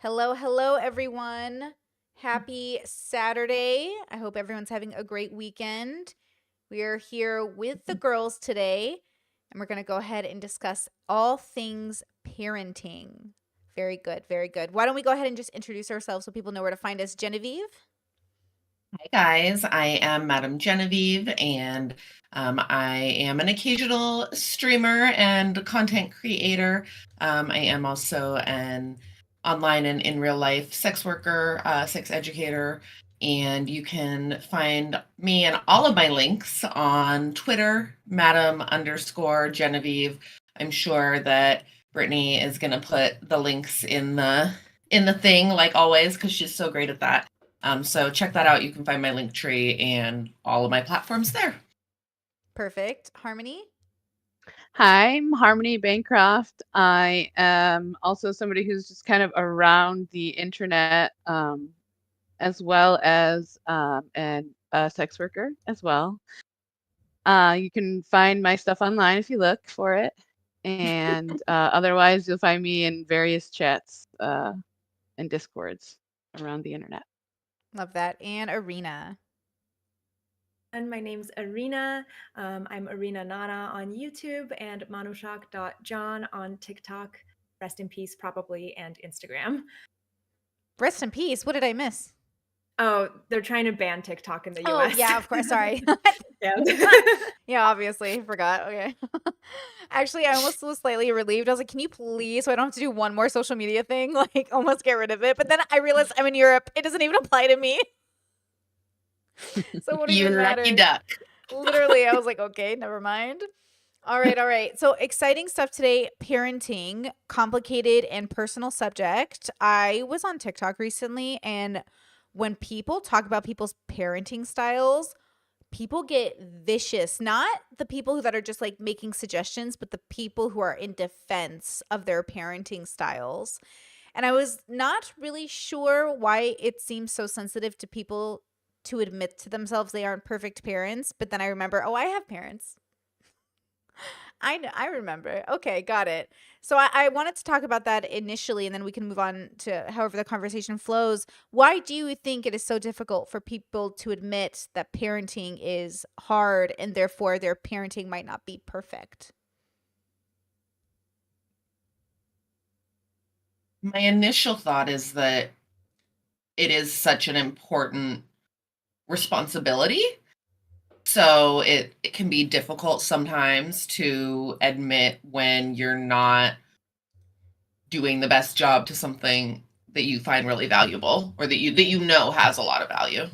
Hello, hello, everyone. Happy Saturday. I hope everyone's having a great weekend. We are here with the girls today, and we're going to go ahead and discuss all things parenting. Very good, very good. Why don't we go ahead and just introduce ourselves so people know where to find us? Genevieve? Hi guys, I am Madam Genevieve, and I am an occasional streamer and content creator. I am also an online and in real life sex worker, sex educator, and you can find me and all of my links on Twitter, Madam_Genevieve. I'm sure that Brittany is going to put the links in the thing like always because she's so great at that. So check that out. You can find my link tree and all of my platforms there. Perfect. Harmony? Hi, I'm Harmony Bancroft. I am also somebody who's just kind of around the internet, as well as a sex worker as well. You can find my stuff online if you look for it, and otherwise you'll find me in various chats and discords around the internet. Love that. And Arena. And my name's Arena. I'm Arena Nana on YouTube and manushak.john on TikTok. Rest in peace, probably, and Instagram. Rest in peace. What did I miss? Oh, they're trying to ban TikTok in the Oh, US. yeah, of course. Sorry. Yeah. Yeah, obviously. Forgot. Okay. Actually, I almost was slightly relieved. I was like, can you please, so I don't have to do one more social media thing, like almost get rid of it. But then I realized I'm in Europe. It doesn't even apply to me. So what You even lucky matter? duck. Literally, I was like, okay, never mind. All right, all right. So exciting stuff today. Parenting, complicated and personal subject. I was on TikTok recently, and when people talk about people's parenting styles, people get vicious. Not the people that are just like making suggestions, but the people who are in defense of their parenting styles. And I was not really sure why it seems so sensitive to people to admit to themselves they aren't perfect parents. But then I remember, oh, I have parents. I remember. Okay, got it. So I wanted to talk about that initially, and then we can move on to however the conversation flows. Why do you think it is so difficult for people to admit that parenting is hard and therefore their parenting might not be perfect? My initial thought is that it is such an important responsibility. So it can be difficult sometimes to admit when you're not doing the best job to something that you find really valuable or that you know has a lot of value.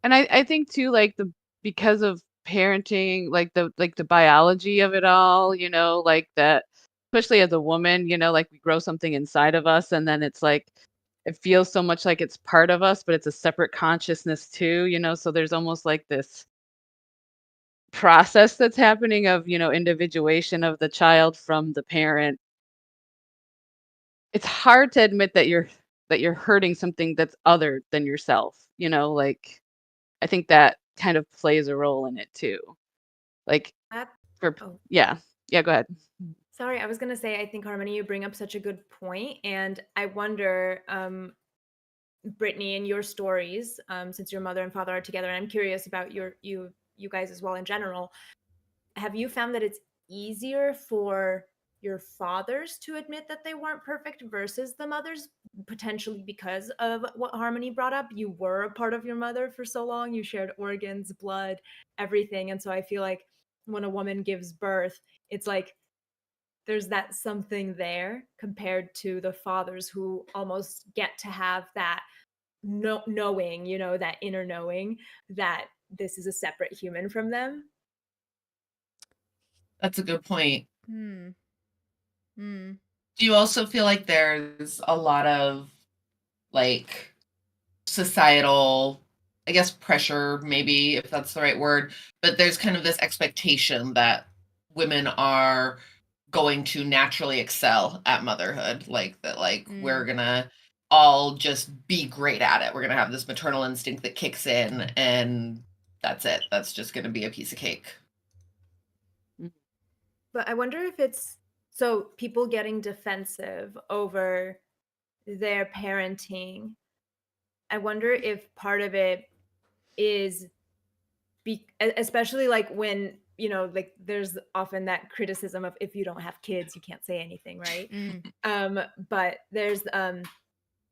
And I think too, like because of parenting, like the biology of it all, like that, especially as a woman, like we grow something inside of us, and then it's like it feels so much like it's part of us, but it's a separate consciousness too, so there's almost like this process that's happening of, individuation of the child from the parent. It's hard to admit that you're hurting something that's other than yourself, like I think that kind of plays a role in it too. Like That- for oh, yeah. Yeah, go ahead. sorry. I was going to say, I think, Harmony, you bring up such a good point. And I wonder, Brittany, in your stories, since your mother and father are together, and I'm curious about you guys as well in general. Have you found that it's easier for your fathers to admit that they weren't perfect versus the mothers, potentially because of what Harmony brought up? You were a part of your mother for so long, you shared organs, blood, everything. And so I feel like when a woman gives birth, it's like there's that something there compared to the fathers who almost get to have that knowing, that inner knowing that this is a separate human from them. That's a good point. Hmm. Hmm. Do you also feel like there's a lot of like societal, I guess, pressure, maybe, if that's the right word, but there's kind of this expectation that women are going to naturally excel at motherhood, like that, like we're Mm. gonna all just be great at it. We're gonna have this maternal instinct that kicks in, and that's it. That's just gonna be a piece of cake. Mm. But I wonder if it's So people getting defensive over their parenting, I wonder if part of it is especially like when, like there's often that criticism of if you don't have kids, you can't say anything, right? Mm. But there's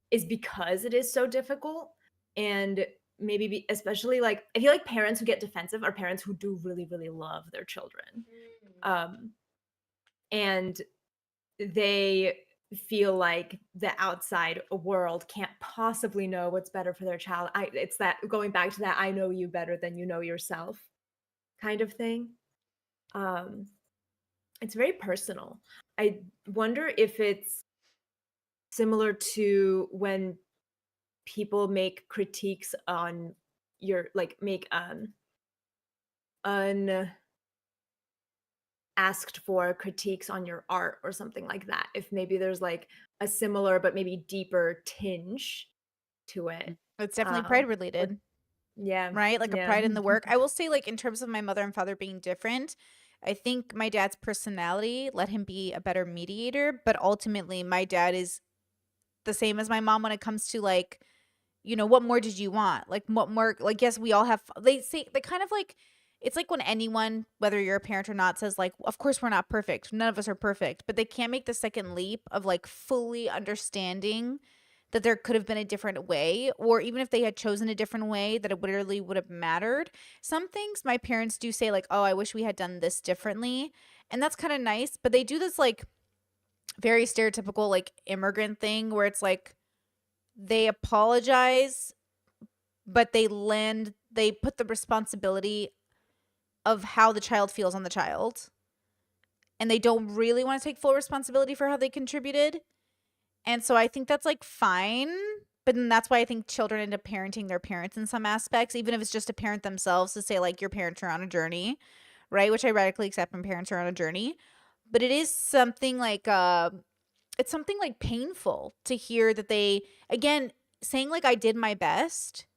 is because it is so difficult, and maybe especially like I feel like parents who get defensive are parents who do really, really love their children. Um, and they feel like the outside world can't possibly know what's better for their child. It's that going back to that I know you better than you know yourself kind of thing. Um, it's very personal. I wonder if it's similar to when people make critiques on your like make unasked for critiques on your art or something like that. If maybe there's like a similar but maybe deeper tinge to it. It's definitely pride Or related, yeah. right? Like a Yeah. pride in the work. I will say, like, in terms of my mother and father being different, I think my dad's personality let him be a better mediator, but ultimately my dad is the same as my mom when it comes to like, what more did you want? Like, what more? Like, yes, we all have, they say, they kind of like, it's like when anyone, whether you're a parent or not, says, like, of course we're not perfect. None of us are perfect, but they can't make the second leap of like fully understanding that there could have been a different way, or even if they had chosen a different way, that it literally would have mattered. Some things my parents do say, like, oh, I wish we had done this differently. And that's kind of nice, but they do this like very stereotypical, like, immigrant thing where it's like, they apologize, but they put the responsibility of how the child feels on the child. And they don't really want to take full responsibility for how they contributed. And so I think that's like fine. But then that's why I think children end up parenting their parents in some aspects, even if it's just to parent themselves, to say like your parents are on a journey, right? Which I radically accept when parents are on a journey. But it is something like it's something like painful to hear that they, again, saying like I did my best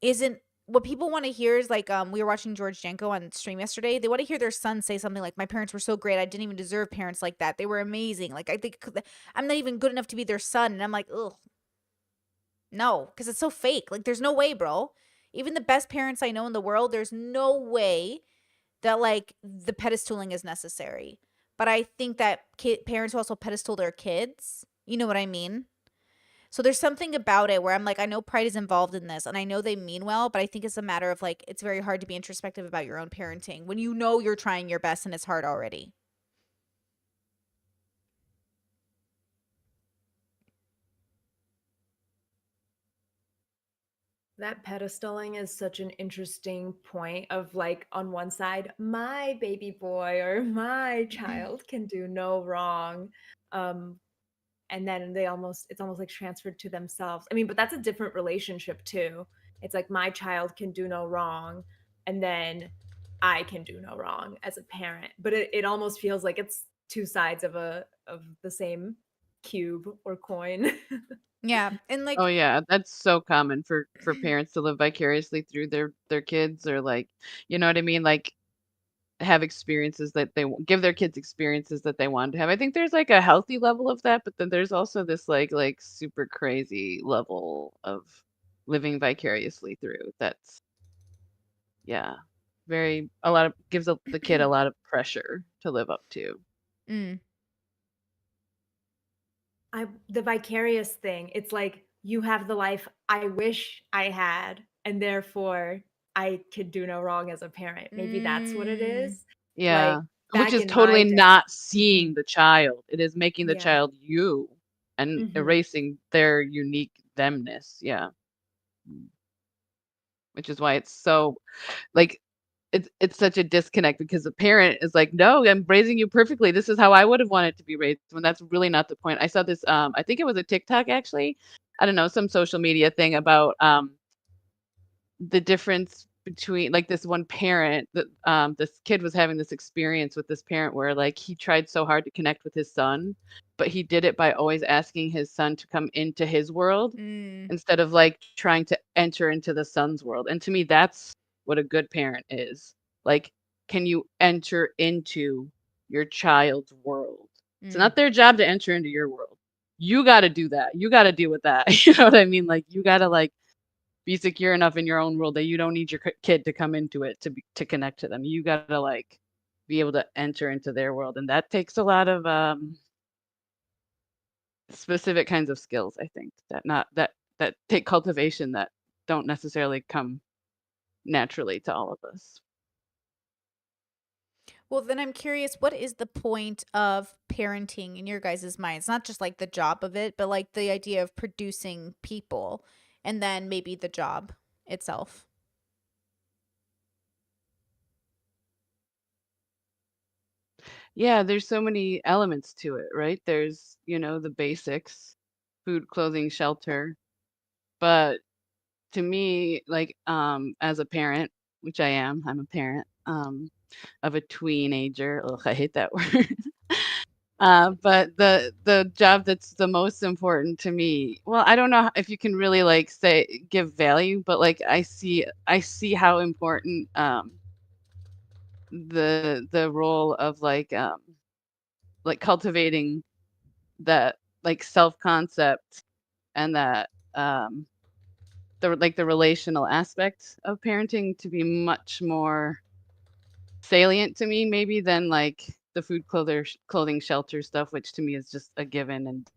isn't what people want to hear. Is like, we were watching George Janko on stream yesterday. They want to hear their son say something like, my parents were so great, I didn't even deserve parents like that, they were amazing, like I think I'm not even good enough to be their son. And I'm like, ugh, no, because it's so fake. Like, there's no way, bro. Even the best parents I know in the world, there's no way that like the pedestaling is necessary. But I think that parents who also pedestal their kids, you know what I mean? So there's something about it where I'm like, I know pride is involved in this and I know they mean well, but I think it's a matter of like, it's very hard to be introspective about your own parenting when you know you're trying your best and it's hard already. That pedestaling is such an interesting point of like on one side, my baby boy or my child can do no wrong. Um, and then it's almost like transferred to themselves. I mean, but that's a different relationship too. It's like my child can do no wrong, and then I can do no wrong as a parent. But it almost feels like it's two sides of the same cube or coin. Yeah. And like, Oh yeah, that's so common for parents to live vicariously through their kids, or like, you know what I mean? Like, have experiences that give their kids experiences that they want to have. I think there's like a healthy level of that, but then there's also this like super crazy level of living vicariously through. That's, yeah, a lot of gives the kid a lot of pressure to live up to. mm, The vicarious thing, it's like you have the life I wish I had, and therefore I could do no wrong as a parent. Maybe that's what it mm, is. Yeah, Like which back is in my totally day. not seeing the child. It is making the Yeah. child you and Hmm. erasing their unique themness. Yeah. Mm. Which is why it's so like it's such a disconnect, because the parent is like, no, I'm raising you perfectly. This is how I would have wanted to be raised, when that's really not the point. I saw this, I think it was a TikTok actually. I don't know, some social media thing about the difference between like this one parent that this kid was having this experience with this parent where like he tried so hard to connect with his son, but he did it by always asking his son to come into his world mm, instead of like trying to enter into the son's world. And to me, that's what a good parent is. Like, can you enter into your child's world. It's Mm. not their job to enter into your world. You got to do that. You got to deal with that. You know what I mean? Like you got to like be secure enough in your own world that you don't need your kid to come into it to connect to them. You got to like be able to enter into their world, and that takes a lot of specific kinds of skills, I think, that take cultivation that don't necessarily come naturally to all of us. Well, then I'm curious, what is the point of parenting in your guys' mind? It's not just like the job of it, but like the idea of producing people and then maybe the job itself. Yeah, there's so many elements to it, right? There's, the basics, food, clothing, shelter. But to me, like, as a parent, which I'm a parent, of a tweenager. Ugh, I hate that word. But the job that's the most important to me, well, I don't know if you can really like say give value, but like I see how important the role of like cultivating that like self-concept and that the relational aspect of parenting to be much more salient to me maybe than like the food clothing shelter stuff, which to me is just a given and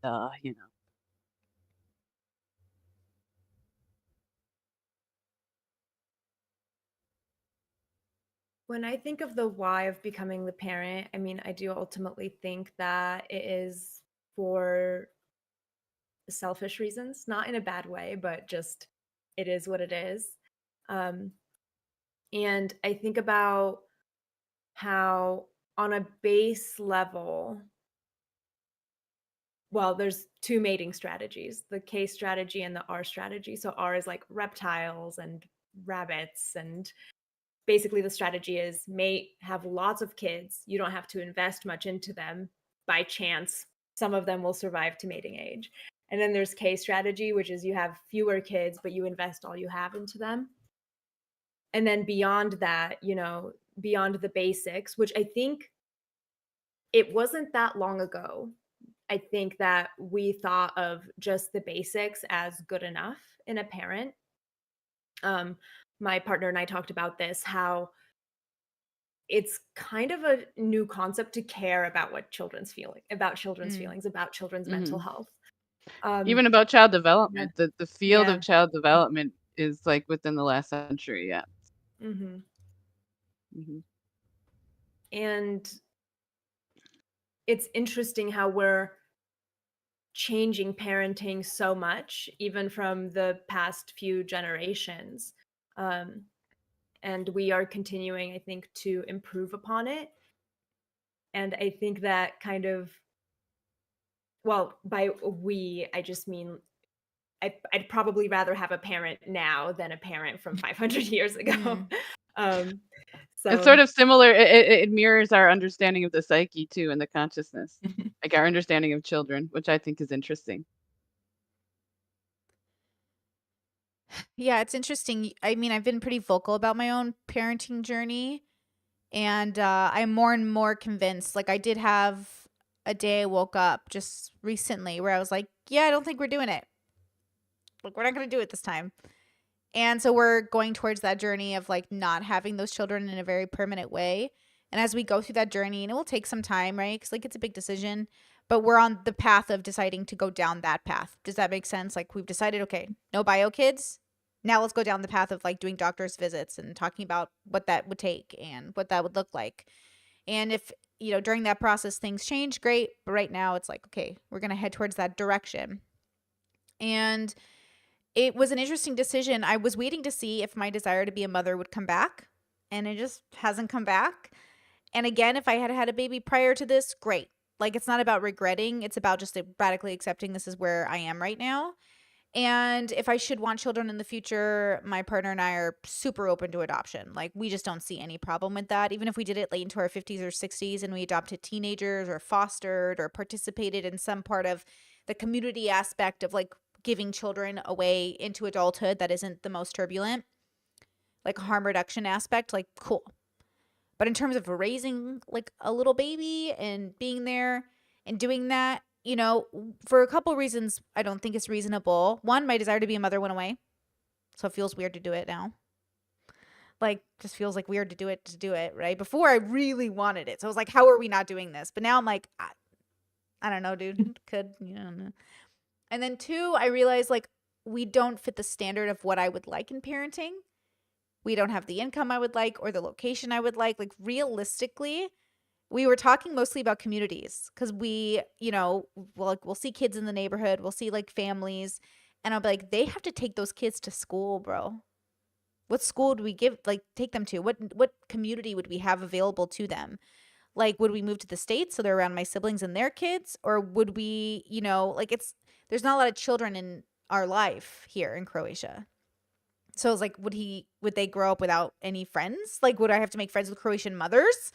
When I think of the why of becoming the parent, I mean, I do ultimately think that it is for selfish reasons, not in a bad way, but just it is what it is. Um, and I think about how, on a base level, well, there's two mating strategies, the K strategy and the R strategy. So R is like reptiles and rabbits, and basically the strategy is mate, have lots of kids. You don't have to invest much into them. By chance, some of them will survive to mating age. And then there's K strategy, which is you have fewer kids, but you invest all you have into them. And then beyond that, beyond the basics, which I think it wasn't that long ago, I think that we thought of just the basics as good enough in a parent. My partner and I talked about this, how it's kind of a new concept to care about what children's feeling, about children's Mm. feelings, about children's mental hmm health. even about child Yeah. development. The field Yeah. of child development is like within the last century. Yeah. hmm hmm And it's interesting how we're changing parenting so much, even from the past few generations. Um, and we are continuing, I think, to improve upon it. And I think that kind of, well, by we, I just mean I'd probably rather have a parent now than a parent from 500 years ago. Mm. Um, It's so sort of similar. It mirrors our understanding of the psyche too and the consciousness, like our understanding of children, which I think is interesting. Yeah, it's interesting. I mean, I've been pretty vocal about my own parenting journey, and I'm more and more convinced. Like, I did have a day I woke up just recently where I was like, yeah, I don't think we're doing it. Like, we're not going to do it this time. And so we're going towards that journey of like not having those children in a very permanent way. And as we go through that journey, and it will take some time, right? Because like it's a big decision, but we're on the path of deciding to go down that path. Does that make sense? Like we've decided, okay, no bio kids. Now let's go down the path of like doing doctor's visits and talking about what that would take and what that would look like. And if, during that process things change, great. But right now it's like, okay, we're going to head towards that direction. And it was an interesting decision. I was waiting to see if my desire to be a mother would come back, and it just hasn't come back. And again, if I had had a baby prior to this, great. Like, it's not about regretting, it's about just radically accepting this is where I am right now. And if I should want children in the future, my partner and I are super open to adoption. Like, we just don't see any problem with that. Even if we did it late into our 50s or 60s and we adopted teenagers or fostered or participated in some part of the community aspect of like giving children away into adulthood that isn't the most turbulent, like a harm reduction aspect, like cool. But in terms of raising like a little baby and being there and doing that, you know, for a couple reasons, I don't think it's reasonable. One, my desire to be a mother went away. So it feels weird to do it now. Like, just feels like weird to do it, right? Before I really wanted it. So I was like, how are we not doing this? But now I'm like, I don't know, dude. Could, you know. And then two, I realized like we don't fit the standard of what I would like in parenting. We don't have the income I would like or the location I would like. Like, realistically, we were talking mostly about communities because we, you know, we'll see kids in the neighborhood, we'll see like families, and I'll be like, they have to take those kids to school, bro. What school do we take them to? What community would we have available to them? Like, would we move to the States so they're around my siblings and their kids? Or would we, you know, like there's not a lot of children in our life here in Croatia. So I was like, would they grow up without any friends? Like, would I have to make friends with Croatian mothers?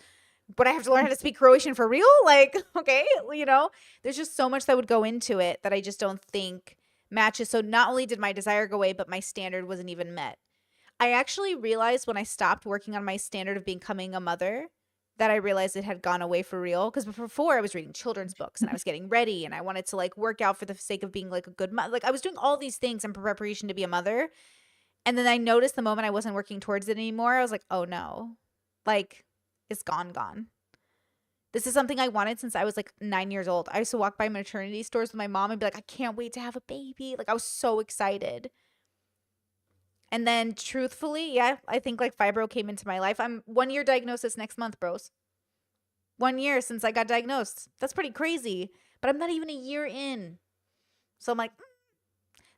Would I have to learn how to speak Croatian for real? Like, okay, you know, there's just so much that would go into it that I just don't think matches. So not only did my desire go away, but my standard wasn't even met. I actually realized when I stopped working on my standard of becoming a mother that I realized it had gone away for real. Because before I was reading children's books and I was getting ready and I wanted to like work out for the sake of being like a good mother. Like, I was doing all these things in preparation to be a mother. And then I noticed the moment I wasn't working towards it anymore, I was like, oh no, like it's gone. This is something I wanted since I was like 9 years old. I used to walk by maternity stores with my mom and be like, I can't wait to have a baby. Like, I was so excited. And then truthfully, yeah, I think like fibro came into my life. I'm 1 year diagnosis next month, bros. 1 year since I got diagnosed. That's pretty crazy. But I'm not even a year in. So I'm like,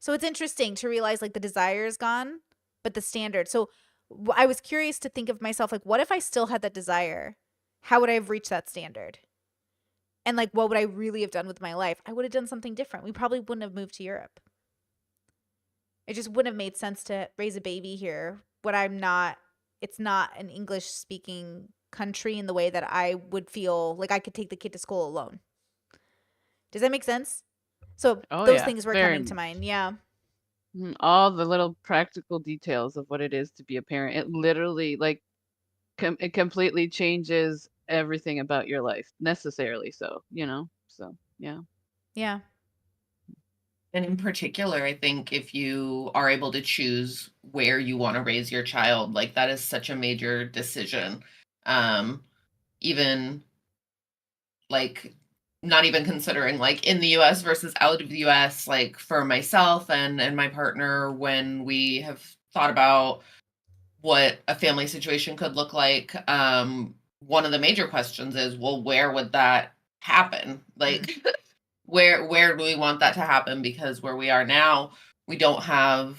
So it's interesting to realize like the desire is gone, but the standard. So I was curious to think of myself like, what if I still had that desire? How would I have reached that standard? And like, what would I really have done with my life? I would have done something different. We probably wouldn't have moved to Europe. It just wouldn't have made sense to raise a baby here when it's not an English speaking country in the way that I would feel like I could take the kid to school alone. Does that make sense? So Oh those yeah, things were very coming to much. mind. Yeah. All the little practical details of what it is to be a parent. It literally like it completely changes everything about your life, necessarily so, you know. So, yeah. Yeah. And in particular, I think if you are able to choose where you want to raise your child, like that is such a major decision. Even like not even considering like in the US versus out of the US, like for myself and my partner, when we have thought about what a family situation could look like, one of the major questions is, well, where would that happen? Like where do we want that to happen? Because where we are now, we don't have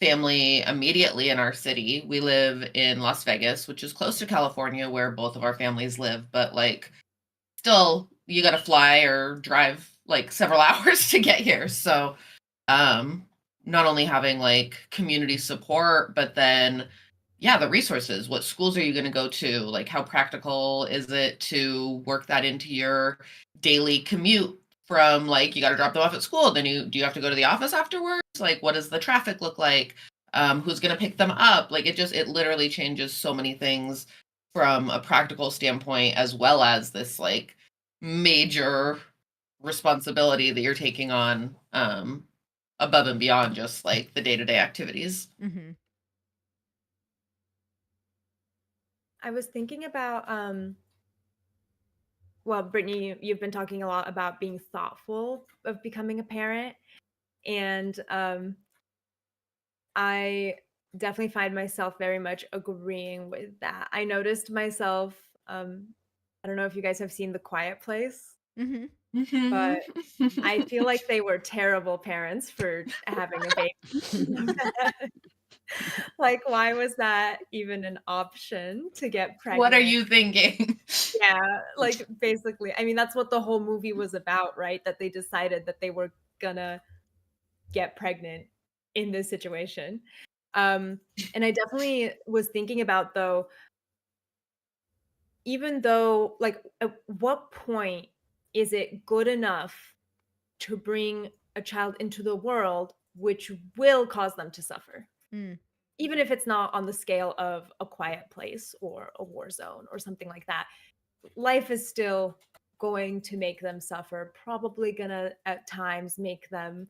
family immediately in our city. We live in Las Vegas, which is close to California, where both of our families live, but like still you got to fly or drive like several hours to get here. So not only having like community support, but then yeah, the resources. What schools are you going to go to? Like, how practical is it to work that into your daily commute from like you got to drop them off at school, then do you have to go to the office afterwards? Like, what does the traffic look like? Who's going to pick them up? Like, it literally changes so many things from a practical standpoint, as well as this like major responsibility that you're taking on above and beyond just like the day-to-day activities. Mm-hmm. I was thinking about well, Brittany, you've been talking a lot about being thoughtful of becoming a parent, and I definitely find myself very much agreeing with that. I noticed myself, I don't know if you guys have seen The Quiet Place, Mm-hmm. but I feel like they were terrible parents for having a baby. Like, why was that even an option to get pregnant? What are you thinking? Yeah, like basically, I mean, that's what the whole movie was about, right? That they decided that they were gonna get pregnant in this situation. And I definitely was thinking about, though, even though, like, at what point is it good enough to bring a child into the world which will cause them to suffer? Mm. even if it's not on the scale of A Quiet Place or A War Zone or something like that, life is still going to make them suffer, probably gonna at times make them,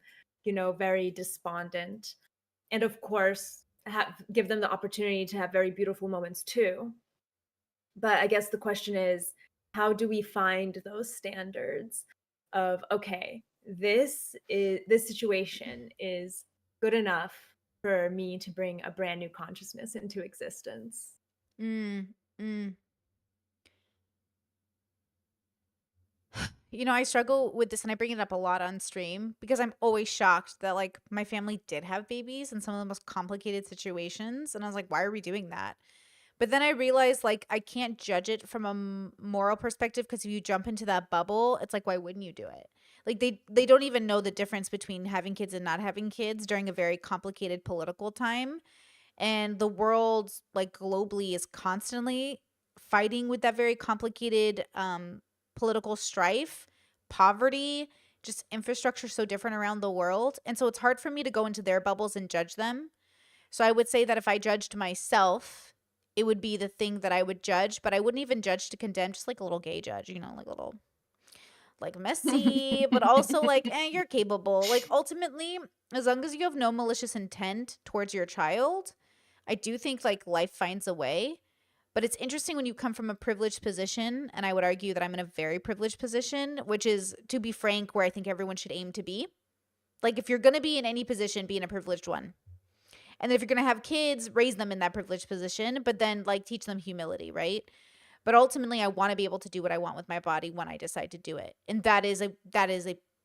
very despondent. And of course, give them the opportunity to have very beautiful moments too. But I guess the question is, how do we find those standards of, okay, this situation is good enough for me to bring a brand new consciousness into existence? Mm, mm. I struggle with this and I bring it up a lot on stream because I'm always shocked that like my family did have babies in some of the most complicated situations. And I was like, why are we doing that? But then I realized like I can't judge it from a moral perspective because if you jump into that bubble, it's like, why wouldn't you do it? Like they don't even know the difference between having kids and not having kids during a very complicated political time. And the world like globally is constantly fighting with that very complicated political strife, poverty, just infrastructure so different around the world. And so it's hard for me to go into their bubbles and judge them. So I would say that if I judged myself, it would be the thing that I would judge, but I wouldn't even judge to condemn, just like a little gay judge, like a little like messy, but also like, you're capable. Like ultimately, as long as you have no malicious intent towards your child, I do think like life finds a way. But it's interesting when you come from a privileged position, and I would argue that I'm in a very privileged position, which is, to be frank, where I think everyone should aim to be. Like if you're going to be in any position, be in a privileged one. And if you're going to have kids, raise them in that privileged position, but then like teach them humility, right? But ultimately I want to be able to do what I want with my body when I decide to do it. And that is a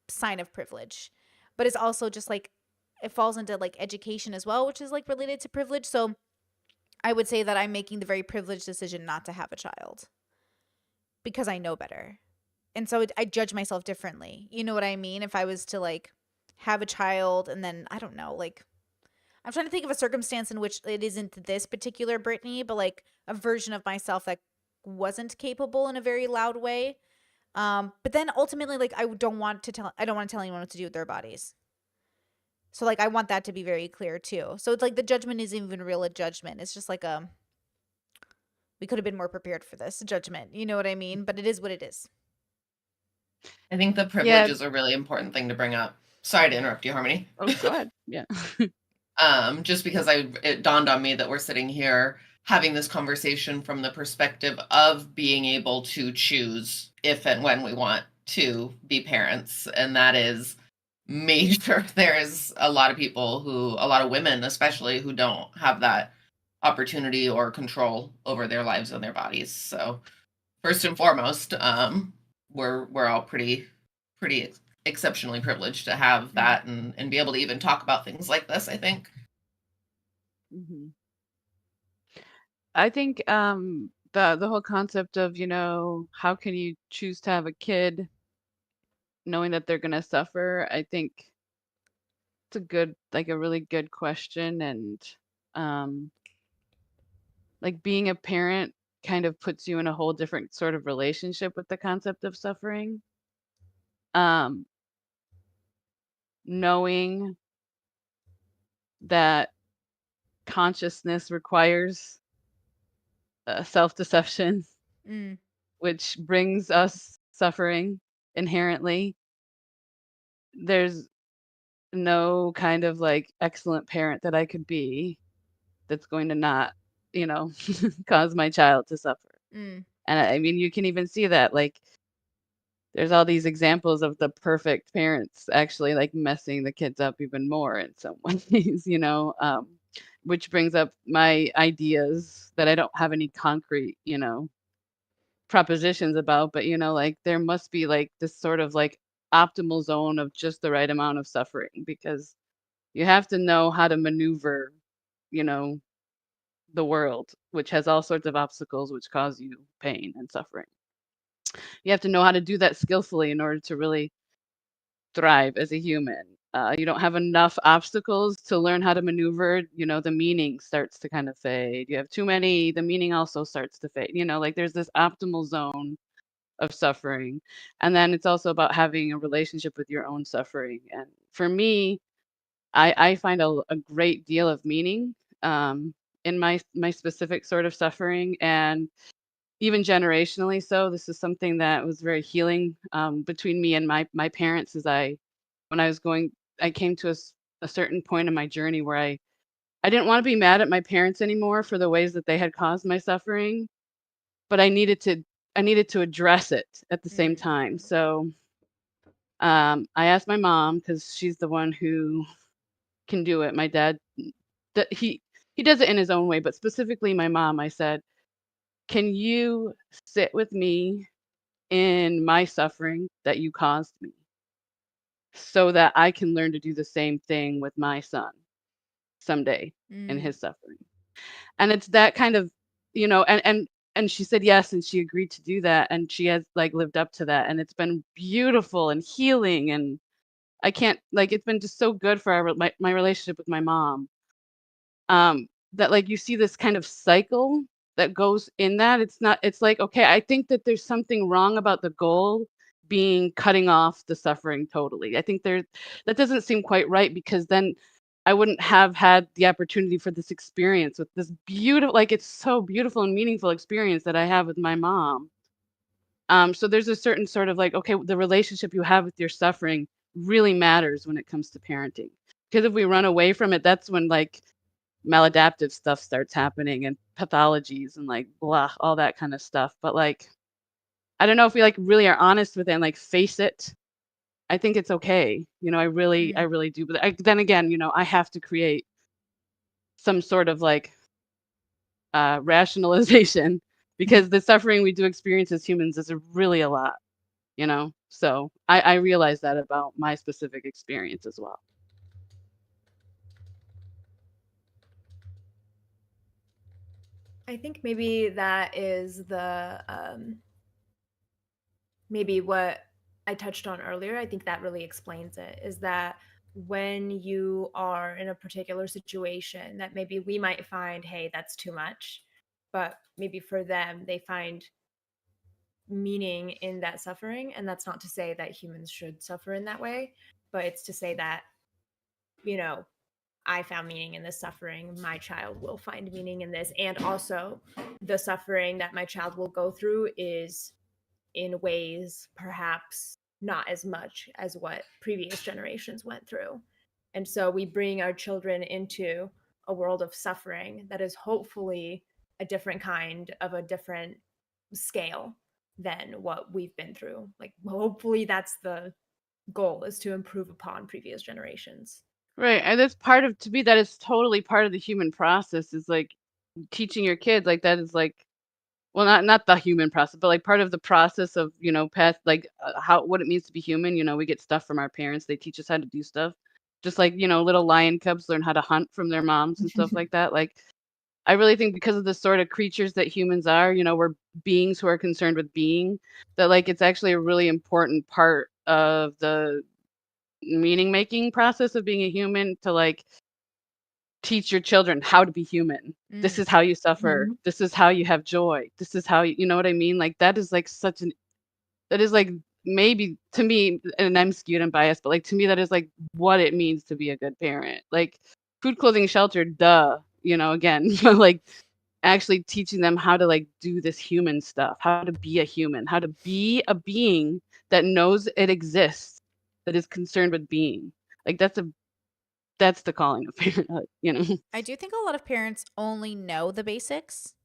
sign of privilege. But it's also just like it falls into like education as well, which is like related to privilege. So I would say that I'm making the very privileged decision not to have a child because I know better. And so I judge myself differently. You know what I mean? If I was to like have a child and then I don't know, like I'm trying to think of a circumstance in which it isn't this particular Brittany, but like a version of myself that wasn't capable in a very loud way. But then ultimately, like I don't want to tell anyone what to do with their bodies. So like I want that to be very clear too. So it's like the judgment isn't even real a judgment. It's just like we could have been more prepared for this judgment. You know what I mean? But it is what it is. I think the privilege Yeah. is a really important thing to bring up. Sorry to interrupt you, Harmony. Oh, go ahead. Yeah. Just because it dawned on me that we're sitting here having this conversation from the perspective of being able to choose if and when we want to be parents. And that is major. There is a lot of women especially, who don't have that opportunity or control over their lives and their bodies. So first and foremost, we're all pretty exceptionally privileged to have that and be able to even talk about things like this, I think. hmm I think the whole concept of, how can you choose to have a kid knowing that they're gonna suffer, I think it's a really good question. And um like being a parent kind of puts you in a whole different sort of relationship with the concept of suffering. Um Knowing that consciousness requires self-deception, Mm, which brings us suffering inherently. There's no kind of like excellent parent that I could be that's going to not, cause my child to suffer. mm, And I mean, you can even see that, like, there's all these examples of the perfect parents actually like messing the kids up even more in some ways, which brings up my ideas that I don't have any concrete, propositions about, but like there must be like this sort of like optimal zone of just the right amount of suffering, because you have to know how to maneuver, you know, the world, which has all sorts of obstacles which cause you pain and suffering. You have to know how to do that skillfully in order to really thrive as a human. You don't have enough obstacles to learn how to maneuver, the meaning starts to kind of fade. You have too many, the meaning also starts to fade. Like there's this optimal zone of suffering. And then it's also about having a relationship with your own suffering. And for me, I find a great deal of meaning in my specific sort of suffering, and even generationally. So this is something that was very healing between me and my parents. When I was going, I came to a certain point in my journey where I didn't want to be mad at my parents anymore for the ways that they had caused my suffering, but I needed to address it at the same time. So I asked my mom, because she's the one who can do it. My dad, he does it in his own way, but specifically my mom, I said, can you sit with me in my suffering that you caused me so that I can learn to do the same thing with my son someday in Mm. his suffering? And it's that kind of, and she said yes, and she agreed to do that, and she has like lived up to that, and it's been beautiful and healing, and I can't, like, it's been just so good for my relationship with my mom. That, like, you see this kind of cycle that goes in that. It's like, okay, I think that there's something wrong about the goal being cutting off the suffering totally. I think that doesn't seem quite right, because then I wouldn't have had the opportunity for this experience with this beautiful, like, it's so beautiful and meaningful experience that I have with my mom. So there's a certain sort of, like, okay, the relationship you have with your suffering really matters when it comes to parenting. Because if we run away from it, that's when, like, maladaptive stuff starts happening, and pathologies, and, like, blah, all that kind of stuff. But, like, I don't know if we, like, really are honest with it and, like, face it. I think it's okay. I Mm. really do. But then again, I have to create some sort of, like, rationalization, because the suffering we do experience as humans is really a lot. So I realize that about my specific experience as well. I think maybe that is maybe what I touched on earlier. I think that really explains it, is that when you are in a particular situation that maybe we might find, hey, that's too much, but maybe for them, they find meaning in that suffering. And that's not to say that humans should suffer in that way, but it's to say that, you know, I found meaning in this suffering, my child will find meaning in this. And also, the suffering that my child will go through is in ways perhaps not as much as what previous generations went through. And so we bring our children into a world of suffering that is hopefully a different kind of a different scale than what we've been through. Like, hopefully that's the goal, is to improve upon previous generations. Right. And to me, that is totally part of the human process, is like teaching your kids, like, that is like, well, not the human process, but like part of the process of, past, like, what it means to be human. We get stuff from our parents. They teach us how to do stuff. Just like, little lion cubs learn how to hunt from their moms and stuff like that. Like, I really think, because of the sort of creatures that humans are, we're beings who are concerned with being, that, like, it's actually a really important part of the meaning making process of being a human, to, like, teach your children how to be human. This Mm. is how you suffer. This is how you have joy. This is how you know what I mean? Like, that is like that is like, maybe to me, and I'm skewed and biased, but, like, to me, that is like what it means to be a good parent. Like, food, clothing, shelter, duh, again, but, like, actually teaching them how to, like, do this human stuff, how to be a human, how to be a being that knows it exists, that is concerned with being. Like, that's the calling of parenthood. I do think a lot of parents only know the basics.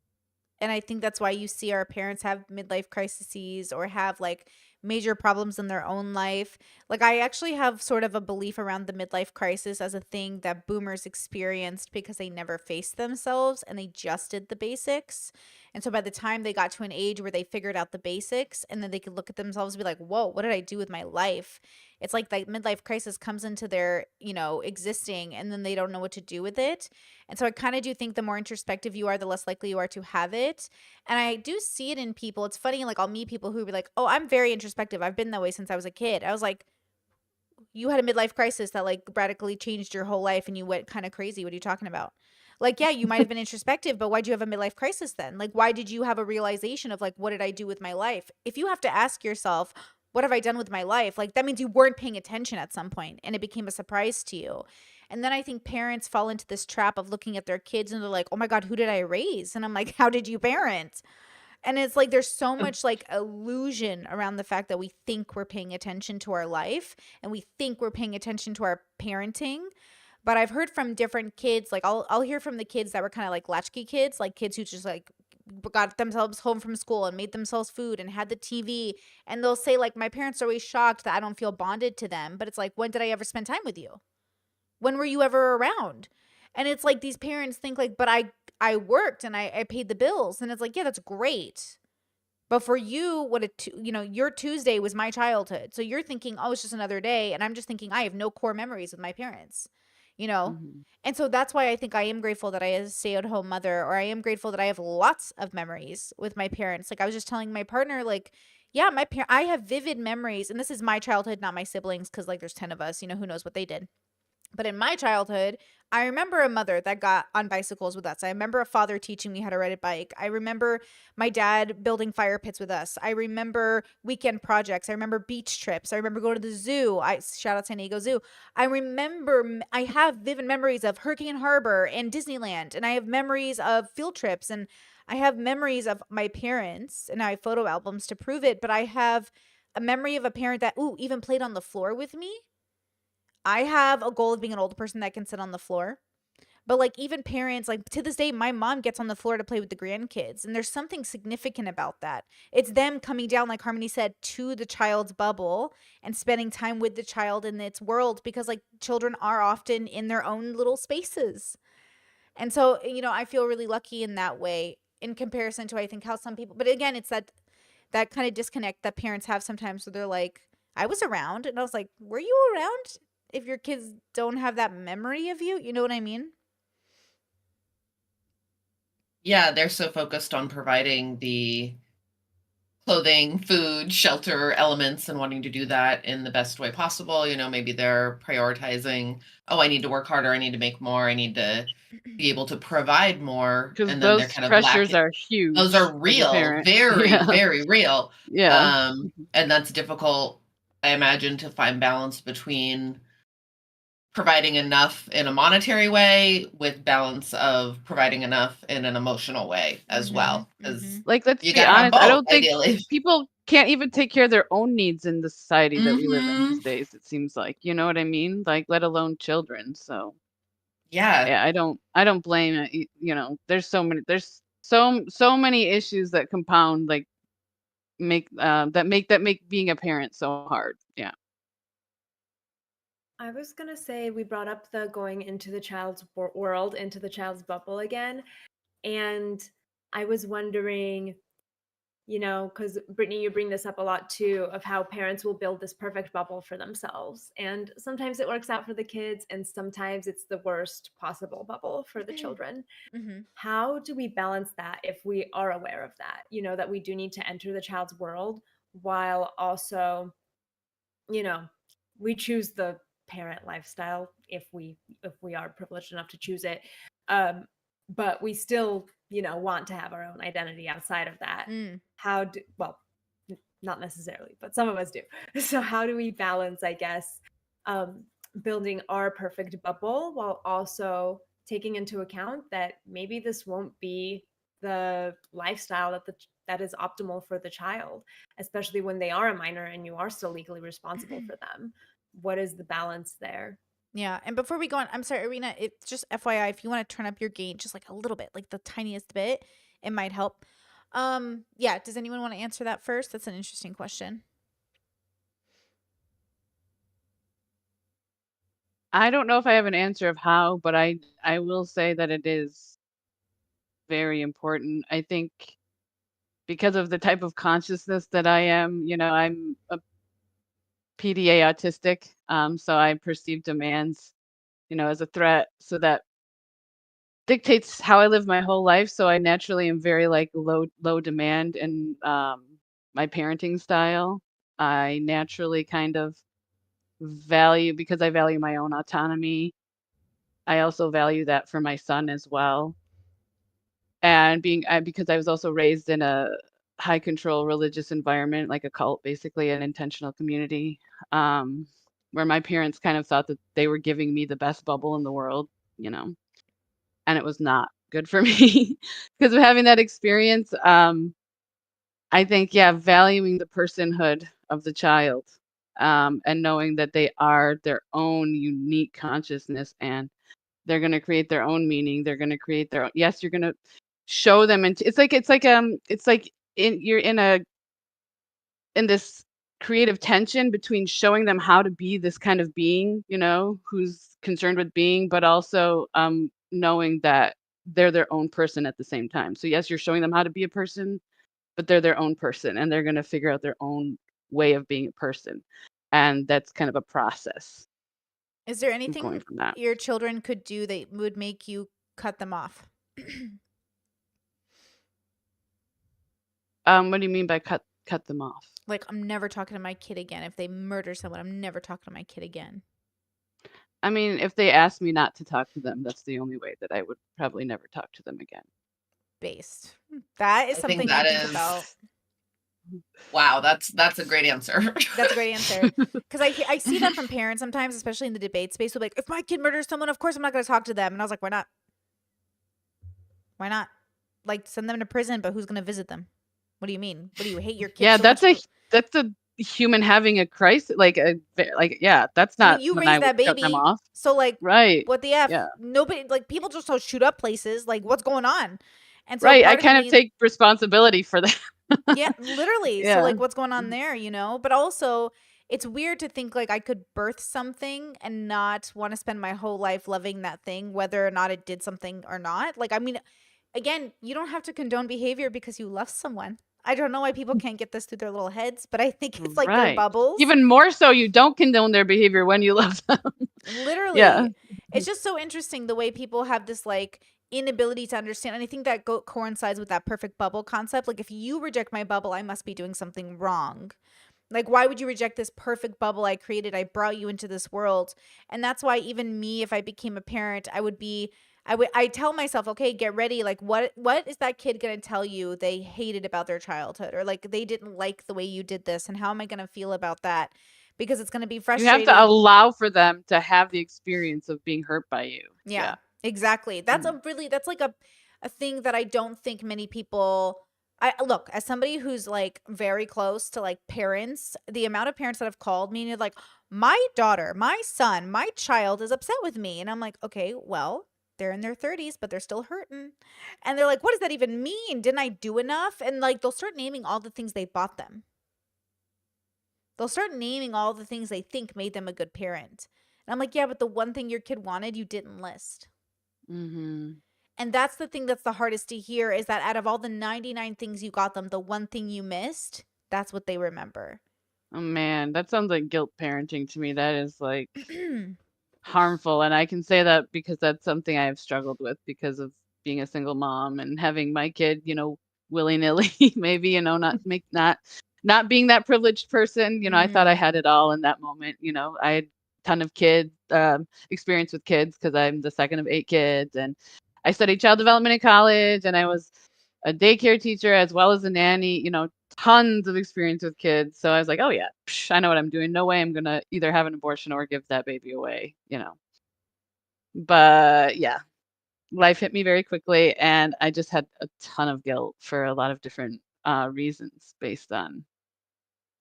And I think that's why you see our parents have midlife crises or have like major problems in their own life. Like, I actually have sort of a belief around the midlife crisis as a thing that boomers experienced because they never faced themselves and they just did the basics. And so by the time they got to an age where they figured out the basics and then they could look at themselves and be like, whoa, what did I do with my life? It's like that midlife crisis comes into their, existing, and then they don't know what to do with it. And so I kind of do think the more introspective you are, the less likely you are to have it. And I do see it in people. It's funny, like, I'll meet people who be like, oh, I'm very introspective. I've been that way since I was a kid. I was like, you had a midlife crisis that like radically changed your whole life and you went kind of crazy. What are you talking about? Like, yeah, you might have been introspective, but why'd you have a midlife crisis then? Like, why did you have a realization of like, what did I do with my life? If you have to ask yourself, what have I done with my life? Like, that means you weren't paying attention at some point and it became a surprise to you. And then I think parents fall into this trap of looking at their kids and they're like, oh my God, who did I raise? And I'm like, how did you parent? And it's like there's so much like illusion around the fact that we think we're paying attention to our life and we think we're paying attention to our parenting. But I've heard from different kids, like I'll hear from the kids that were kind of like latchkey kids, like kids who just like got themselves home from school and made themselves food and had the TV, and they'll say like my parents are always shocked that I don't feel bonded to them, but it's like, when did I ever spend time with you? When were you ever around? And it's like these parents think like, but I worked and I paid the bills. And it's like, yeah, that's great. But for you, your Tuesday was my childhood. So you're thinking, oh, it's just another day. And I'm just thinking, I have no core memories with my parents, you know? Mhm. And so that's why I think I am grateful that I am a stay-at-home mother, or I am grateful that I have lots of memories with my parents. Like I was just telling my partner, like, yeah, I have vivid memories. And this is my childhood, not my siblings, because like there's 10 of us, who knows what they did. But in my childhood, I remember a mother that got on bicycles with us. I remember a father teaching me how to ride a bike. I remember my dad building fire pits with us. I remember weekend projects. I remember beach trips. I remember going to the zoo. I shout out San Diego Zoo. I have vivid memories of Hurricane Harbor and Disneyland, and I have memories of field trips, and I have memories of my parents, and I have photo albums to prove it. But I have a memory of a parent that even played on the floor with me. I have a goal of being an older person that can sit on the floor. But like even parents, like to this day, my mom gets on the floor to play with the grandkids. And there's something significant about that. It's them coming down, like Harmony said, to the child's bubble and spending time with the child in its world, because like children are often in their own little spaces. And so, I feel really lucky in that way in comparison to, I think, how some people, but again, it's that kind of disconnect that parents have sometimes where they're like, I was around. And I was like, were you around? If your kids don't have that memory of you, you know what I mean? Yeah, they're so focused on providing the clothing, food, shelter elements and wanting to do that in the best way possible. Maybe they're prioritizing, oh, I need to work harder, I need to make more, I need to be able to provide more. Because And then they're those kind of pressures lacking. are Those huge are as a real, parent. very, Yeah. very real. Yeah. And that's difficult, I imagine, to find balance between providing enough in a monetary way with balance of providing enough in an emotional way as well. Because Like, let's you be gotta have honest, I both, don't think ideally. people can't even take care of their own needs in the society that we live in Hmm. these days, it seems like. You know what I mean? Like, let alone children. So, Yeah. yeah, I don't blame it. There's so many issues that compound, like that make being a parent so hard. Yeah. I was gonna say we brought up the going into the child's world, into the child's bubble again, and I was wondering, because Brittany, you bring this up a lot too, of how parents will build this perfect bubble for themselves, and sometimes it works out for the kids, and sometimes it's the worst possible bubble for the children. Mm-hmm. How do we balance that if we are aware of that? That we do need to enter the child's world while also, you know, we choose the parent lifestyle if we are privileged enough to choose it. But we still, want to have our own identity outside of that. Well, not necessarily, but some of us do. So how do we balance, I guess, um, building our perfect bubble while also taking into account that maybe this won't be the lifestyle that is optimal for the child, especially when they are a minor and you are still legally responsible for them. What is the balance there? Yeah. And before we go on, I'm sorry, Arena, it's just FYI, if you want to turn up your gain just like a little bit, like the tiniest bit, it might help. Yeah. Does anyone want to answer that first? That's an interesting question. I don't know if I have an answer of how, but I will say that it is very important. I think because of the type of consciousness that I am, I'm a PDA autistic, so I perceive demands, as a threat. So that dictates how I live my whole life. So I naturally am very like low demand in my parenting style. I naturally kind of value, because I value my own autonomy. I also value that for my son as well. And because I was also raised in a high control religious environment, like a cult, basically an intentional community, where my parents kind of thought that they were giving me the best bubble in the world, you know, and it was not good for me because of having that experience. I think, yeah, valuing the personhood of the child, and knowing that they are their own unique consciousness and they're going to create their own meaning. They're going to create their own. Yes, you're going to show them. And it's like you're in this creative tension between showing them how to be this kind of being, you know, who's concerned with being, but also knowing that they're their own person at the same time. So yes, you're showing them how to be a person, but they're their own person and they're going to figure out their own way of being a person. And that's kind of a process Is there of going anything from that. your children could do that would make you cut them off? What do you mean by cut them off? Like, I'm never talking to my kid again. If they murder someone, I'm never talking to my kid again. I mean, if they asked me not to talk to them, that's the only way that I would probably never talk to them again. Based. That is I something think I that think is about. wow. That's a great answer. That's a great answer. Because I see that from parents sometimes, especially in the debate space. They're like, if my kid murders someone, of course I'm not going to talk to them. And I was like, why not? Why not? Like, send them to prison, but who's going to visit them? What do you mean? What do you hate your kid? Yeah, so that's much? that's a human having a crisis. Yeah, that's I not mean, you when raised I that would cut them baby. off. So, like, Right. what the F? Yeah. Nobody, like, people just don't shoot up places. Like, what's going on? And so Right. I part of kind of me, take responsibility for that. yeah, literally. So, Yeah. like, what's going on there, you know? But also, it's weird to think like I could birth something and not want to spend my whole life loving that thing, whether or not it did something or not. Like, I mean, again, you don't have to condone behavior because you love someone. I don't know why people can't get this through their little heads, but I think it's like their Right. bubbles. Even more so, you don't condone their behavior when you love them. Literally. Yeah. It's just so interesting the way people have this like inability to understand. And I think that coincides with that perfect bubble concept. Like, if you reject my bubble, I must be doing something wrong. Like, why would you reject this perfect bubble I created? I brought you into this world. And that's why even me, if I became a parent, I tell myself, okay, get ready. Like, what is that kid going to tell you they hated about their childhood, or like they didn't like the way you did this? And how am I going to feel about that? Because it's going to be You have frustrating. to allow for them to have the experience of being hurt by you. Yeah, exactly. That's Mm. that's like a thing that I don't think many people. I look, as somebody who's like very close to like parents, the amount of parents that have called me and they're like, my daughter, my son, my child is upset with me. And I'm like, okay, well, they're in their 30s, but they're still hurting. And they're like, what does that even mean? Didn't I do enough? And like, they'll start naming all the things they bought them. They'll start naming all the things they think made them a good parent. And I'm like, yeah, but the one thing your kid wanted, you didn't list. Mm-hmm. And that's the thing that's the hardest to hear, is that out of all the 99 things you got them, the one thing you missed, that's what they remember. Oh man, that sounds like guilt parenting to me. That is like harmful. And I can say that because that's something I have struggled with because of being a single mom and having my kid, you know, willy-nilly, maybe, you know, not being that privileged person. You know, I thought I had it all in that moment. You know, I had a ton of experience with kids because I'm the second of 8 kids, and I studied child development in college, and I was a daycare teacher as well as a nanny, you know, tons of experience with kids. So I was like, oh yeah, I know what I'm doing. No way I'm going to either have an abortion or give that baby away, you know. But yeah, life hit me very quickly, and I just had a ton of guilt for a lot of different reasons based on,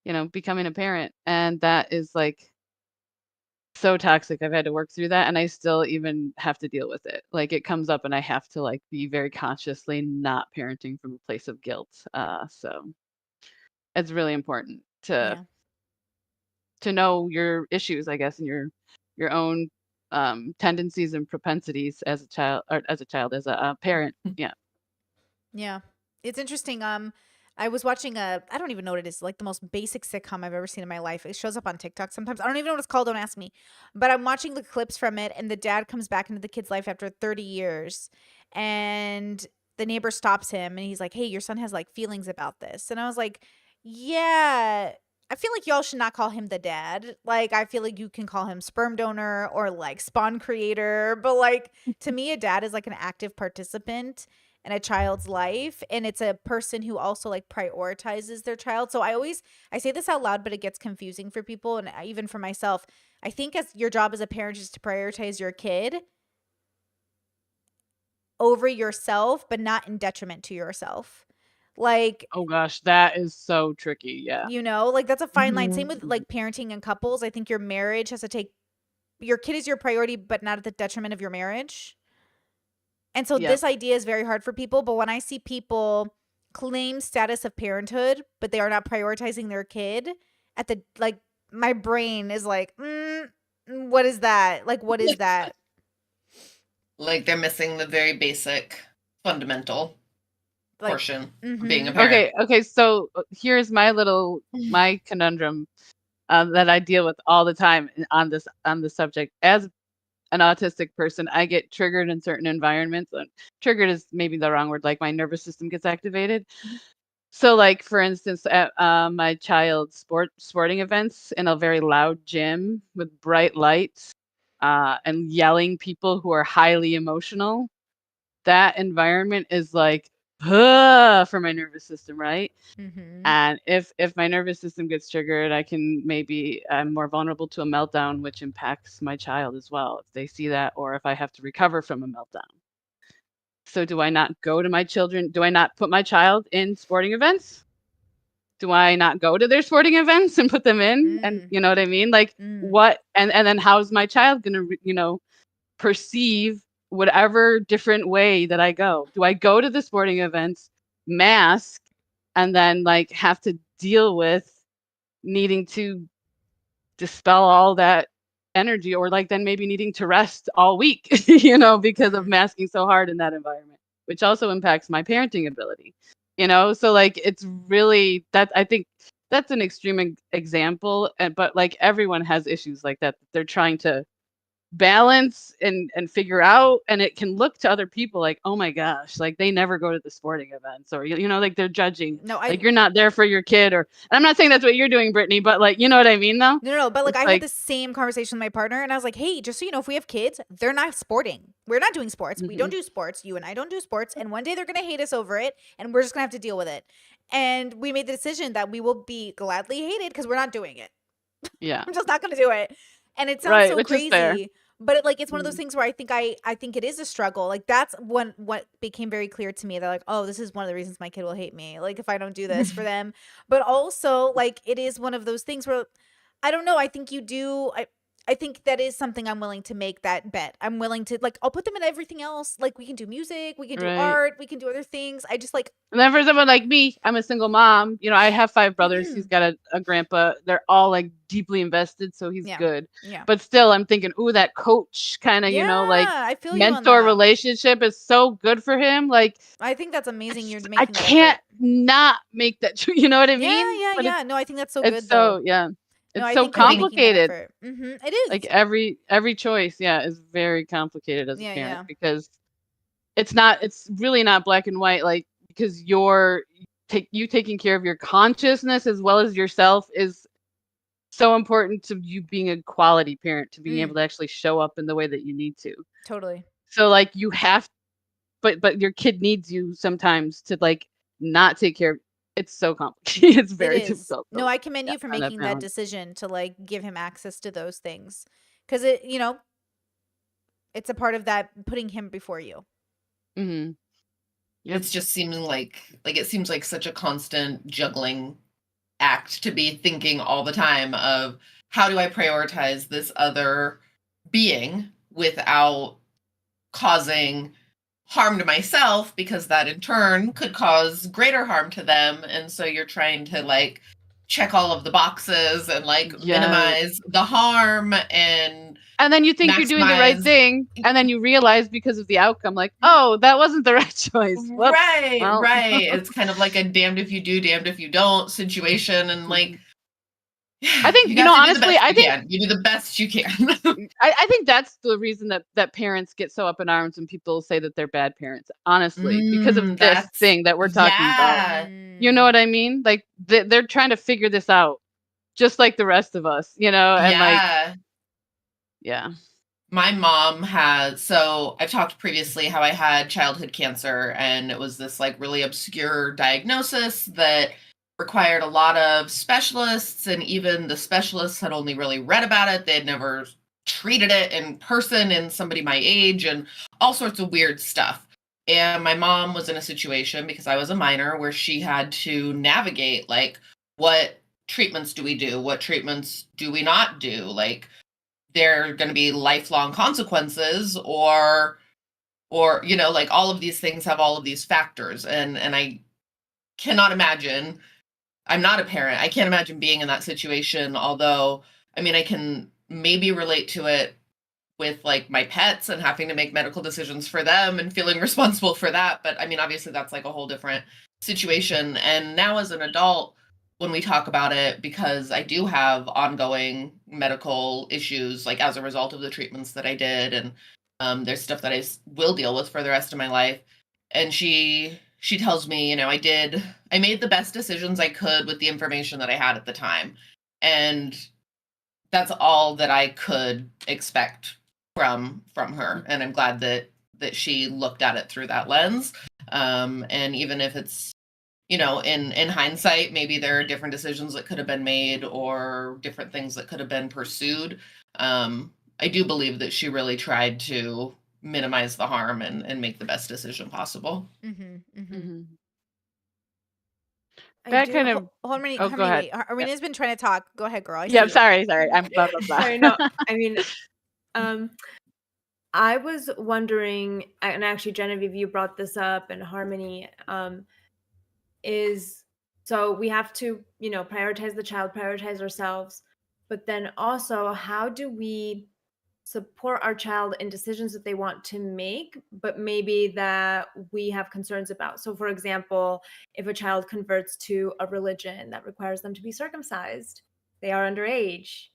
you know, becoming a parent. And that is like so toxic. I've had to work through that, and I still even have to deal with it. Like, it comes up and I have to like be very consciously not parenting from a place of guilt. So it's really important Yeah. to know your issues, I guess, and your own tendencies and propensities as a child, or as a parent. Yeah. Yeah. It's interesting. I was watching I don't even know what it is, like the most basic sitcom I've ever seen in my life. It shows up on TikTok sometimes. I don't even know what it's called, don't ask me. But I'm watching the clips from it, and the dad comes back into the kid's life after 30 years, and the neighbor stops him and he's like, "Hey, your son has like feelings about this." And I was like, "Yeah, I feel like y'all should not call him the dad. Like, I feel like you can call him sperm donor or like spawn creator, but like to me a dad is like an active participant." in a child's life, and it's a person who also like prioritizes their child. So I say this out loud, but it gets confusing for people, and even for myself. I think as your job as a parent is to prioritize your kid over yourself, but not in detriment to yourself. Like, Oh gosh, that is so tricky. Yeah. like that's a fine line. Same Mhm. with like parenting and couples. I think your marriage has to take your kid is your priority, but not at the detriment of your marriage. And so Yep. this idea is very hard for people. But when I see people claim status of parenthood, but they are not prioritizing their kid, at the like, my brain is like, what is that? Like, what is that? Like they're missing the very basic fundamental Like, portion of mhm. being a parent. Okay. So here's my conundrum that I deal with all the time on this subject. As an autistic person, I get triggered in certain environments. Triggered is maybe the wrong word. Like my nervous system gets activated. So, like for instance, at my child's sporting events in a very loud gym with bright lights and yelling people who are highly emotional, that environment is like for my nervous system, right? Mhm. And if my nervous system gets triggered, I'm more vulnerable to a meltdown, which impacts my child as well if they see that, or if I have to recover from a meltdown. So do I not go to my children? Do I not put my child in sporting events? Do I not go to their sporting events and put them in? And you know what I mean? Like what? And then how's my child gonna perceive whatever different way that I go? Do I go to the sporting events, mask, and then like have to deal with needing to dispel all that energy, or like then maybe needing to rest all week, because of masking so hard in that environment, which also impacts my parenting ability, So like it's really that I think that's an extreme example, but like everyone has issues like that they're trying to balance and figure out, and it can look to other people like, oh my gosh, like they never go to the sporting events, or like they're judging, No, like you're not there for your kid, and I'm not saying that's what you're doing, Brittany, but like, you know what I mean though? No, but like It's I had the same conversation with my partner, and I was like, hey, just so you know, if we have kids, they're not sporting. We're not doing sports. We don't do sports. You and I don't do sports. And one day they're going to hate us over it, and we're just going to have to deal with it. And we made the decision that we will be gladly hated because we're not doing it. Yeah. I'm just not going to do it. And it sounds Right, so which is fair. crazy, but it's one of those things where I think it is a struggle. Like that's what became very clear to me. They're like, oh, this is one of the reasons my kid will hate me. Like if I don't do this for them, but also like it is one of those things where I don't know. I think you do. I think that is something I'm willing to make that bet. I'm willing to like, I'll put them in everything else. Like we can do music, we can do Right. art, we can do other things. I just like, And then for someone like me, I'm a single mom. I have 5 brothers. He's got a grandpa. They're all like deeply invested, so he's Yeah. good. yeah. But still, I'm thinking, ooh, that coach kind of, like I feel you on mentor that. relationship is so good for him. Like I think that's amazing. You're making I that can't effort. not make that. You know what I mean? Yeah, But yeah. No, I think that's so It's good so though. yeah. No, It's I so think you're making that complicated. effort. It is. Like every choice, yeah, is very complicated as a Yeah, parent yeah. because it's really not black and white, like because you taking care of your consciousness as well as yourself is so important to you being a quality parent, to being able to actually show up in the way that you need to. Totally. So like you have, but your kid needs you sometimes to like not take care of. It's so complicated. It's very It is. difficult. No, I commend you for find making that balance. decision to like give him access to those things. Because it's a part of that putting him before you. Mm-hmm. Yep. It's just seeming like it seems like such a constant juggling act to be thinking all the time of how do I prioritize this other being without causing harm to myself, because that in turn could cause greater harm to them. And so you're trying to like check all of the boxes and like minimize the harm, and then you think you're doing the right maximize- thing, and then you realize because of the outcome, like, oh, that wasn't the right choice. Whoops. Right, Well. right. It's kind of like a damned if you do, damned if you don't situation. And like, I think, you gotta do the honestly, best I you think can. You do the best you can. I think that's the reason that parents get so up in arms when people say that they're bad parents, honestly, because of this that's- thing that we're talking about. You know what I mean? Like they're trying to figure this out, just like the rest of us, and like, Yeah. yeah. my mom has, so I've talked previously how I had childhood cancer, and it was this like really obscure diagnosis that required a lot of specialists, and even the specialists had only really read about it. They had never treated it in person in somebody my age, and all sorts of weird stuff. And my mom was in a situation, because I was a minor, where she had to navigate like, what treatments do we do? What treatments do we not do? Like, there are going to be lifelong consequences, or like, all of these things have all of these factors, and I cannot imagine. I'm not a parent. I can't imagine being in that situation, although I mean, I can maybe relate to it with like my pets and having to make medical decisions for them and feeling responsible for that. But I mean, obviously that's like a whole different situation. And now as an adult, when we talk about it, because I do have ongoing medical issues, like as a result of the treatments that I did, and there's stuff that will deal with for the rest of my life. And she tells me, I made the best decisions I could with the information that I had at the time. And that's all that I could expect from her. And I'm glad that she looked at it through that lens. And even if it's, in hindsight, maybe there are different decisions that could have been made or different things that could have been pursued. I do believe that she really tried to minimize the harm and make the best decision possible. That kind of. Harmony, Oh, go ahead. wait. Harmony's been trying to talk. Go ahead, girl. Yeah, sorry. I'm blah blah blah. Sorry, no. I mean, I was wondering, and actually, Genevieve, you brought this up, and Harmony, is so we have to, prioritize the child, prioritize ourselves, but then also, how do we support our child in decisions that they want to make, but maybe that we have concerns about? So, for example, if a child converts to a religion that requires them to be circumcised, they are underage.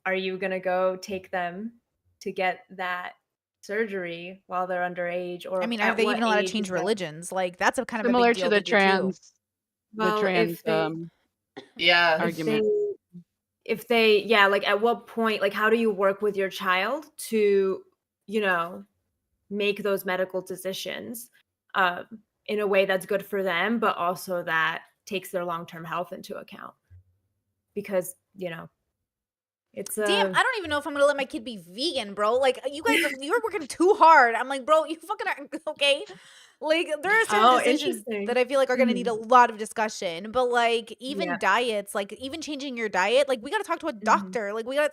Are you going to go take them to get that surgery while they're underage? Or I mean, are they even allowed to change religions? Like, that's a kind of similar a big deal to the to do, too. the trans Yeah. argument. If they, like, at what point, like, how do you work with your child to, make those medical decisions in a way that's good for them, but also that takes their long-term health into account? Because, it's Damn, I don't even know if I'm gonna let my kid be vegan, bro. Like, you guys, you're working too hard. I'm like, bro, you fucking are okay. Like, there are certain decisions that I feel like are gonna need a lot of discussion. But like, even diets, like even changing your diet, like we gotta talk to a doctor. Like we have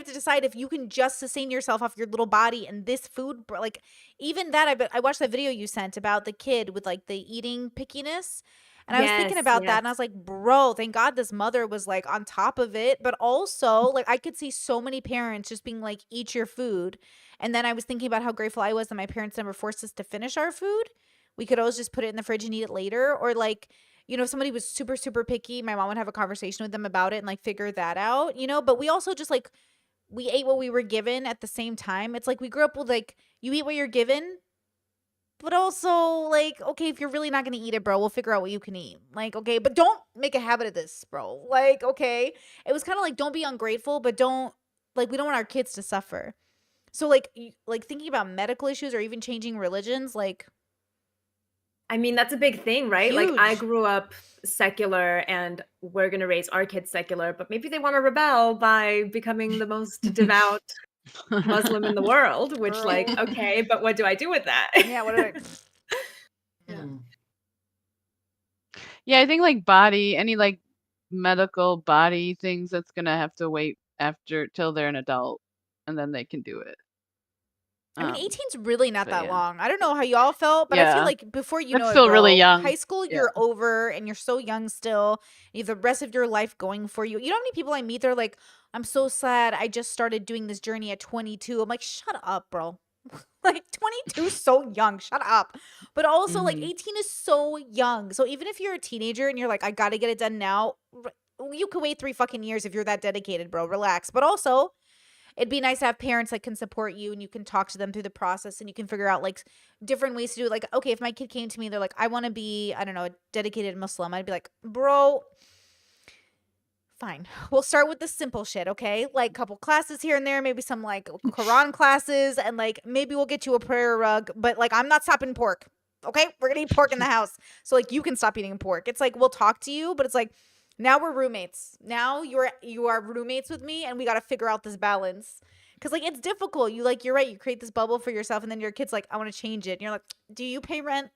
to decide if you can just sustain yourself off your little body and this food. Like even that, I watched that video you sent about the kid with like the eating pickiness. And I was thinking about that, and I was like, bro, thank God this mother was like on top of it. But also, like, I could see so many parents just being like, eat your food. And then I was thinking about how grateful I was that my parents never forced us to finish our food. We could always just put it in the fridge and eat it later. Or like, if somebody was super, super picky, my mom would have a conversation with them about it and like figure that out, But we also just like, we ate what we were given at the same time. It's like we grew up with like, you eat what you're given. But also, like, okay, if you're really not going to eat it, bro, we'll figure out what you can eat. Like, okay, but don't make a habit of this, bro. Like, okay. It was kind of like, don't be ungrateful, but don't, like, we don't want our kids to suffer. So, like, thinking about medical issues or even changing religions, like. I mean, that's a big thing, right? Huge. Like, I grew up secular and we're going to raise our kids secular, but maybe they want to rebel by becoming the most devout Muslim in the world, which like, okay, but what do I do with that? Yeah, what do I Yeah, I think like any like medical body things, that's gonna have to wait till they're an adult and then they can do it. I mean, 18's really not that long. I don't know how y'all felt, but I feel like before you know it, still really young. High school, you're over and you're so young still. You have the rest of your life going for you. You know how many people I meet, they're like, I'm so sad I just started doing this journey at 22. I'm like, shut up, bro. Like 22 is so young. Shut up. But also like 18 is so young. So even if you're a teenager and you're like, I got to get it done now, you could wait 3 fucking years if you're that dedicated, bro. Relax. But also, it'd be nice to have parents that can support you and you can talk to them through the process and you can figure out like different ways to do it. Like, okay, if my kid came to me, they're like, I want to be, I don't know, a dedicated Muslim. I'd be like, bro, fine. We'll start with the simple shit, okay? Like couple classes here and there, maybe some like Quran classes, and like maybe we'll get you a prayer rug, but like I'm not stopping pork. Okay? We're gonna eat pork in the house. So like you can stop eating pork. It's like we'll talk to you, but it's like now we're roommates. Now you are roommates with me and we gotta figure out this balance. Cause like it's difficult. You're right, you create this bubble for yourself and then your kid's like, I want to change it. And you're like, do you pay rent?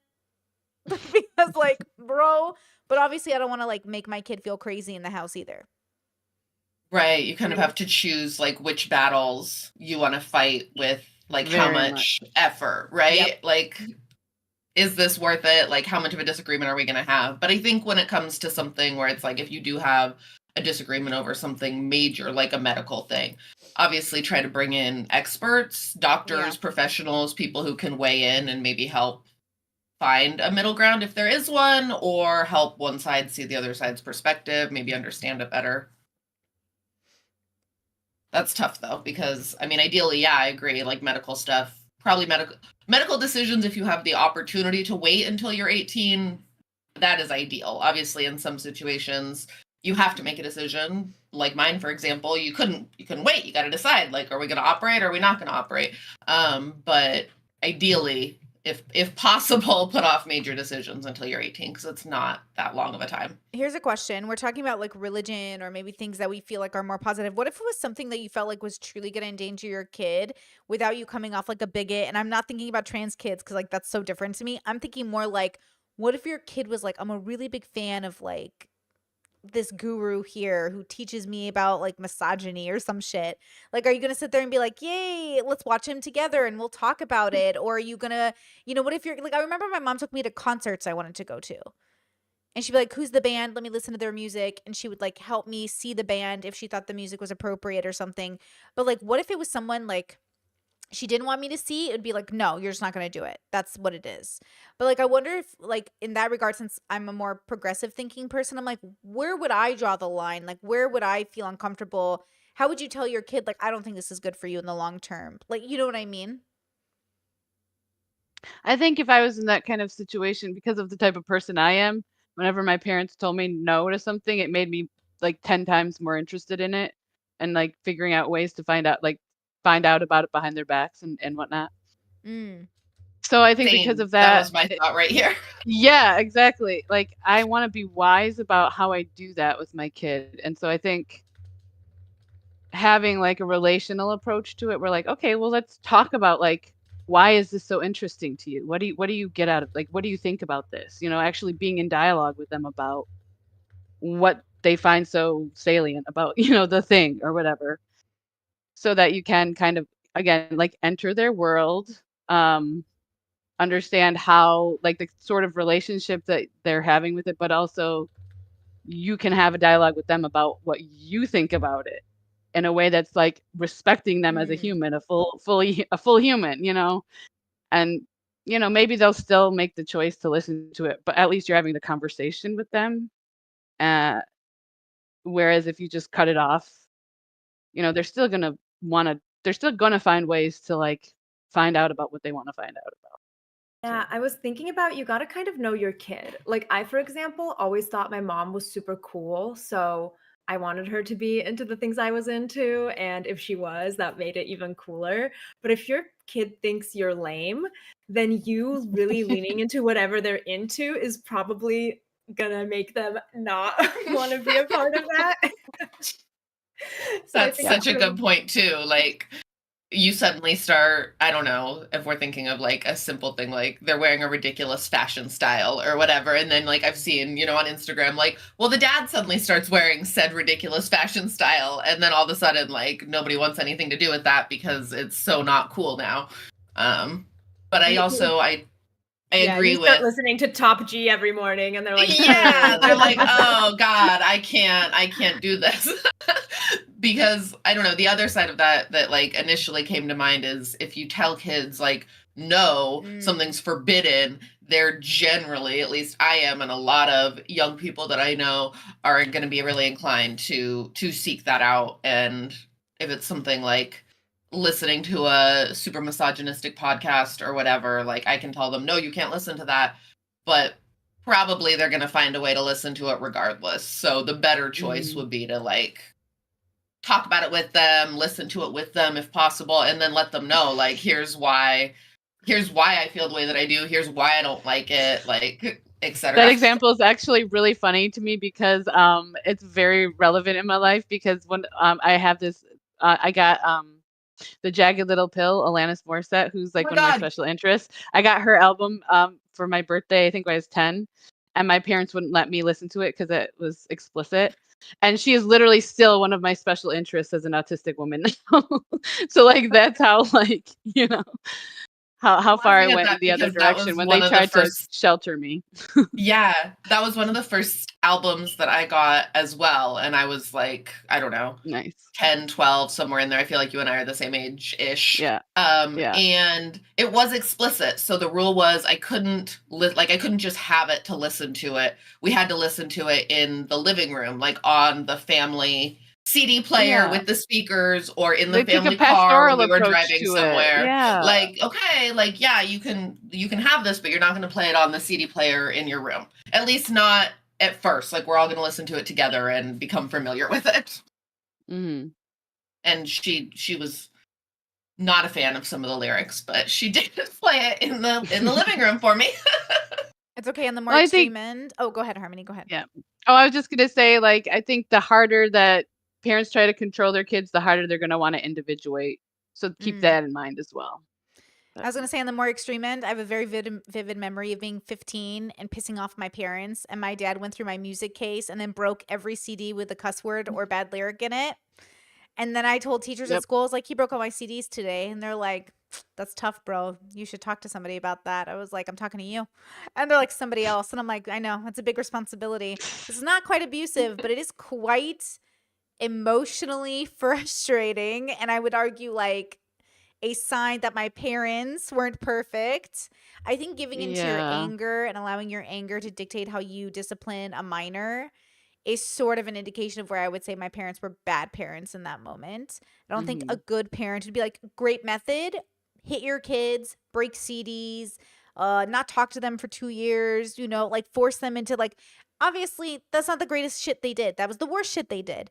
Because like, bro, but obviously I don't want to like make my kid feel crazy in the house either. Right. You kind of have to choose like which battles you want to fight with, like how Very much effort, right? Yep. Like, is this worth it? Like, how much of a disagreement are we going to have? But I think when it comes to something where it's like, if you do have a disagreement over something major, like a medical thing, obviously try to bring in experts, doctors, professionals, people who can weigh in and maybe help find a middle ground if there is one, or help one side see the other side's perspective, maybe understand it better. That's tough though, because I mean, ideally, yeah, I agree. Like medical stuff, probably medical decisions, if you have the opportunity to wait until you're 18, that is ideal. Obviously, in some situations, you have to make a decision. Like mine, for example, you couldn't wait. You got to decide, like, are we going to operate or are we not going to operate? But ideally, if possible, put off major decisions until you're 18, because it's not that long of a time. Here's a question. We're talking about like religion or maybe things that we feel like are more positive. What if it was something that you felt like was truly going to endanger your kid without you coming off like a bigot? And I'm not thinking about trans kids because like that's so different to me. I'm thinking more like, what if your kid was like, I'm a really big fan of like this guru here who teaches me about like misogyny or some shit. Like, are you gonna sit there and be like, yay, let's watch him together and we'll talk about it? Or are you gonna, what if you're like, I remember my mom took me to concerts I wanted to go to. And she'd be like, who's the band? Let me listen to their music. And she would like help me see the band if she thought the music was appropriate or something. But like, what if it was someone like she didn't want me to see? It would be like, no, you're just not going to do it. That's what it is. But like, I wonder if like in that regard, since I'm a more progressive thinking person, I'm like, where would I draw the line? Like, where would I feel uncomfortable? How would you tell your kid, like, I don't think this is good for you in the long term? Like, you know what I mean? I think if I was in that kind of situation, because of the type of person I am, whenever my parents told me no to something, it made me like 10 times more interested in it and like figuring out ways to find out about it behind their backs and whatnot. Mm. So I think because Same. of That that, was my thought right here. yeah, exactly. Like I want to be wise about how I do that with my kid. And so I think having like a relational approach to it, we're like, okay, well, let's talk about like, why is this so interesting to you? What do you get out of, like, what do you think about this? Actually being in dialogue with them about what they find so salient about, the thing or whatever, so that you can kind of, again, like enter their world, understand how, like the sort of relationship that they're having with it, but also you can have a dialogue with them about what you think about it in a way that's like respecting them as a human, a full human, and maybe they'll still make the choice to listen to it, but at least you're having the conversation with them. Whereas if you just cut it off, they're still gonna find ways to like find out about what they want to find out about. Yeah, I was thinking about you got to kind of know your kid. Like I, for example, always thought my mom was super cool, so I wanted her to be into the things I was into, and if she was, that made it even cooler. But if your kid thinks you're lame, then you really leaning into whatever they're into is probably gonna make them not want to be a part of that. That's such a good point too. Like you suddenly start, I don't know if we're thinking of like a simple thing, like they're wearing a ridiculous fashion style or whatever. And then like I've seen, on Instagram, like, well, the dad suddenly starts wearing said ridiculous fashion style. And then all of a sudden, like nobody wants anything to do with that because it's so not cool now. But I also, I agree you start with listening to Top G every morning and they're like, yeah, they're like, oh God, I can't do this. Because I don't know, the other side of that like initially came to mind is if you tell kids like, no, something's forbidden, they're generally, at least I am, and a lot of young people that I know are going to be really inclined to seek that out. And if it's something like listening to a super misogynistic podcast or whatever, like I can tell them, no, you can't listen to that. But probably they're going to find a way to listen to it regardless. So the better choice Mhm. would be to like talk about it with them, listen to it with them if possible, and then let them know like here's why I feel the way that I do, here's why I don't like it, like That etc. example is actually really funny to me because it's very relevant in my life because when I have this I got the Jagged Little Pill, Alanis Morissette, who's Oh like my one of my god. special interests. I got her album for my birthday, I think when I was 10, and my parents wouldn't let me listen to it because it was explicit. And she is literally still one of my special interests as an autistic woman now. So like that's how like, how far I Laughing at went in that the other because that direction was when they one of the tried to first shelter me. yeah, that was one of the first albums that I got as well, and I was like, I don't know, Nice. 10, 12, somewhere in there. I feel like you and I are the same age-ish. Yeah. Yeah. And it was explicit. So the rule was I couldn't I couldn't just have it to listen to it. We had to listen to it in the living room, like on the family CD player Yeah. with the speakers, or in the They took a family car when pastoral we were approach driving to it. somewhere. Yeah. Like, okay, like yeah, you can have this, but you're not going to play it on the CD player in your room. At least not at first. Like we're all going to listen to it together and become familiar with it. hmm And she was not a fan of some of the lyrics, but she did play it in the living room for me. It's okay on the more Well, I extreme think, end. Oh, go ahead, Harmony. Go ahead. yeah. Oh, I was just gonna say, like, I think the harder that parents try to control their kids, the harder they're gonna want to individuate. So keep Mm. that in mind as well. I was going to say on the more extreme end, I have a very vivid memory of being 15 and pissing off my parents. And my dad went through my music case and then broke every CD with a cuss word or bad lyric in it. And then I told teachers at Yep. school, I was like, he broke all my CDs today. And they're like, that's tough, bro. You should talk to somebody about that. I was like, I'm talking to you. And they're like, somebody else. And I'm like, I know, it's a big responsibility. This is not quite abusive, but it is quite emotionally frustrating. And I would argue, like, a sign that my parents weren't perfect. I think giving into your Yeah. anger and allowing your anger to dictate how you discipline a minor is sort of an indication of where I would say my parents were bad parents in that moment. I don't think a hmm good parent would be like, great method, hit your kids, break CDs, not talk to them for 2 years, like force them into like, obviously, that's not the greatest shit they did. That was the worst shit they did.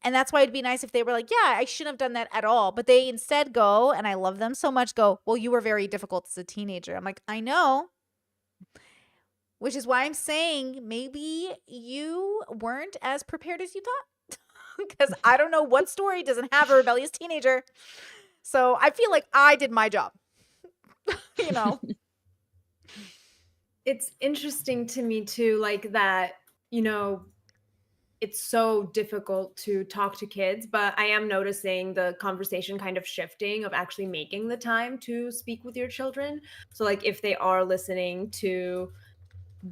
And that's why it'd be nice if they were like, yeah, I shouldn't have done that at all. But they instead go, and I love them so much, go, well, you were very difficult as a teenager. I'm like, I know. Which is why I'm saying maybe you weren't as prepared as you thought. Because I don't know what story doesn't have a rebellious teenager. So I feel like I did my job. you know? It's interesting to me too, like that, it's so difficult to talk to kids, but I am noticing the conversation kind of shifting of actually making the time to speak with your children. So, like, if they are listening to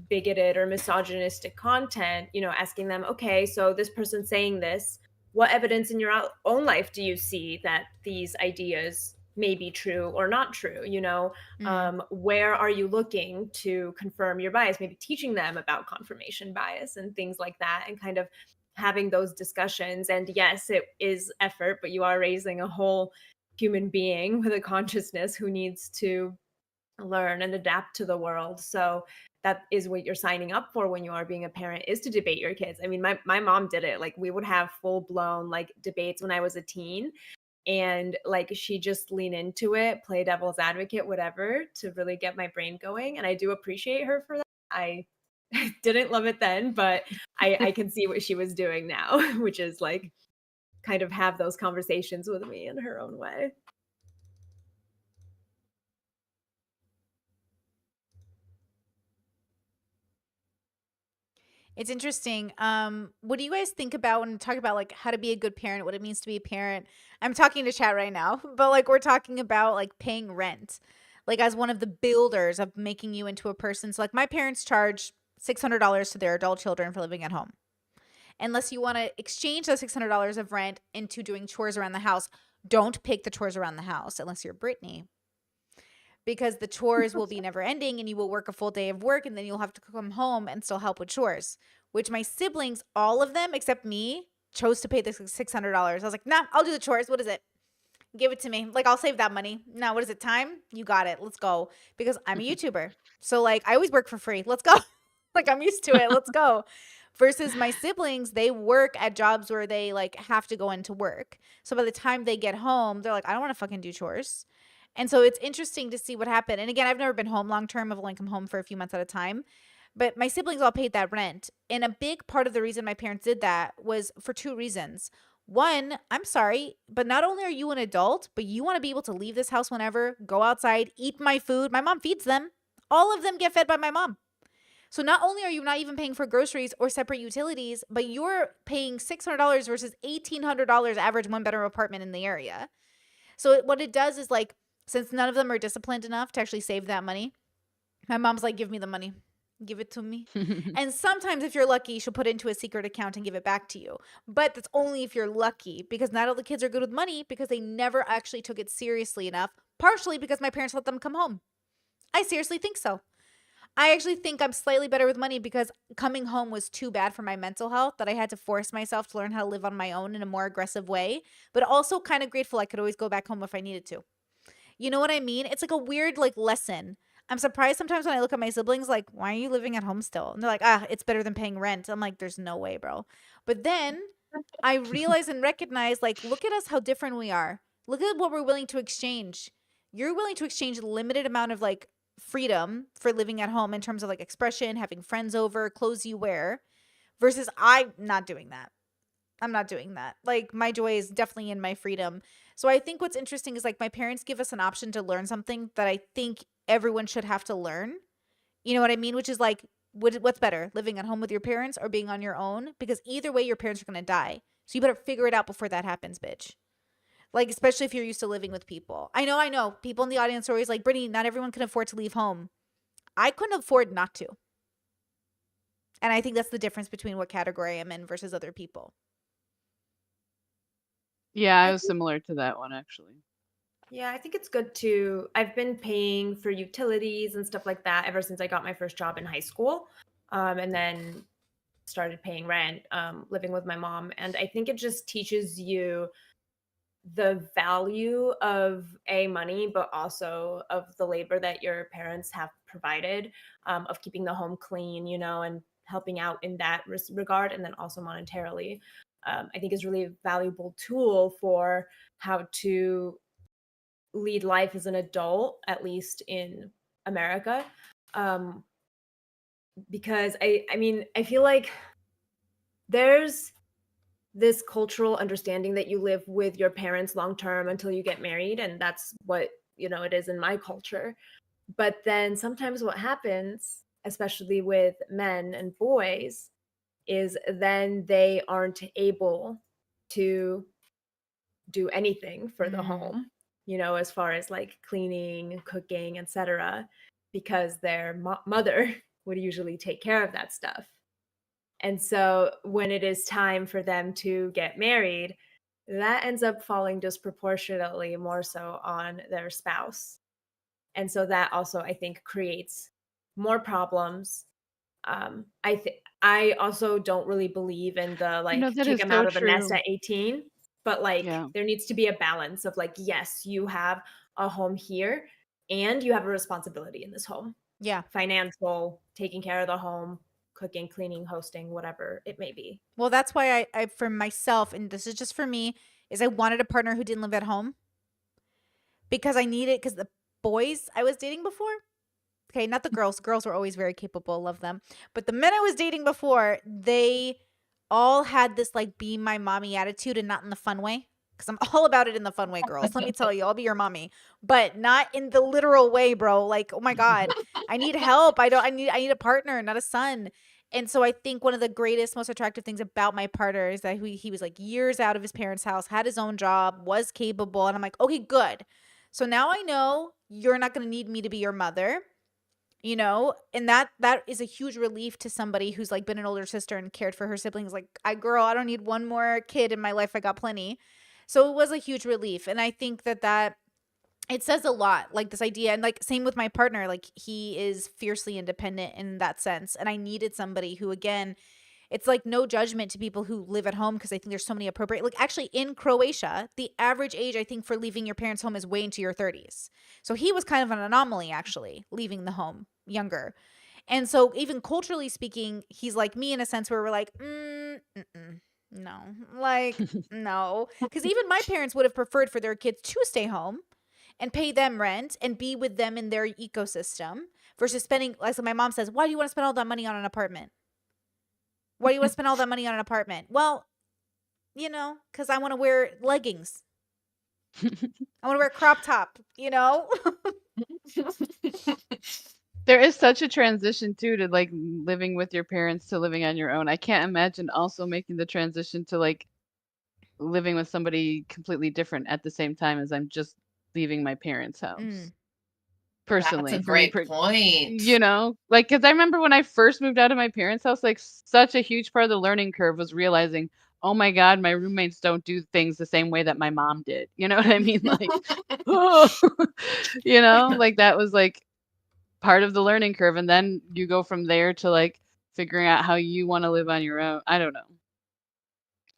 bigoted or misogynistic content, asking them, okay, so this person's saying this, what evidence in your own life do you see that these ideas may be true or not true? Mm. Where are you looking to confirm your bias? Maybe teaching them about confirmation bias and things like that, and kind of having those discussions. And yes, it is effort, but you are raising a whole human being with a consciousness who needs to learn and adapt to the world. So that is what you're signing up for when you are being a parent, is to debate your kids. I mean, my mom did it. Like, we would have full blown like debates when I was a teen, and like she just lean into it, play devil's advocate, whatever, to really get my brain going. And I do appreciate her for that. I didn't love it then, but I can see what she was doing now, which is like kind of have those conversations with me in her own way. It's interesting. What do you guys think about when we talk about like how to be a good parent, what it means to be a parent? I'm talking to chat right now, but like we're talking about like paying rent, like as one of the builders of making you into a person. So like my parents charge $600 to their adult children for living at home. Unless you want to exchange those $600 of rent into doing chores around the house, don't pick the chores around the house unless you're Brittany, because the chores will be never ending and you will work a full day of work and then you'll have to come home and still help with chores, which my siblings, all of them except me, chose to pay the $600. I was like, nah, I'll do the chores. What is it? Give it to me. Like, I'll save that money. Now, what is it? Time? You got it. Let's go. Because I'm a YouTuber. So, like, I always work for free. Let's go. Like, I'm used to it. Let's go. Versus my siblings, they work at jobs where they like have to go into work. So by the time they get home, they're like, I don't want to fucking do chores. And so it's interesting to see what happened. And again, I've never been home long term. I've only come home for a few months at a time. But my siblings all paid that rent. And a big part of the reason my parents did that was for two reasons. One, I'm sorry, but not only are you an adult, but you want to be able to leave this house whenever, go outside, eat my food. My mom feeds them. All of them get fed by my mom. So not only are you not even paying for groceries or separate utilities, but you're paying $600 versus $1,800 average one bedroom apartment in the area. So what it does is like, since none of them are disciplined enough to actually save that money, my mom's like, give me the money. Give it to me. And sometimes if you're lucky, she'll put it into a secret account and give it back to you. But that's only if you're lucky, because not all the kids are good with money because they never actually took it seriously enough, partially because my parents let them come home. I seriously think so. I actually think I'm slightly better with money because coming home was too bad for my mental health that I had to force myself to learn how to live on my own in a more aggressive way, but also kind of grateful I could always go back home if I needed to. You know what I mean? It's like a weird like lesson. I'm surprised sometimes when I look at my siblings, like, why are you living at home still? And they're like, it's better than paying rent. I'm like, there's no way, bro. But then I realize and recognize, like, look at us, how different we are. Look at what we're willing to exchange. You're willing to exchange a limited amount of like freedom for living at home in terms of like expression, having friends over, clothes you wear, versus I'm not doing that. I'm not doing that. Like, my joy is definitely in my freedom. So I think what's interesting is like my parents give us an option to learn something that I think everyone should have to learn. You know what I mean? Which is like, what's better, living at home with your parents or being on your own? Because either way, your parents are going to die. So you better figure it out before that happens, bitch. Like, especially if you're used to living with people. I know. People in the audience are always like, Brittany, not everyone can afford to leave home. I couldn't afford not to. And I think that's the difference between what category I'm in versus other people. Yeah, I was similar to that one actually. Yeah, I think it's good to. I've been paying for utilities and stuff like that ever since I got my first job in high school, and then started paying rent, living with my mom. And I think it just teaches you the value of money, but also of the labor that your parents have provided, of keeping the home clean, and helping out in that regard, and then also monetarily. I think is really a valuable tool for how to lead life as an adult, at least in America. Um, because I feel like there's this cultural understanding that you live with your parents long term until you get married, and that's what it is in my culture. But then sometimes what happens, especially with men and boys, is then they aren't able to do anything for the home, as far as like cleaning, cooking, etc., because their mother would usually take care of that stuff. And so when it is time for them to get married, that ends up falling disproportionately more so on their spouse. And so that also, I think, creates more problems. I also don't really believe in the like That kick is them so out of the nest true. at 18, but like Yeah. there needs to be a balance of like, yes, you have a home here and you have a responsibility in this home. Yeah. Financial, taking care of the home, cooking, cleaning, hosting, whatever it may be. Well, that's why I for myself, and this is just for me, is I wanted a partner who didn't live at home because I needed, because the boys I was dating before, okay, not the girls. Girls were always very capable, love them. But the men I was dating before, they all had this like be my mommy attitude, and not in the fun way. Because I'm all about it in the fun way, girls. Let me tell you, I'll be your mommy, but not in the literal way, bro. Like, oh my God, I need help. I need a partner, not a son. And so I think one of the greatest, most attractive things about my partner is that he was like years out of his parents' house, had his own job, was capable. And I'm like, okay, good. So now I know you're not going to need me to be your mother, and that is a huge relief to somebody who's like been an older sister and cared for her siblings. Like, I don't need one more kid in my life. I got plenty. So it was a huge relief. And I think that it says a lot, like this idea. And like same with my partner, like he is fiercely independent in that sense. And I needed somebody who, again, It's like no judgment to people who live at home because I think there's so many appropriate. Like actually in Croatia, the average age I think for leaving your parents' home is way into your 30s. So he was kind of an anomaly actually, leaving the home younger. And so even culturally speaking, he's like me in a sense where we're like, no, like no, because even my parents would have preferred for their kids to stay home and pay them rent and be with them in their ecosystem versus spending, like my mom says, why do you want to spend all that money on an apartment? Why do you want to spend all that money on an apartment? Well, you know, because I want to wear leggings. I want to wear a crop top, you know? There is such a transition too to like living with your parents to living on your own. I can't imagine also making the transition to like living with somebody completely different at the same time as I'm just leaving my parents' house. Mm. Personally, That's a for me, great point. you know, like because I remember when I first moved out of my parents' house, like such a huge part of the learning curve was realizing, oh my God, my roommates don't do things the same way that my mom did. You know what I mean? Like, oh, you know, like that was like part of the learning curve. And then you go from there to like figuring out how you want to live on your own. I don't know.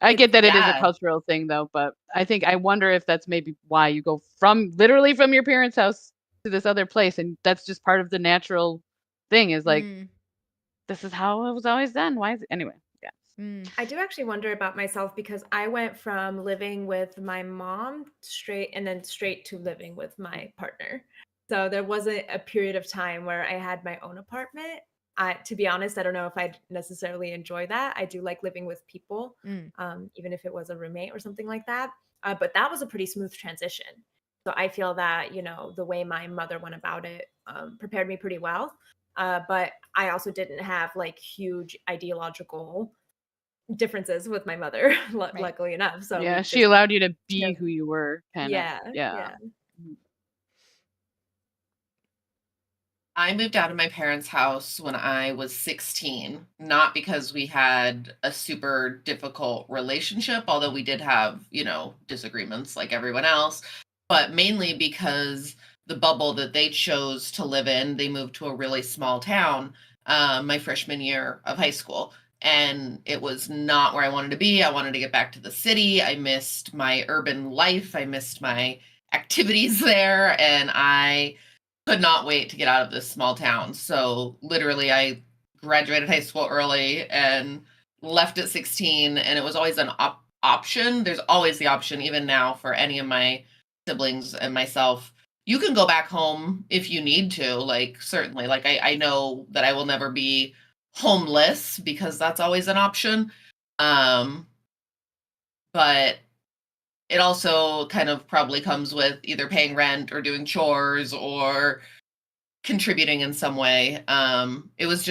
I get that it is a Yeah. cultural thing though, but I wonder if that's maybe why you go from literally from your parents' house to this other place. And that's just part of the natural thing is like, this is how it was always done. Why is it anyway? Yeah. I do actually wonder about myself because I went from living with my mom straight to living with my partner. So there wasn't a period of time where I had my own apartment. To be honest, I don't know if I'd necessarily enjoy that. I do like living with people, even if it was a roommate or something like that. But that was a pretty smooth transition. So I feel that, you know, the way my mother went about it prepared me pretty well. But I also didn't have like huge ideological differences with my mother, luckily enough. So Yeah, we she just allowed you to be chill. who you were, kind of. Yeah, Yeah. I moved out of my parents' house when I was 16, not because we had a super difficult relationship, although we did have, you know, disagreements like everyone else, but mainly because the bubble that they chose to live in, they moved to a really small town my freshman year of high school. And it was not where I wanted to be. I wanted to get back to the city. I missed my urban life. I missed my activities there. And I could not wait to get out of this small town. So literally, I graduated high school early and left at 16. And it was always an option. There's always the option, even now, for any of my siblings and myself. You can go back home if you need to. Like, certainly. Like, I know that I will never be homeless because that's always an option. But it also kind of probably comes with either paying rent or doing chores or contributing in some way. It was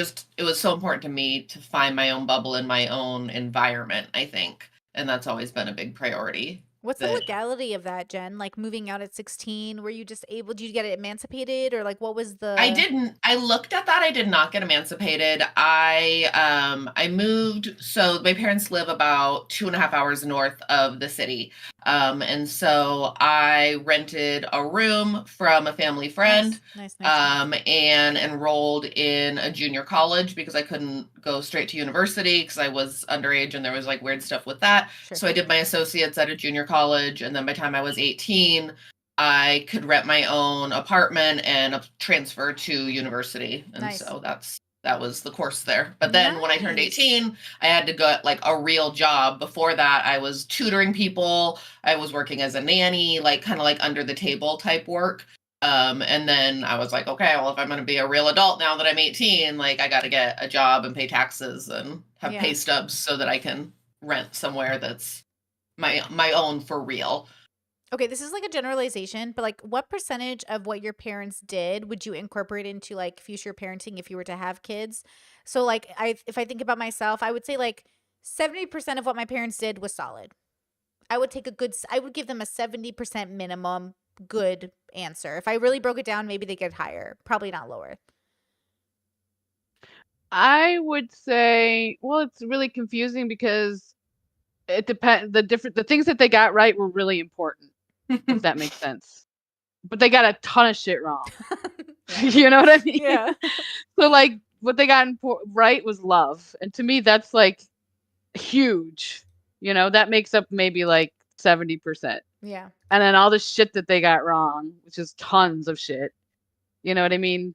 so important to me to find my own bubble in my own environment, I think. And that's always been a big priority. What's the legality of that, Jen? Like moving out at 16, were you just able, did you get emancipated or like what was the I didn't. I looked at that. I did not get emancipated. I moved. So my parents live about 2.5 hours north of the city. And so I rented a room from a family friend. Nice. And enrolled in a junior college because I couldn't go straight to university because I was underage and there was like weird stuff with that. Sure. So I did my associates at a junior college. And then by the time I was 18, I could rent my own apartment and transfer to university. And Nice. so that was the course there. But then when I turned 18, I had to get like a real job. Before that, I was tutoring people. I was working as a nanny, like kind of like under the table type work. And then I was like, okay, well, if I'm going to be a real adult now that I'm 18, like I got to get a job and pay taxes and have pay stubs so that I can rent somewhere that's my own for real. Okay, this is like a generalization, but like what percentage of what your parents did would you incorporate into like future parenting if you were to have kids? So like if I think about myself, I would say like 70% of what my parents did was solid. I would give them a 70% minimum good answer. If I really broke it down, maybe they get higher, probably not lower. I would say, well, it's really confusing because it depends. The things that they got right were really important, if that makes sense. But they got a ton of shit wrong. You know what I mean? Yeah. So like what they got right was love, and to me that's like huge. That makes up maybe like 70%. Yeah. And then all the shit that they got wrong, which is tons of shit. You know what I mean?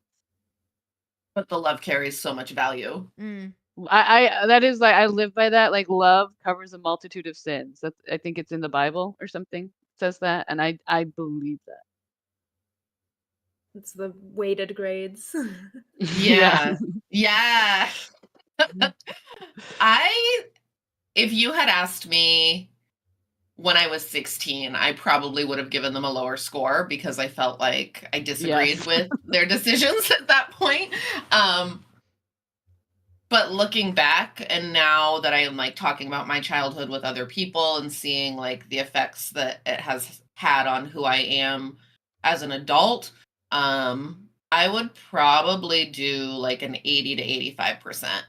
But the love carries so much value. Mm. That is like, I live by that. Like, love covers a multitude of sins. I think it's in the Bible or something. It says that, and I believe that. It's the weighted grades. Yeah. Yeah. If you had asked me when I was 16, I probably would have given them a lower score because I felt like I disagreed Yes. with their decisions at that point. But looking back, and now that I am like talking about my childhood with other people and seeing like the effects that it has had on who I am as an adult, I would probably do like an 80 to 85%,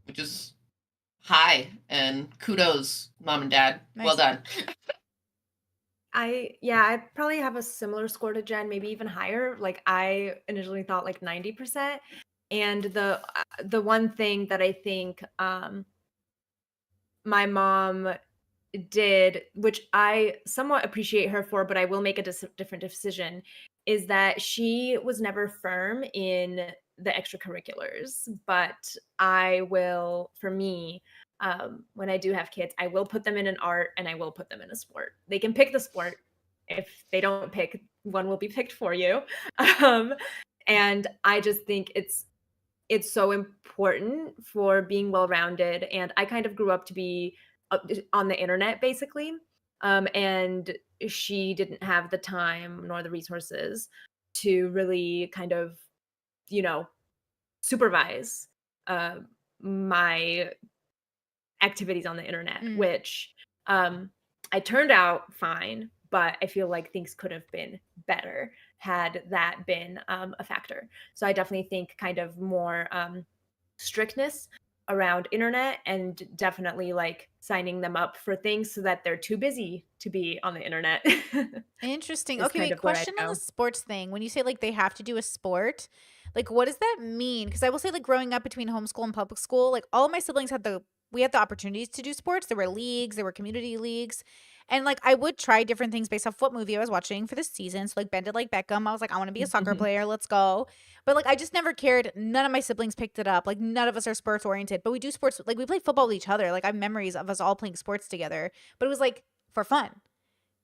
which is high, and kudos, mom and dad. Well Nice. done. I probably have a similar score to Jen, maybe even higher. Like I initially thought like 90%. And the one thing that I think my mom did, which I somewhat appreciate her for, but I will make a different decision, is that she was never firm in the extracurriculars. But I will, for me, when I do have kids, I will put them in an art and I will put them in a sport. They can pick the sport. If they don't pick, one will be picked for you. And I just think it's so important for being well-rounded. And I kind of grew up to be on the internet, basically. And she didn't have the time nor the resources to really kind of, supervise my activities on the internet, which I turned out fine, but I feel like things could have been better had that been a factor. So I definitely think kind of more strictness around internet, and definitely like signing them up for things so that they're too busy to be on the internet. Interesting. Is Okay, kind wait, of where I'd question on go. the sports thing. When you say like they have to do a sport, like what does that mean? Because I will say like growing up between homeschool and public school, like all of my siblings had we had the opportunities to do sports. There were leagues, there were community leagues. And like I would try different things based off what movie I was watching for this season. So like Bend It Like Beckham, I was like, I want to be a soccer player. Let's go. But like I just never cared. None of my siblings picked it up. Like none of us are sports oriented. But we do sports. Like we play football with each other. Like I have memories of us all playing sports together. But it was like for fun.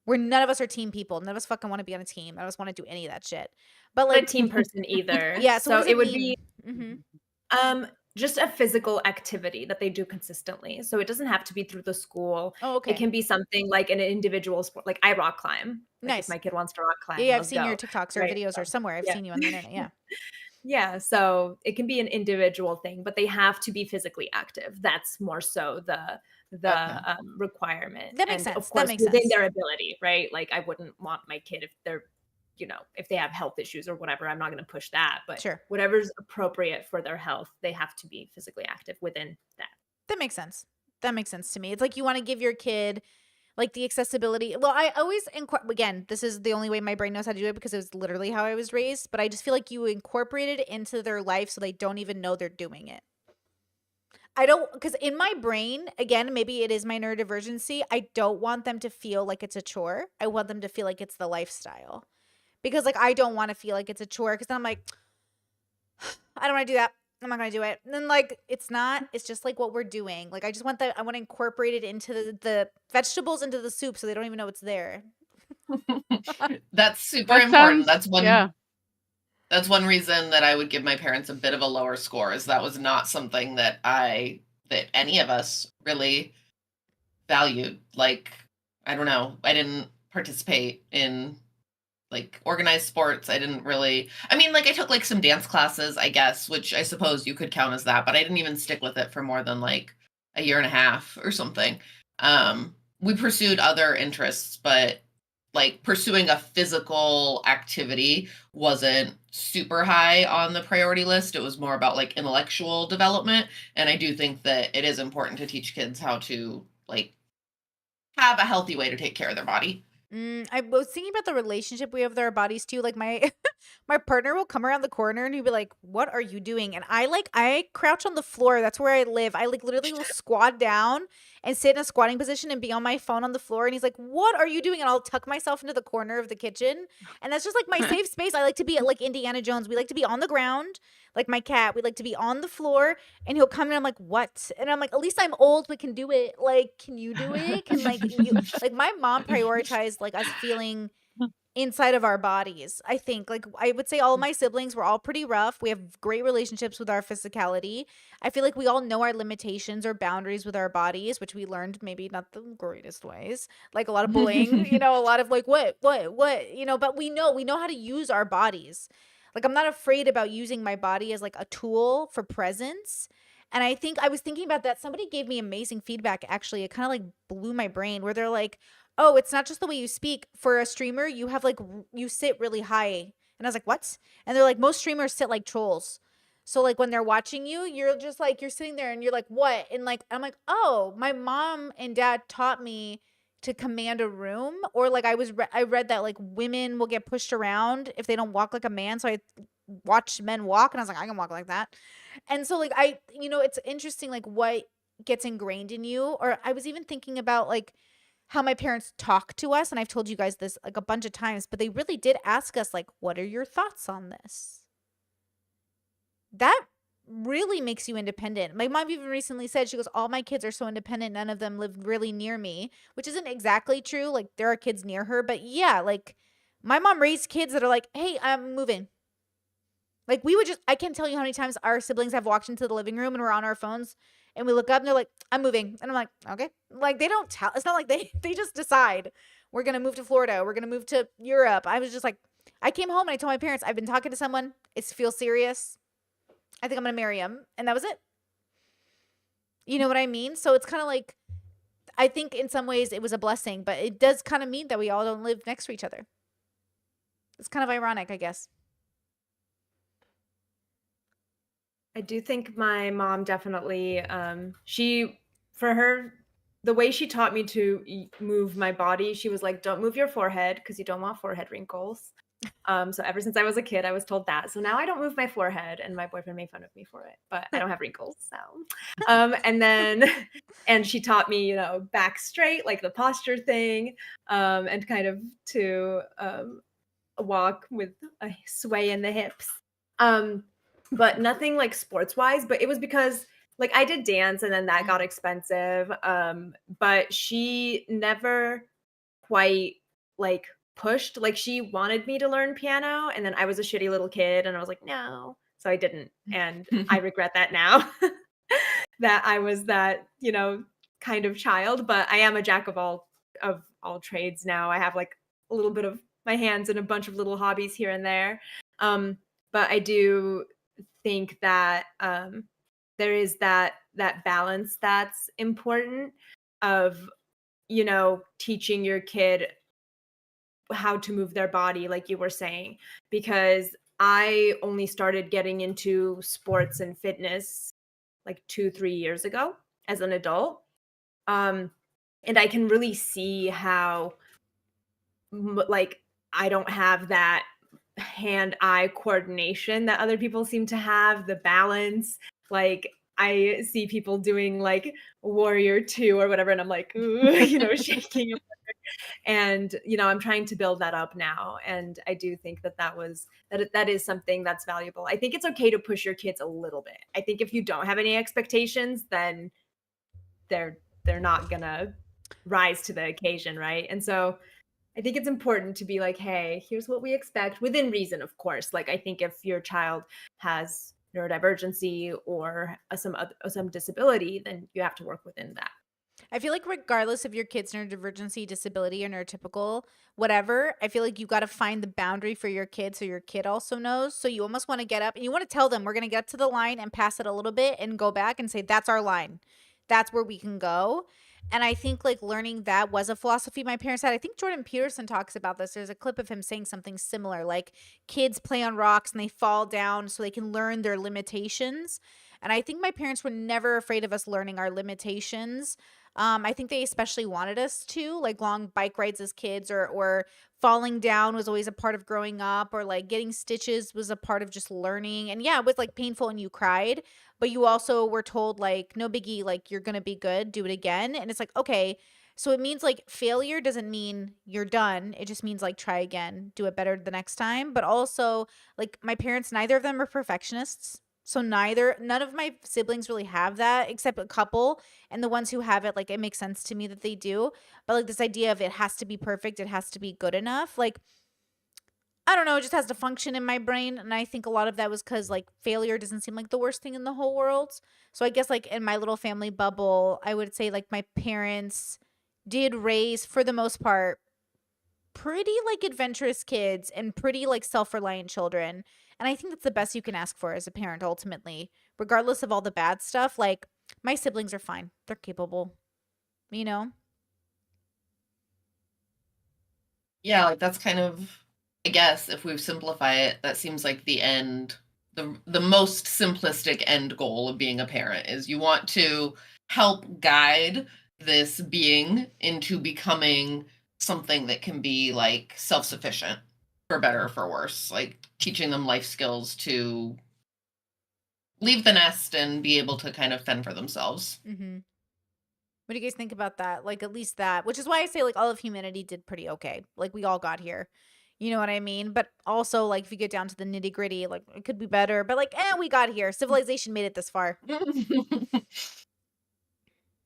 Where none of us are team people. None of us fucking want to be on a team. None of us want to do any of that shit. But Not a like, team person either. yeah. So what So does it it would be mean? Mm-hmm. just a physical activity that they do consistently. So it doesn't have to be through the school. Oh, It okay. can be something like an individual sport. Like I rock climb. Like if Nice. my kid wants to rock Yeah, climb, yeah. I've let's seen your go. TikToks or Right. videos or somewhere. I've Yeah. seen you on the internet. Yeah. Yeah. So it can be an individual thing, but they have to be physically active. That's more so the Okay. requirement. That makes And of sense. That course, makes within sense. their ability, right? Like I wouldn't want my kid if they're, if they have health issues or whatever, I'm not going to push that. But Sure. whatever's appropriate for their health, they have to be physically active within that. That makes sense. That makes sense to me. It's like you want to give your kid like the accessibility. Well, I always again, this is the only way my brain knows how to do it because it was literally how I was raised, but I just feel like you incorporate it into their life so they don't even know they're doing it. I don't, because in my brain, again, maybe it is my neurodivergency. I don't want them to feel like it's a chore. I want them to feel like it's the lifestyle. Because like I don't want to feel like it's a chore because then I'm like, I don't want to do that. I'm not gonna do it. And then like it's not. It's just like what we're doing. Like I just want I want to incorporate it into the vegetables into the soup so they don't even know it's there. That's super That important. sounds, yeah. That's one reason that I would give my parents a bit of a lower score, is that was not something that any of us really valued. Like, I don't know, I didn't participate in like organized sports. I didn't really, I mean, like I took like some dance classes, I guess, which I suppose you could count as that, but I didn't even stick with it for more than like a year and a half or something. We pursued other interests, but like pursuing a physical activity wasn't super high on the priority list. It was more about like intellectual development. And I do think that it is important to teach kids how to like have a healthy way to take care of their body. I was thinking about the relationship we have with our bodies too. Like my my partner will come around the corner and he'll be like, "What are you doing?" And I crouch on the floor. That's where I live. I like literally will squat down and sit in a squatting position and be on my phone on the floor. And he's like, "What are you doing?" And I'll tuck myself into the corner of the kitchen. And that's just like my safe space. I like to be like Indiana Jones. We like to be on the ground, like my cat. We like to be on the floor. And he'll come in. I'm like, "What?" And I'm like, "At least I'm old, but can do it. Like, can you do it? Can like you like my mom prioritized like us feeling inside of our bodies. I think like I would say all my siblings were all pretty rough. We have great relationships with our physicality. I feel like we all know our limitations or boundaries with our bodies, which we learned maybe not the greatest ways. Like a lot of bullying, a lot of like what, but we know how to use our bodies. Like I'm not afraid about using my body as like a tool for presence. And I think I was thinking about that. Somebody gave me amazing feedback actually. It kind of like blew my brain where they're like, "Oh, it's not just the way you speak. For a streamer, you have like you sit really high." And I was like, "What?" And they're like, "Most streamers sit like trolls." So like when they're watching you, you're just like you're sitting there and you're like, "What?" And like I'm like, "Oh, my mom and dad taught me to command a room." Or like I read that like women will get pushed around if they don't walk like a man. So I watched men walk and I was like, "I can walk like that." And so like it's interesting like what gets ingrained in you. Or I was even thinking about like how my parents talk to us, and I've told you guys this like a bunch of times, but they really did ask us like, "What are your thoughts on this?" That really makes you independent. My mom even recently said, she goes, "All my kids are so independent, none of them live really near me," which isn't exactly true. Like there are kids near her, but yeah, like my mom raised kids that are like, "Hey, I'm moving." Like I can't tell you how many times our siblings have walked into the living room and we're on our phones and we look up and they're like, "I'm moving." And I'm like, "Okay." Like they don't tell, it's not like they just decide we're going to move to Florida. We're going to move to Europe. I was just like, I came home and I told my parents, "I've been talking to someone. It feels serious. I think I'm going to marry him." And that was it. You know what I mean? So it's kind of like, I think in some ways it was a blessing, but it does kind of mean that we all don't live next to each other. It's kind of ironic, I guess. I do think my mom definitely, for her, the way she taught me to move my body, she was like, "Don't move your forehead because you don't want forehead wrinkles." So ever since I was a kid, I was told that. So now I don't move my forehead, and my boyfriend made fun of me for it, but I don't have wrinkles. So, and then, and she taught me, back straight, like the posture thing, and kind of to walk with a sway in the hips. But nothing like sports wise, but it was because like I did dance and then that got expensive. But she never quite like pushed, like she wanted me to learn piano and then I was a shitty little kid and I was like, "No." So I didn't. And I regret that now that I was that, kind of child, but I am a jack of all trades now. I have like a little bit of my hands in a bunch of little hobbies here and there. But I do think that there is that balance that's important of teaching your kid how to move their body, like you were saying, because I only started getting into sports and fitness like 2-3 years ago as an adult, and I can really see how like I don't have that hand-eye coordination that other people seem to have, the balance. Like I see people doing like Warrior 2 or whatever, and I'm like, ooh, shaking. And I'm trying to build that up now, and I do think that is something that's valuable. I think it's okay to push your kids a little bit. I think if you don't have any expectations, then they're not gonna rise to the occasion, right? And so I think it's important to be like, "Hey, here's what we expect," within reason, of course. Like I think if your child has neurodivergency or some disability, then you have to work within that. I feel like regardless of your kid's neurodivergency, disability, or neurotypical, whatever, I feel like you got to find the boundary for your kid so your kid also knows. So you almost want to get up and you want to tell them, "We're going to get up to the line and pass it a little bit and go back and say, that's our line. That's where we can go." And I think like learning that was a philosophy my parents had. I think Jordan Peterson talks about this. There's a clip of him saying something similar, like kids play on rocks and they fall down so they can learn their limitations. And I think my parents were never afraid of us learning our limitations. I think they especially wanted us to, like long bike rides as kids, or falling down was always a part of growing up, or like getting stitches was a part of just learning. And yeah, it was like painful and you cried, but you also were told like no biggie, like you're going to be good, do it again. And it's like, okay, so it means like failure doesn't mean you're done. It just means like try again, do it better the next time. But also, like my parents, neither of them are perfectionists. So none of my siblings really have that except a couple. And the ones who have it, like it makes sense to me that they do. But like this idea of it has to be perfect, it has to be good enough. Like, I don't know, it just has to function in my brain. And I think a lot of that was because like failure doesn't seem like the worst thing in the whole world. So I guess like in my little family bubble, I would say like my parents did raise, for the most part, pretty like adventurous kids and pretty like self-reliant children. And I think that's the best you can ask for as a parent ultimately. Regardless of all the bad stuff, like my siblings are fine. They're capable, you know? Yeah, like that's kind of, I guess, if we simplify it, that seems like the end, the most simplistic end goal of being a parent is you want to help guide this being into becoming something that can be like self-sufficient, for better or for worse, like teaching them life skills to leave the nest and be able to kind of fend for themselves. Mm-hmm. What do you guys think about that? Like, at least that, which is why I say, like, all of humanity did pretty okay. Like, we all got here. You know what I mean? But also, like, if you get down to the nitty gritty, like, it could be better. But, like, we got here. Civilization made it this far.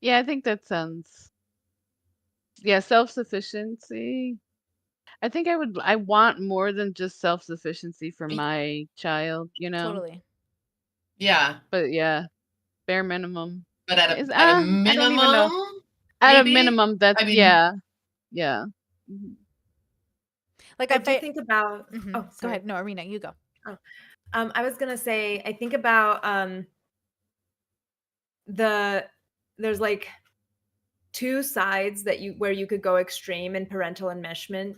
Yeah, I think that sounds, yeah, self-sufficiency. I think I want more than just self-sufficiency for my child, you know? Totally. Yeah, But yeah, bare minimum. but at Is, a I don't even know. minimum, At a maybe? minimum, that's, I mean, yeah. Yeah. Mhm. Like, I do think about. Mhm. Oh, Go sorry. ahead. No, Arena, you go. I was gonna say, I think about there's like two sides where you could go extreme in parental enmeshment,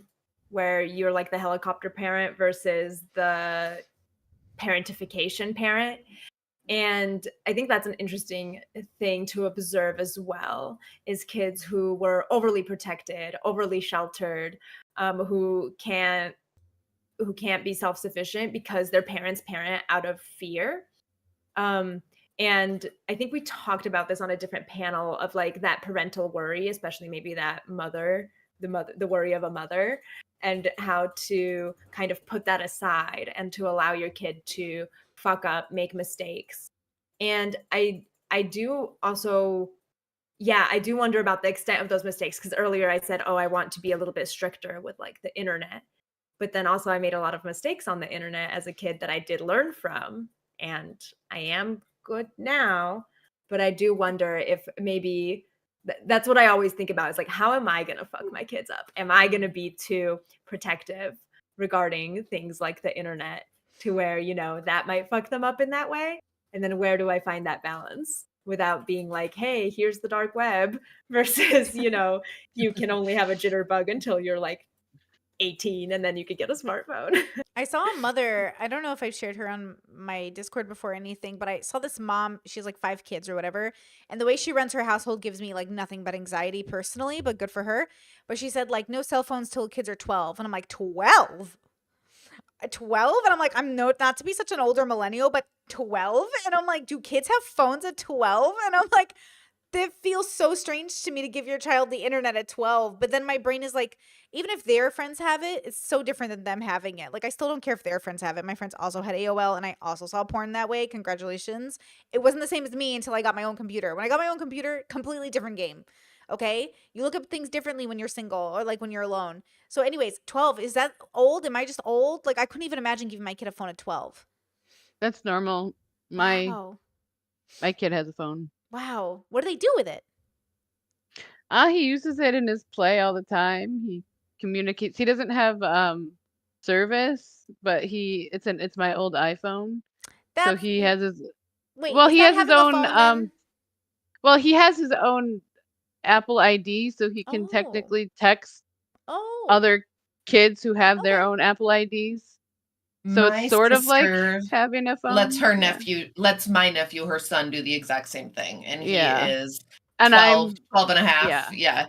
where you're like the helicopter parent versus the parentification parent. And I think that's an interesting thing to observe as well, is kids who were overly protected, overly sheltered, who can't be self-sufficient because their parents parent out of fear. And I think we talked about this on a different panel of like that parental worry, especially maybe that the worry of a mother, and how to kind of put that aside and to allow your kid to fuck up, make mistakes. And I do also, yeah, I do wonder about the extent of those mistakes, because earlier I said, oh, I want to be a little bit stricter with like the internet. But then also I made a lot of mistakes on the internet as a kid that I did learn from, and I am good now. But I do wonder if maybe that's what I always think about, is like, how am I going to fuck my kids up? Am I going to be too protective regarding things like the internet, to where, that might fuck them up in that way? And then where do I find that balance without being like, hey, here's the dark web, versus, you can only have a jitterbug until you're like 18 and then you could get a smartphone. I saw a mother. I don't know if I've shared her on my Discord before or anything, but I saw this mom. She has like 5 kids or whatever. And the way she runs her household gives me like nothing but anxiety personally, but good for her. But she said like no cell phones till kids are 12. And I'm like, 12? 12? And I'm like, I'm not to be such an older millennial, but 12? And I'm like, do kids have phones at 12? And I'm like, that feels so strange to me to give your child the internet at 12. But then my brain is like, even if their friends have it, it's so different than them having it. Like, I still don't care if their friends have it. My friends also had AOL and I also saw porn that way. Congratulations. It wasn't the same as me until I got my own computer. When I got my own computer, completely different game. Okay? You look up things differently when you're single or like when you're alone. So, anyways, 12, is that old? Am I just old? Like, I couldn't even imagine giving my kid a phone at 12. That's normal. My Wow. kid has a phone. Wow. What do they do with it? He uses it in his play all the time. He communicates. He doesn't have service, but it's my old iPhone. So he has his Wait, well, is he that has his having a own phone then? well, he has his own Apple ID, so he can Oh. technically text Oh. other kids who have their Okay. own Apple IDs. So it's My sort of like sister having a lets phone. her Yeah. nephew, lets my nephew, her son, do the exact same thing. And he Yeah. is And 12, I'm 12 and a half. yeah. Yeah.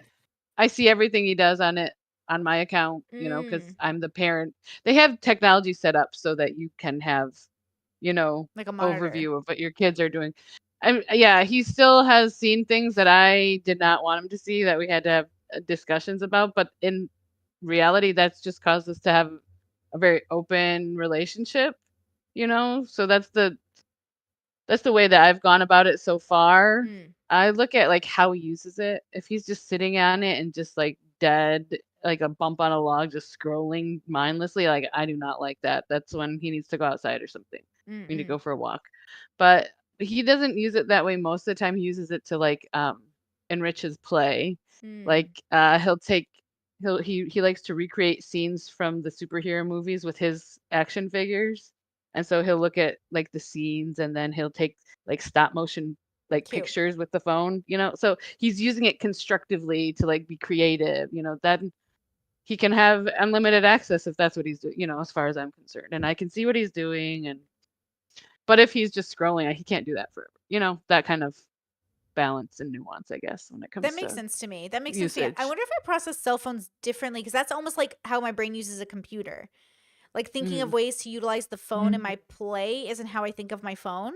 I see everything he does on it on my account, because Mm, I'm the parent. They have technology set up so that you can have, you know, like a monitor. overview of what your kids are doing. Yeah, he still has seen things that I did not want him to see that we had to have discussions about, but in reality, that's just caused us to have a very open relationship, So that's the way that I've gone about it so far. Mm, I look at like how he uses it. If he's just sitting on it and just like dead, like a bump on a log, just scrolling mindlessly, like I do not like that. That's when he needs to go outside or something. We need to mm, go for a walk. But he doesn't use it that way most of the time. He uses it to like enrich his play. mm. Like he likes to recreate scenes from the superhero movies with his action figures. And so he'll look at like the scenes and then he'll take like stop motion like Cute. pictures with the phone. So he's using it constructively to like be creative. That he can have unlimited access if that's what he's doing, as far as I'm concerned. And I can see what he's doing but if he's just scrolling, he can't do that forever. That kind of balance and nuance, I guess, when it That comes makes to sense to me. That makes sense to me. I usage. wonder if I process cell phones differently because that's almost like how my brain uses a computer. Like thinking of Mhm. ways to utilize the phone in my play isn't how I think of my phone.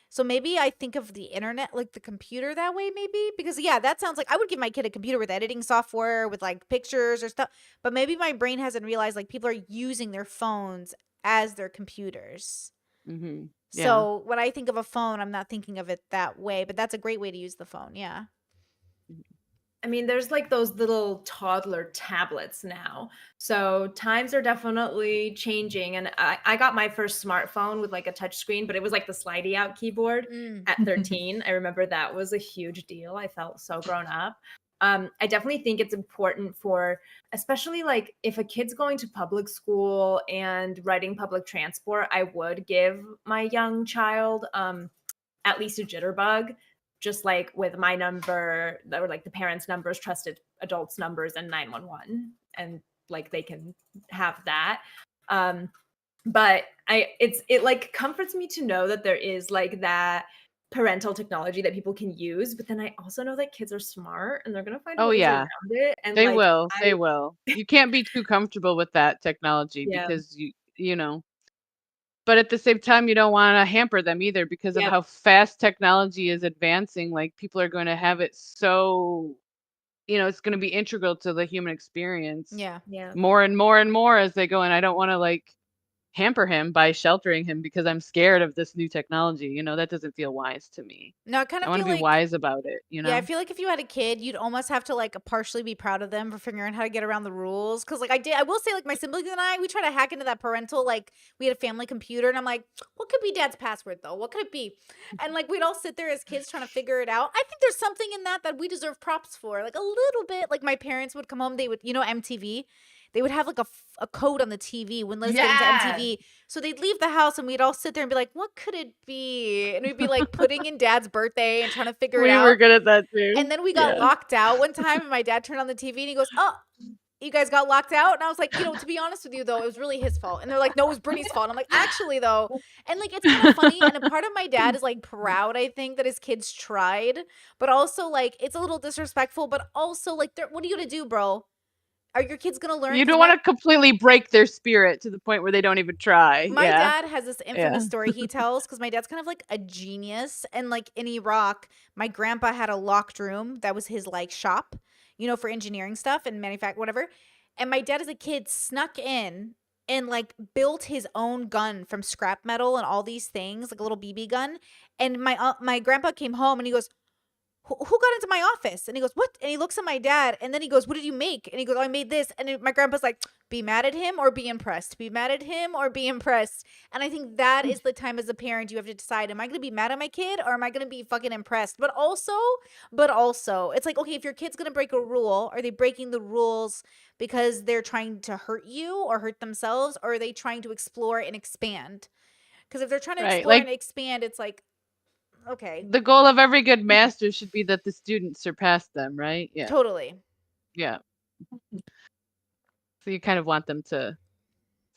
So maybe I think of the internet like the computer that way, maybe because yeah, that sounds like I would give my kid a computer with editing software with like pictures or stuff. But maybe my brain hasn't realized like people are using their phones as their computers. Mhm. Yeah. So when I think of a phone, I'm not thinking of it that way. But that's a great way to use the phone. Yeah. I mean, there's like those little toddler tablets now. So times are definitely changing. And I got my first smartphone with like a touch screen, but it was like the slidey out keyboard Mm. at 13. I remember that was a huge deal. I felt so grown up. I definitely think it's important for, especially like if a kid's going to public school and riding public transport, I would give my young child at least a jitterbug, just like with my number or like the parents' numbers, trusted adults' numbers, and 911, and like they can have that. Um, but it like comforts me to know that there is like that parental technology that people can use. But then I also know that kids are smart and they're gonna find Oh ways around yeah. it. And They like will. I They will. You can't be too comfortable with that technology yeah, because you know, but at the same time you don't want to hamper them either because of yep, how fast technology is advancing. Like people are going to have it so, it's going to be integral to the human experience Yeah. yeah. more and more and more as they go. And I don't want to like hamper him by sheltering him because I'm scared of this new technology. That doesn't feel wise to me. No, I kind I of want to feel be like wise about it, you yeah, I know? feel like if you had a kid, you'd almost have to like partially be proud of them for figuring out how to get around the rules. Cause like I will say, like my siblings and I, we try to hack into that parental, like we had a family computer, and I'm like, what could be dad's password though? What could it be? And like we'd all sit there as kids trying to figure it out. I think there's something in that we deserve props for, like a little bit. Like my parents would come home, they would, MTV. They would have like a code on the TV, wouldn't let us get into Yeah. MTV. So they'd leave the house and we'd all sit there and be like, what could it be? And we'd be like putting in dad's birthday and trying to figure it We were out. good at that too. And then we got Yeah. locked out one time, and my dad turned on the TV and he goes, "Oh, you guys got locked out?" And I was like, to be honest with you, though, it was really his fault. And they're like, "No, it was Brittany's fault." And I'm like, "Actually, though," and like it's kind of funny. And a part of my dad is like proud, I think, that his kids tried, but also like it's a little disrespectful. But also like, what are you gonna do, bro? Are your kids gonna learn? You Because don't want to completely break their spirit to the point where they don't even try. my Yeah. dad has this Yeah. infamous story he tells because my dad's kind of like a genius. And like in Iraq, my grandpa had a locked room that was his like shop, for engineering stuff and manufacture whatever. And my dad as a kid snuck in and like built his own gun from scrap metal and all these things, like a little BB gun. And my grandpa came home and he goes, who got into my office? And he goes, what? And he looks at my dad and then he goes, what did you make? And he goes, oh, I made this. And my grandpa's like, be mad at him or be impressed. Be mad at him or be impressed. And I think that is the time as a parent you have to decide, am I going to be mad at my kid or am I going to be fucking impressed? But also, it's like, okay, if your kid's going to break a rule, are they breaking the rules because they're trying to hurt you or hurt themselves? Or are they trying to explore and expand? Because if they're trying to Right. explore and Like expand, it's like, okay, the goal of every good master should be that the student surpass them, right? Yeah. totally. Yeah. So you kind of want them to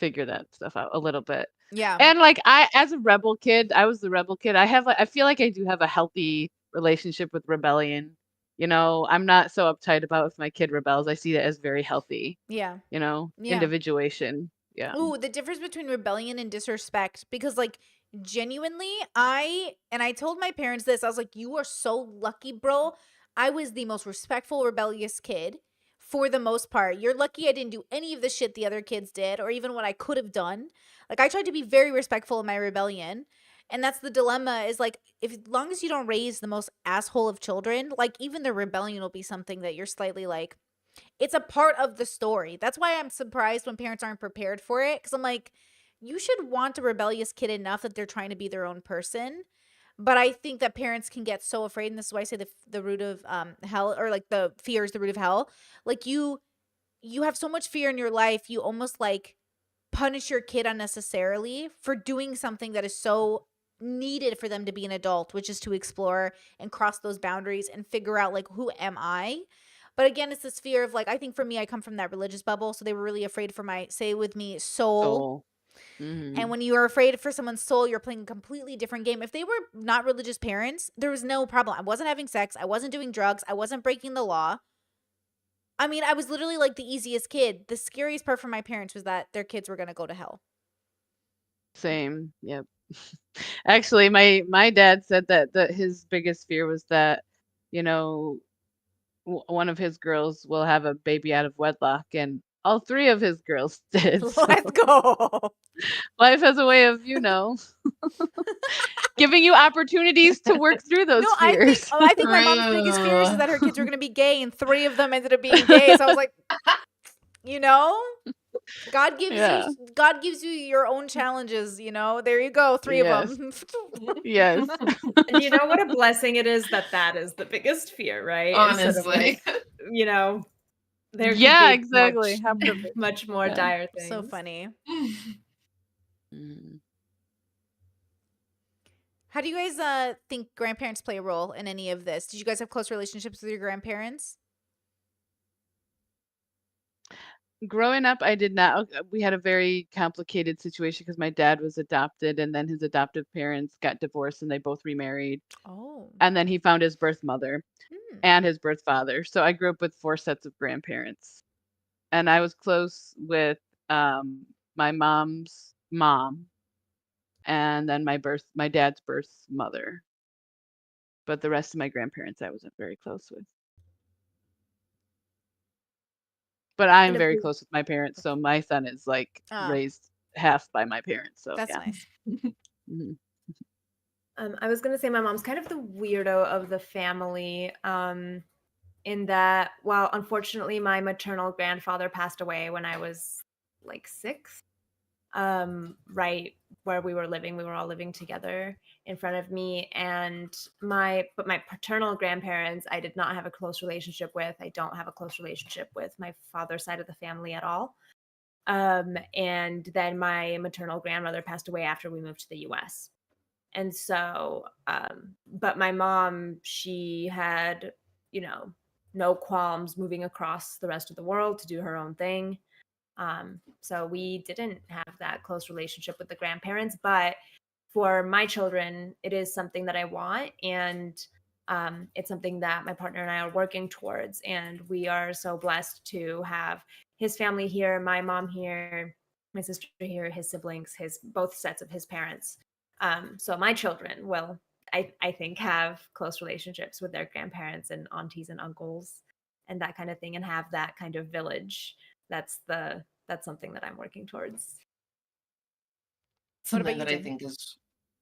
figure that stuff out a little bit. Yeah. And like I, as a rebel kid, I was the rebel kid. I feel like I do have a healthy relationship with rebellion. I'm not so uptight about if my kid rebels. I see that as very healthy, Yeah. Yeah. individuation. Yeah. Ooh, the difference between rebellion and disrespect. Because, like, genuinely, I told my parents this. I was like, you are so lucky, bro. I was the most respectful, rebellious kid for the most part. You're lucky I didn't do any of the shit the other kids did or even what I could have done. Like, I tried to be very respectful in my rebellion. And that's the dilemma is like, if as long as you don't raise the most asshole of children, like, even the rebellion will be something that you're slightly like, it's a part of the story. That's why I'm surprised when parents aren't prepared for it. Because I'm like, you should want a rebellious kid enough that they're trying to be their own person. But I think that parents can get so afraid, and this is why I say the root of hell, or like the fear is the root of hell. Like you have so much fear in your life, you almost like punish your kid unnecessarily for doing something that is so needed for them to be an adult, which is to explore and cross those boundaries and figure out like, who am I? But again, it's this fear of like, I think for me, I come from that religious bubble, so they were really afraid for my, say with me, soul. Soul. And when you are afraid for someone's soul, you're playing a completely different game. If they were not religious parents, there was no problem. I wasn't having sex. I wasn't doing drugs. I wasn't breaking the law. I mean, I was literally like the easiest kid. The scariest part for my parents was that their kids were going to go to hell. Same. Yep. Actually, my dad said that his biggest fear was that, you know, one of his girls will have a baby out of wedlock, and all three of his girls did. So Let's go. life has a way of, giving you opportunities to work through those No, fears. I think my mom's biggest fear is that her kids were going to be gay, and 3 of them ended up being gay. So I was like, God gives Yeah. you your own challenges, There you go, 3 Yes. of them. Yes. And you know what a blessing it is that is the biggest fear, right? Instead of Honestly. like, there could Yeah, be exactly. How perfect. much more Yeah. dire things. So funny. Mm. How do you guys think grandparents play a role in any of this? Did you guys have close relationships with your grandparents? Growing up, I did not. We had a very complicated situation because my dad was adopted, and then his adoptive parents got divorced, and they both remarried. Oh. And then he found his birth mother Hmm. and his birth father. So I grew up with 4 sets of grandparents, and I was close with my mom's mom, and then my dad's birth mother. But the rest of my grandparents, I wasn't very close with. But I'm And if very we- close with my parents, so my son is like Ah. raised half by my parents. So That's yeah. nice. Mhm. I was gonna say my mom's kind of the weirdo of the family, in that, while unfortunately my maternal grandfather passed away when I was like 6, right where we were living, we were all living together in front of me, and my paternal grandparents I did not have a close relationship with. I don't have a close relationship with my father's side of the family at all. And then my maternal grandmother passed away after we moved to the US. And so, but my mom, she had, no qualms moving across the rest of the world to do her own thing. So we didn't have that close relationship with the grandparents, but for my children, it is something that I want. And it's something that my partner and I are working towards. And we are so blessed to have his family here, my mom here, my sister here, his siblings, both sets of his parents. So my children will, I think, have close relationships with their grandparents and aunties and uncles and that kind of thing, and have that kind of village. That's something that I'm working towards. What about Something you, that Jen?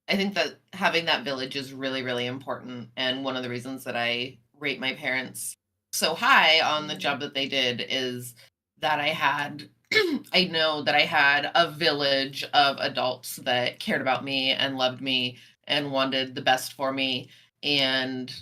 I think that having that village is really, really important. And one of the reasons that I rate my parents so high on the job that they did is that I know that I had a village of adults that cared about me and loved me and wanted the best for me. And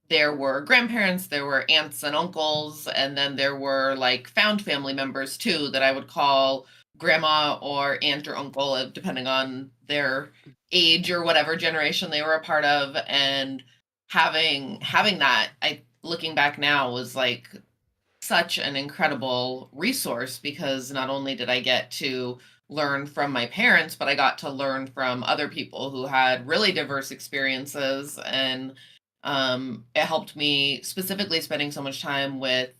there were grandparents, there were aunts and uncles, and then there were like found family members too that I would call grandma or aunt or uncle, depending on their age or whatever generation they were a part of. And having that, I looking back now, was like such an incredible resource, because not only did I get to learn from my parents, but I got to learn from other people who had really diverse experiences. And it helped me, specifically spending so much time with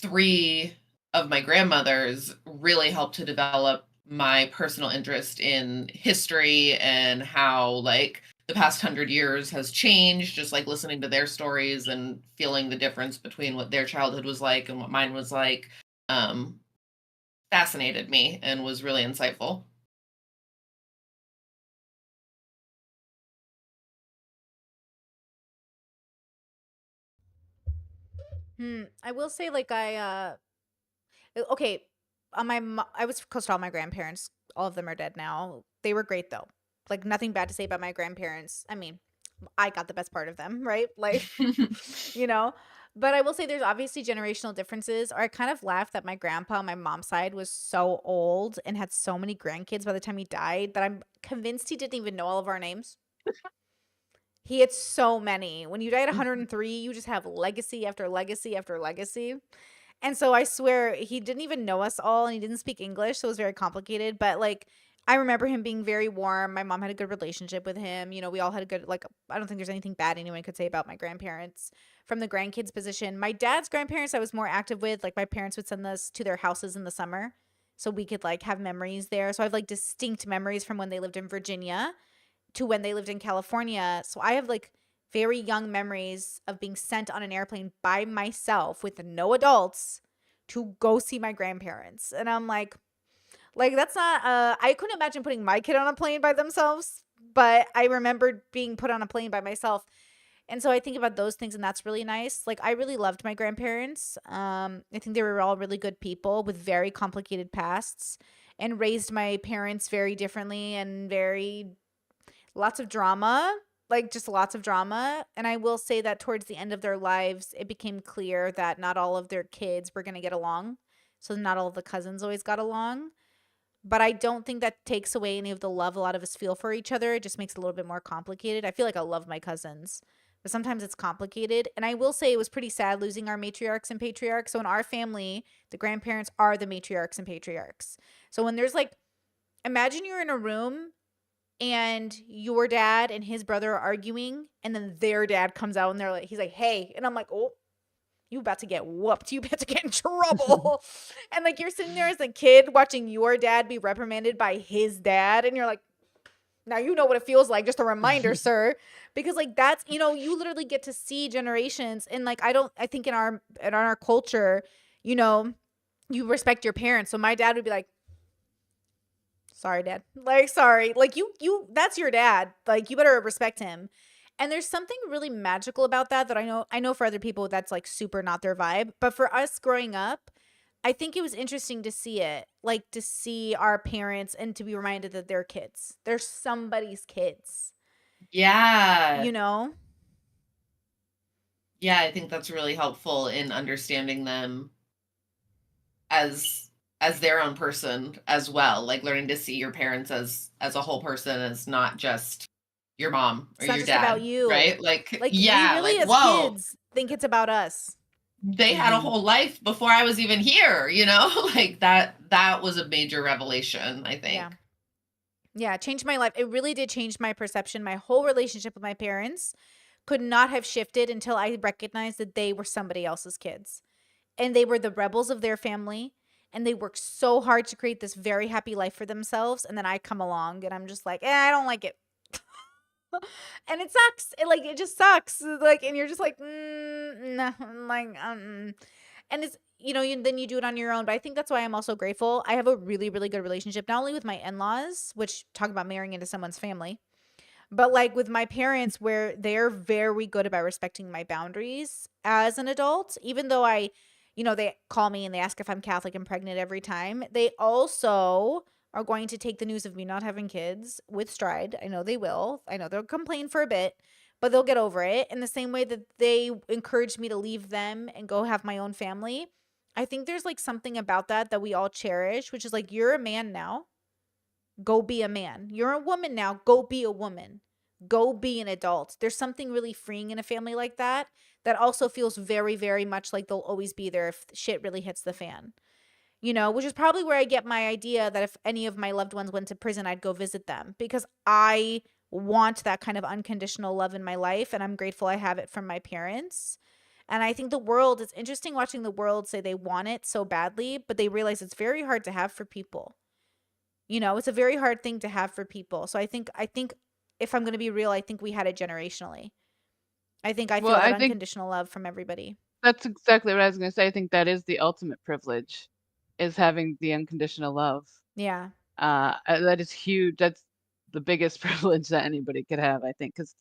three of my grandmothers, really helped to develop my personal interest in history and how like the past 100 years has changed, just like listening to their stories and feeling the difference between what their childhood was like and what mine was like. um, Fascinated me and was really insightful. I will say like okay, I was close to all my grandparents. All of them are dead now. They were great though. Like nothing bad to say about my grandparents. I mean, I got the best part of them, right? Like, you know. But I will say there's obviously generational differences. Or I kind of laugh that my grandpa on my mom's side was so old and had so many grandkids by the time he died that I'm convinced he didn't even know all of our names. He had so many. When you die at 103, you just have legacy after legacy after legacy. And so I swear he didn't even know us all and he didn't speak English, so it was very complicated. But like I remember him being very warm. My mom had a good relationship with him. You know, we all had a good like I don't think there's anything bad anyone could say about my grandparents from the grandkids position. My dad's grandparents I was more active with. Like my parents would send us to their houses in the summer so we could like have memories there. So I have like distinct memories from when they lived in Virginia to when they lived in California. So I have like very young memories of being sent on an airplane by myself with no adults to go see my grandparents. And I'm like that's not I couldn't imagine putting my kid on a plane by themselves, but I remembered being put on a plane by myself. And so I think about those things and that's really nice. Like I really loved my grandparents. I think they were all really good people with very complicated pasts and raised my parents very differently and very lots of drama, like just lots of drama. And I will say that towards the end of their lives, it became clear that not all of their kids were going to get along. So not all of the cousins always got along. But I don't think that takes away any of the love a lot of us feel for each other. It just makes it a little bit more complicated. I feel like I love my cousins, but sometimes it's complicated. And I will say it was pretty sad losing our matriarchs and patriarchs. So in our family, the grandparents are the matriarchs and patriarchs. So when there's like, imagine you're in a room and your dad and his brother are arguing and then their dad comes out and they're like he's like hey, and I'm like, oh, you about to get whooped, you about to get in trouble. And like you're sitting there as a kid watching your dad be reprimanded by his dad and you're like, now you know what it feels like, just a reminder, sir. Because like that's, you know, you literally get to see generations. And like I think in our culture, you know, you respect your parents. So my dad would be like, sorry, dad. Like, sorry. Like you that's your dad. Like you better respect him. And there's something really magical about that I know for other people that's like super not their vibe. But for us growing up, I think it was interesting to see it. Like to see our parents and to be reminded that they're kids. They're somebody's kids, Yeah. you know? Yeah, I think that's really helpful in understanding them as their own person as well, like learning to see your parents as a whole person, as not just your mom It's or not your just about dad, you. right? Like, Like we yeah, really like, as whoa, kids think it's about us. they had a Mhm. whole life before I was even here, you know? Like that was a major revelation, I Yeah. think. Yeah, it changed my life. It really did change my perception. My whole relationship with my parents could not have shifted until I recognized that they were somebody else's kids. And they were the rebels of their family. And they worked so hard to create this very happy life for themselves. And then I come along and I'm just like, I don't like it. And it sucks. It just sucks. Like, and you're just like, no, like, and it's, then you do it on your own. But I think that's why I'm also grateful. I have a really, really good relationship, not only with my in-laws, which talk about marrying into someone's family, but like with my parents, where they're very good about respecting my boundaries as an adult, even though they call me and they ask if I'm Catholic and pregnant every time. They also are going to take the news of me not having kids with stride. I know they will. I know they'll complain for a bit, but they'll get over it. In the same way that they encouraged me to leave them and go have my own family. I think there's like something about that we all cherish, which is like, you're a man now, go be a man. You're a woman now, go be a woman. Go be an adult. There's something really freeing in a family like that also feels very, very much like they'll always be there if shit really hits the fan. which is probably where I get my idea that if any of my loved ones went to prison, I'd go visit them because I want that kind of unconditional love in my life. And I'm grateful I have it from my parents. And I think it's interesting watching the world say they want it so badly, but they realize it's very hard to have for people. It's a very hard thing to have for people. So I think if I'm going to be real, I think we had it generationally. I think I feel Well, that I think unconditional love from everybody. that's exactly what I was going to say. I think that is the ultimate privilege, is having the unconditional love. Yeah. That is huge. That's the biggest privilege that anybody could have, I think, because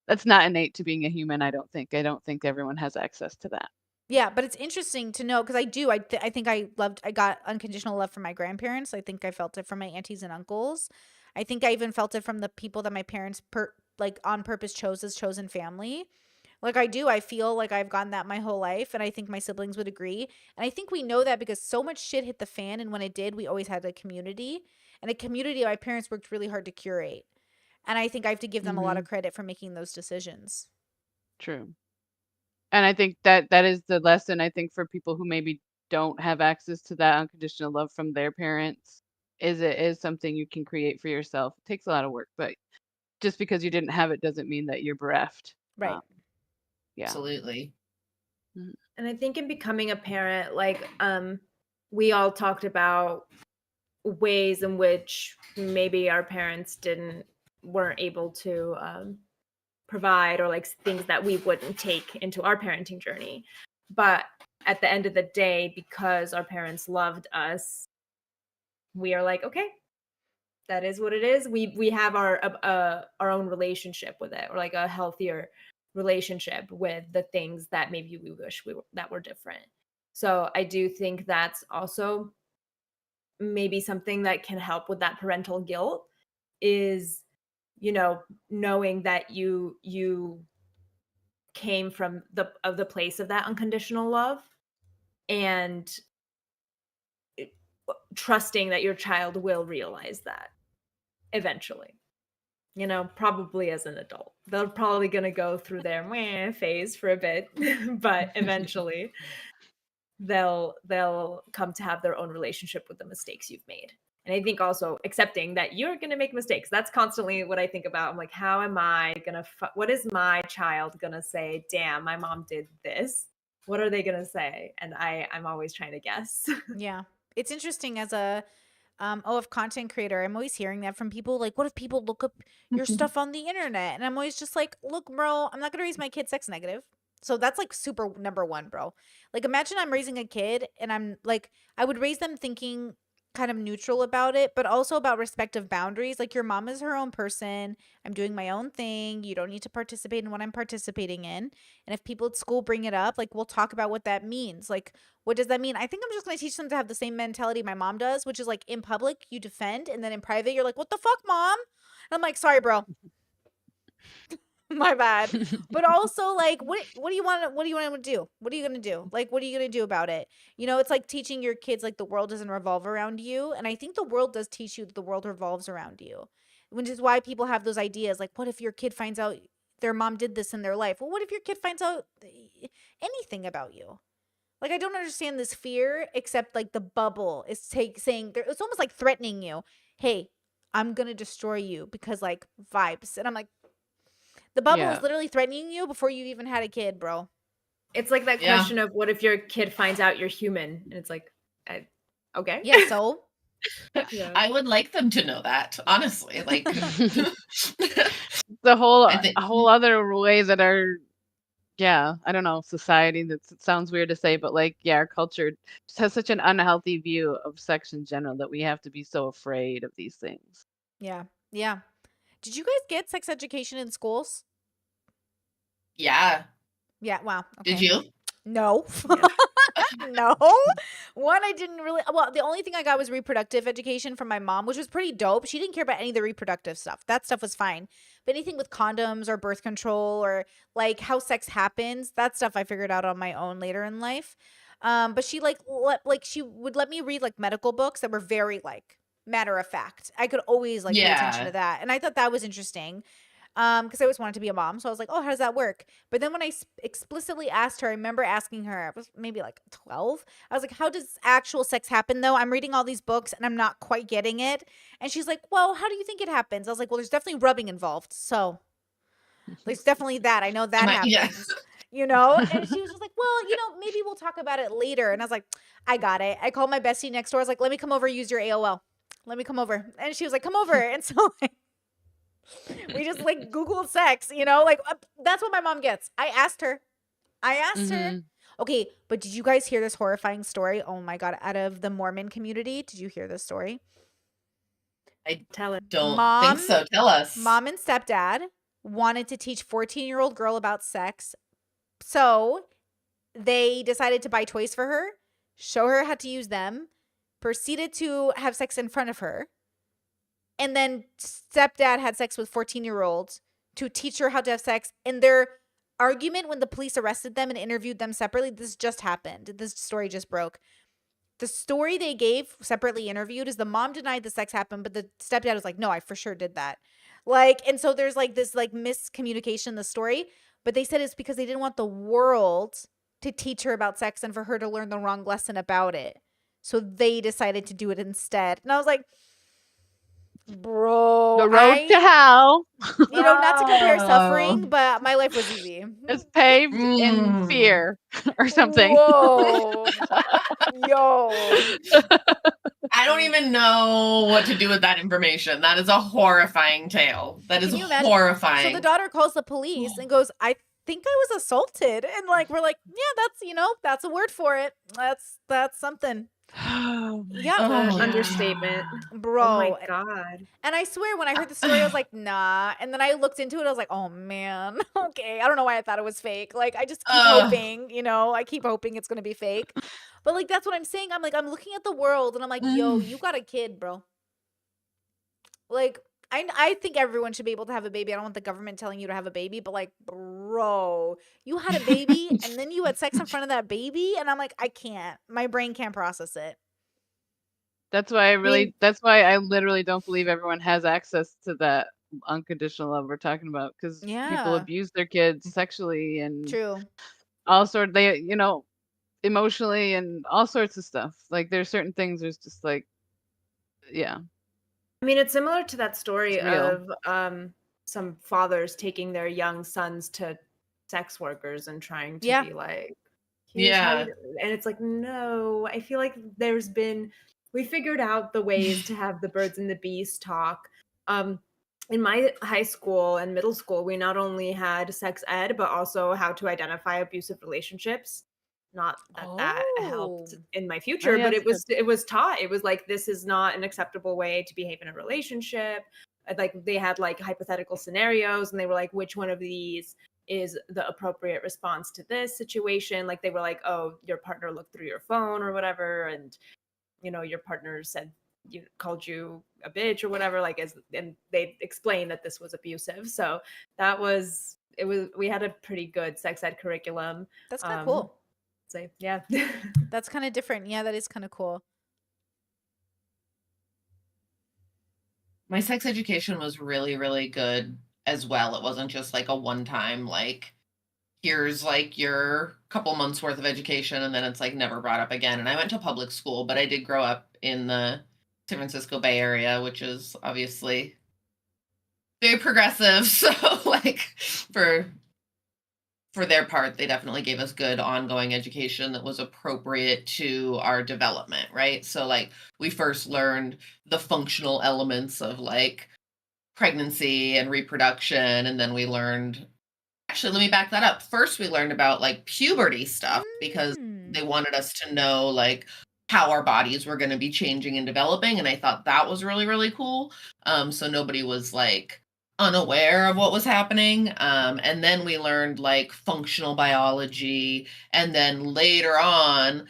that's not innate to being a human. I don't think. I don't think everyone has access to that. Yeah, but it's interesting to know because I do. I think I got unconditional love from my grandparents. I think I felt it from my aunties and uncles. I think I even felt it from the people that my parents like on purpose chose as chosen family. Like I do. I feel like I've gotten that my whole life, and I think my siblings would agree. And I think we know that because so much shit hit the fan, and when it did, we always had a community, and a community my parents worked really hard to curate. And I think I have to give them a lot of credit for making those decisions. True. And I think that is the lesson, I think, for people who maybe don't have access to that unconditional love from their parents, is it is something you can create for yourself. It takes a lot of work, but just because you didn't have it doesn't mean that you're bereft. Right. Yeah. Absolutely. And I think in becoming a parent, like we all talked about ways in which maybe our parents weren't able to provide, or like things that we wouldn't take into our parenting journey. But at the end of the day, because our parents loved us, we are like, okay, that is what it is. We have our own relationship with it, or like a healthier relationship with the things that maybe we wish that were different. So I do think that's also maybe something that can help with that parental guilt, is knowing that you came from the place of that unconditional love, and trusting that your child will realize that eventually, probably as an adult. They're probably going to go through their meh phase for a bit, but eventually they'll come to have their own relationship with the mistakes you've made. And I think also accepting that you're going to make mistakes. That's constantly what I think about. I'm like, how am I going to, what is my child going to say? Damn, my mom did this. What are they going to say? And I'm always trying to guess. Yeah. It's interesting as a content creator. I'm always hearing that from people. Like, what if people look up your stuff on the internet? And I'm always just like, look, bro, I'm not going to raise my kid sex negative. So that's like super number one, bro. Like, imagine I'm raising a kid and I'm like, I would raise them thinking kind of neutral about it, but also about respect of boundaries. Like, your mom is her own person. I'm doing my own thing. You don't need to participate in what I'm participating in. And if people at school bring it up, like, we'll talk about what that means. Like, what does that mean? I think I'm just going to teach them to have the same mentality my mom does, which is like, in public, you defend, and then in private, you're like, what the fuck, mom? And I'm like, sorry, bro. My bad. But also, like, what do you want to do? What are you going to do? Like, what are you going to do about it? It's like teaching your kids, like, the world doesn't revolve around you. And I think the world does teach you that the world revolves around you, which is why people have those ideas. Like, what if your kid finds out their mom did this in their life? Well, what if your kid finds out anything about you? Like, I don't understand this fear, except like the bubble is saying it's almost like threatening you. Hey, I'm going to destroy you because, like, vibes. And I'm like, the bubble is literally threatening you before you even had a kid, bro. It's like that question of, what if your kid finds out you're human? And it's like, okay. Yeah, so? Yeah. I would like them to know that, honestly. Like, the whole other way that I don't know, society, that sounds weird to say, but like, our culture just has such an unhealthy view of sex in general that we have to be so afraid of these things. Yeah. Yeah. Did you guys get sex education in schools? Yeah. Yeah. Wow. Okay. Did you? No. No. One, I didn't really. Well, the only thing I got was reproductive education from my mom, which was pretty dope. She didn't care about any of the reproductive stuff. That stuff was fine. But anything with condoms or birth control or like how sex happens, that stuff I figured out on my own later in life. But she she would let me read like medical books that were very like matter of fact. I could always like pay attention to that, and I thought that was interesting. because I always wanted to be a mom. So I was like, oh, how does that work? But then when I explicitly asked her, I remember asking her, I was maybe like 12. I was like, how does actual sex happen though? I'm reading all these books and I'm not quite getting it. And she's like, well, how do you think it happens? I was like, well, there's definitely rubbing involved. So there's definitely that. I know that Yeah. happens. And she was just like, well, maybe we'll talk about it later. And I was like, I got it. I called my bestie next door. I was like, let me come over, use your AOL. Let me come over. And she was like, come over. And so like, we just like Googled sex, that's what my mom gets. I asked her, Mhm. okay, but did you guys hear this horrifying story? Oh my God, out of the Mormon community. Did you hear this story? I Tell it. don't Mom, think so. Tell us. Mom and stepdad wanted to teach 14-year-old girl about sex. So they decided to buy toys for her, show her how to use them, proceeded to have sex in front of her. And then stepdad had sex with 14-year-olds to teach her how to have sex. And their argument when the police arrested them and interviewed them separately, this just happened. This story just broke. The story they gave separately interviewed is the mom denied the sex happened, but the stepdad was like, no, I for sure did that. And so there's like this like miscommunication in the story, but they said it's because they didn't want the world to teach her about sex and for her to learn the wrong lesson about it. So they decided to do it instead. And I was like, bro, The road to hell not to compare Oh. suffering, but my life was easy. is paved in fear or something. Whoa. Yo. I don't even know what to do with that information. That is a horrifying tale. That is Can you imagine? horrifying. So the daughter calls the police and goes, I think I was assaulted. And like, we're like, yeah, that's a word for it. That's something. Oh my Yeah. Oh, Understatement. Bro. Oh my God. And I swear when I heard the story, I was like, nah. And then I looked into it. I was like, oh man. Okay. I don't know why I thought it was fake. Like, I just keep hoping, I keep hoping it's going to be fake. But like, that's what I'm saying. I'm like, I'm looking at the world and I'm like, yo, you got a kid, bro. Like, I think everyone should be able to have a baby. I don't want the government telling you to have a baby, but like, bro, you had a baby and then you had sex in front of that baby. And I'm like, I can't. My brain can't process it. That's why I literally don't believe everyone has access to that unconditional love we're talking about, because people Yeah. abuse their kids sexually and True. all sorts, emotionally and all sorts of stuff. Like there's certain things there's just like, yeah. I mean, it's similar to that story It's real. of some fathers taking their young sons to sex workers and trying to Yeah. be like, "Here's how Yeah. and it's like, no, I feel like we figured out the ways to have the birds and the bees talk. In my high school and middle school, we not only had sex ed, but also how to identify abusive relationships. Not that helped Oh. in my future, yeah, but that's it was taught. It was like, this is not an acceptable way to behave in a relationship. Like they had like hypothetical scenarios, and they were like, which one of these is the appropriate response to this situation? Like they were like, oh, your partner looked through your phone or whatever, and your partner said called you a bitch or whatever, and they explained that this was abusive. So we had a pretty good sex ed curriculum. That's kind of cool. So yeah. That's kind of different. Yeah, that is kind of cool. My sex education was really, really good as well. It wasn't just like a one-time, like, here's like your couple months worth of education and then it's like never brought up again. And I went to public school, but I did grow up in the San Francisco Bay Area, which is obviously very progressive. So like for their part, they definitely gave us good ongoing education that was appropriate to our development, right? So like we first learned the functional elements of like pregnancy and reproduction, and then we learned, actually, let me back that up. First, we learned about like puberty stuff because they wanted us to know like how our bodies were going to be changing and developing. And I thought that was really, really cool. So nobody was like unaware of what was happening. And then we learned like functional biology. And then later on,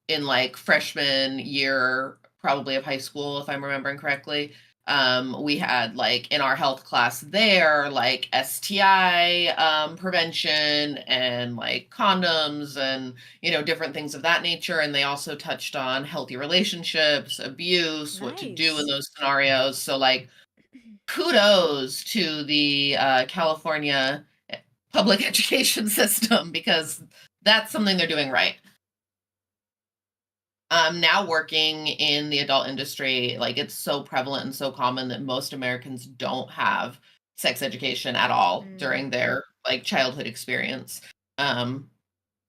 in like freshman year, probably of high school, if I'm remembering correctly, we had like in our health class there, like STI prevention and like condoms and, different things of that nature. And they also touched on healthy relationships, abuse, what to do in Nice. those scenarios. So like kudos to the California public education system, because that's something they're doing right. Now working in the adult industry, like it's so prevalent and so common that most Americans don't have sex education at all during their like childhood experience.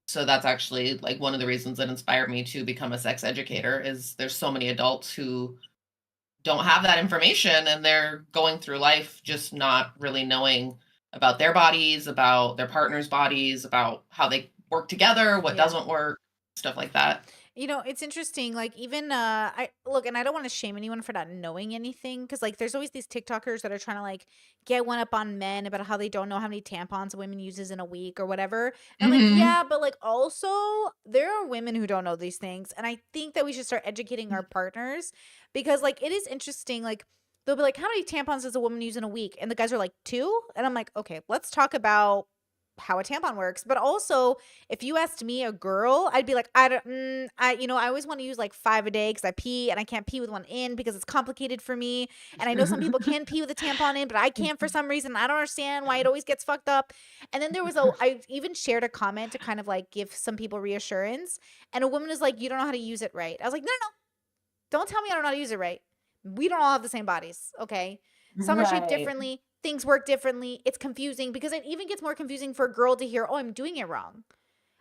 So that's actually like one of the reasons that inspired me to become a sex educator, is there's so many adults who don't have that information, and they're going through life just not really knowing about their bodies, about their partner's bodies, about how they work together, what Yeah. doesn't work, stuff like that. You know, it's interesting. Like, even I look, and I don't want to shame anyone for not knowing anything, because like there's always these TikTokers that are trying to like get one up on men about how they don't know how many tampons a woman uses in a week or whatever. And I'm like, Mhm. yeah, but like also there are women who don't know these things, and I think that we should start educating our partners, because like it is interesting. Like they'll be like, how many tampons does a woman use in a week? And the guys are like, 2. And I'm like, okay, let's talk about how a tampon works. But also, if you asked me, a girl, I'd be like, I don't, I always want to use like 5 a day because I pee and I can't pee with one in because it's complicated for me. And I know some people can pee with a tampon in, but I can't for some reason. I don't understand why it always gets fucked up. And then I even shared a comment to kind of like give some people reassurance. And a woman is like, you don't know how to use it right. I was like, no, no, no. Don't tell me I don't know how to use it right. We don't all have the same bodies, okay? Some are shaped Right. differently. Things work differently. It's confusing, because it even gets more confusing for a girl to hear, oh, I'm doing it wrong.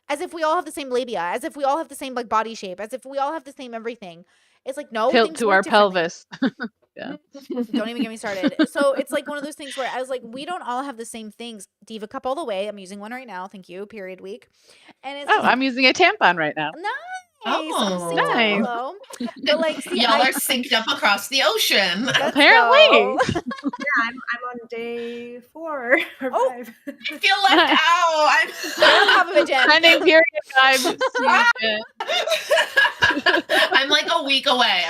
As if we all have the same labia, as if we all have the same like body shape, as if we all have the same everything. It's like, no, Tilt things to work our differently. pelvis. Yeah. Don't even get me started. So it's like one of those things where I was like, we don't all have the same things. Diva Cup all the way. I'm using one right now. Thank you. Period week. And it's Oh, just I'm using a tampon right now. nice. Oh. I'm synced up Nice. below. But like, see, Y'all are synced up across the ocean. let's Apparently. go. Yeah, I'm on day 4 or Oh. 5. I feel left You're on out. top of it, Jen. Pending period vibe season. I'm like a week away.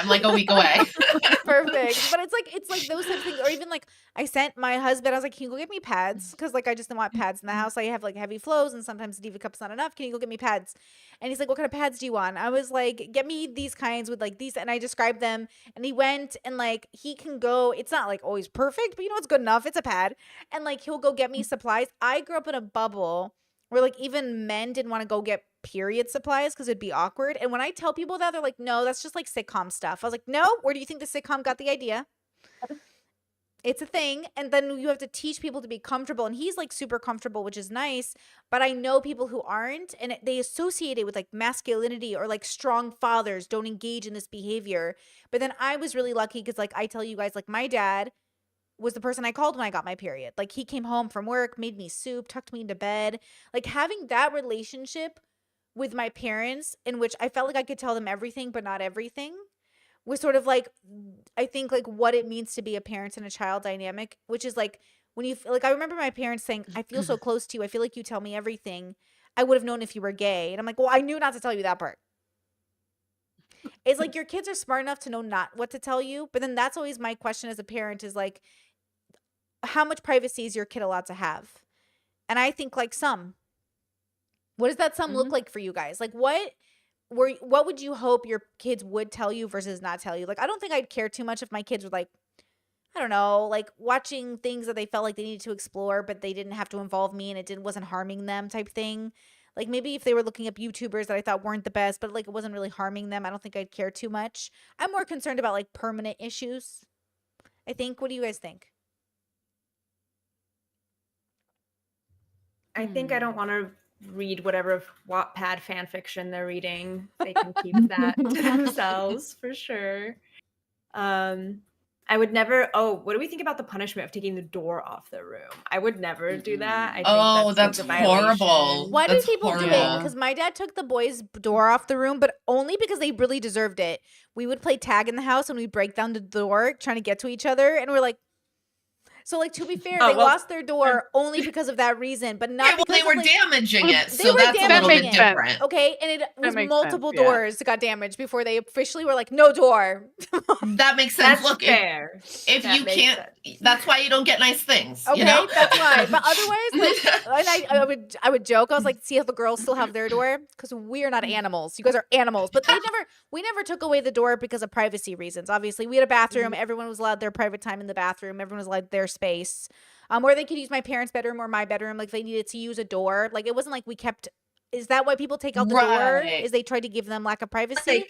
Perfect. But it's like those type of things. Or even like I sent my husband, I was like, can you go get me pads? Because like I just don't want pads in the house. I have like heavy flows and sometimes Diva Cup's not enough. Can you go get me pads? And he's like, what kind of pads do you want? I was like, get me these kinds with like these. And I described them, and he went, and like he can go, it's not like always perfect, but you know it's good enough. It's a pad. And like he'll go get me supplies. I grew up in a bubble where like even men didn't want to go get period supplies because it'd be awkward. And when I tell people that, they're like, no, that's just like sitcom stuff. I was like, no, where do you think the sitcom got the idea? It's a thing. And then you have to teach people to be comfortable. And he's like super comfortable, which is nice. But I know people who aren't, and they associate it with like masculinity, or like strong fathers don't engage in this behavior. But then I was really lucky because like I tell you guys, like my dad was the person I called when I got my period. Like he came home from work, made me soup, tucked me into bed. Like having that relationship with my parents, in which I felt like I could tell them everything but not everything, was sort of like, I think like what it means to be a parent and a child dynamic, which is like when you like, I remember my parents saying, I feel so close to you. I feel like you tell me everything. I would have known if you were gay. And I'm like, well, I knew not to tell you that part. It's like your kids are smart enough to know not what to tell you. But then that's always my question as a parent, is like, how much privacy is your kid allowed to have? And I think like some. What does that some look like for you guys? Like what would you hope your kids would tell you versus not tell you? Like I don't think I'd care too much if my kids were like, I don't know, like watching things that they felt like they needed to explore, but they didn't have to involve me and wasn't harming them type thing. Like maybe if they were looking up YouTubers that I thought weren't the best, but like it wasn't really harming them, I don't think I'd care too much. I'm more concerned about like permanent issues, I think. What do you guys think? I think I don't want to read whatever Wattpad fan fiction they're reading. They can keep that to themselves for sure. I would never. Oh, what do we think about the punishment of taking the door off the room? I would never do that. I think that's like a violation. horrible. Why do That's people do it? horrible. Because my dad took the boys' door off the room, but only because they really deserved it. We would play tag in the house and we'd break down the door trying to get to each other, and we're like, So, like, to be fair, Oh, they well, lost their door only because of that reason, but not Okay, well, because they were of, like, damaging it, they so were that's a little damaging bit it. different. Okay, and it was makes multiple sense, yeah. doors that got damaged before they officially were like, no door. That makes sense. that's Look, fair. if That you makes can't, sense. that's why you don't get nice things. Okay, You know? that's why. But otherwise, like, and I would joke. I was like, see how the girls still have their door because we are not animals. You guys are animals. But we never took away the door because of privacy reasons. Obviously, we had a bathroom. Everyone was allowed their private time in the bathroom. Everyone was allowed their space. Or they could use my parents' bedroom or my bedroom. Like, they needed to use a door. Like, it wasn't like we kept. Is that why people take out the door? Right. Is they tried to give them lack of privacy?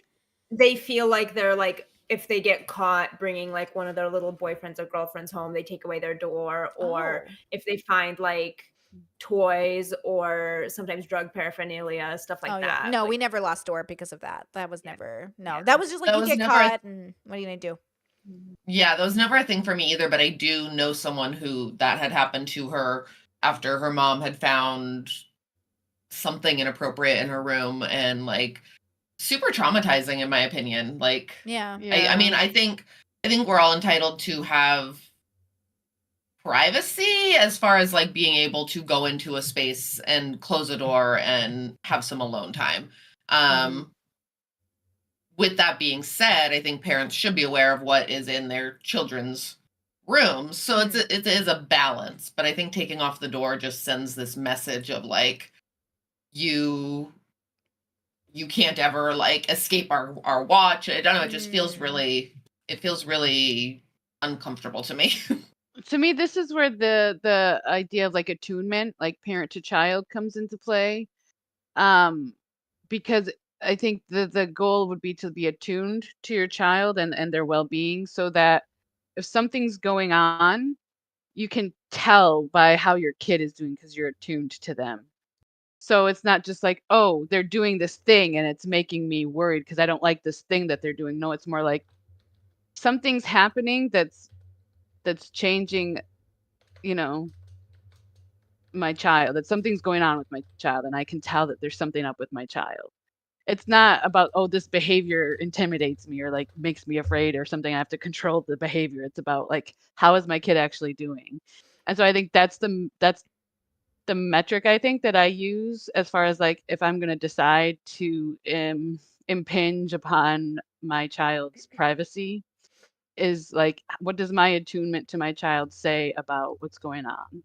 They feel like they're like, if they get caught bringing like one of their little boyfriends or girlfriends home, they take away their door. Or Oh. if they find like toys or sometimes drug paraphernalia, stuff like Oh, yeah. that. No, like, we never lost door because of that. That was never. No, Yeah. that was just like That you was get never caught, and what are you gonna do? Yeah, that was never a thing for me either, but I do know someone who that had happened to her after her mom had found something inappropriate in her room, and like super traumatizing in my opinion. Like Yeah. I mean, I think we're all entitled to have privacy as far as like being able to go into a space and close a door and have some alone time. With that being said, I think parents should be aware of what is in their children's rooms. So it is a balance, but I think taking off the door just sends this message of like you can't ever like escape our watch. I don't know, it just feels really uncomfortable to me. To me, this is where the idea of like attunement, like parent to child, comes into play. Because I think the goal would be to be attuned to your child and their well-being, so that if something's going on, you can tell by how your kid is doing because you're attuned to them. So it's not just like, oh, they're doing this thing and it's making me worried because I don't like this thing that they're doing. No, it's more like something's happening that's changing, you know, my child, that something's going on with my child, and I can tell that there's something up with my child. It's not about, oh, this behavior intimidates me or like makes me afraid or something. I have to control the behavior. It's about like, how is my kid actually doing? And so I think that's the metric I think that I use as far as like if I'm going to decide to impinge upon my child's privacy, is like, what does my attunement to my child say about what's going on?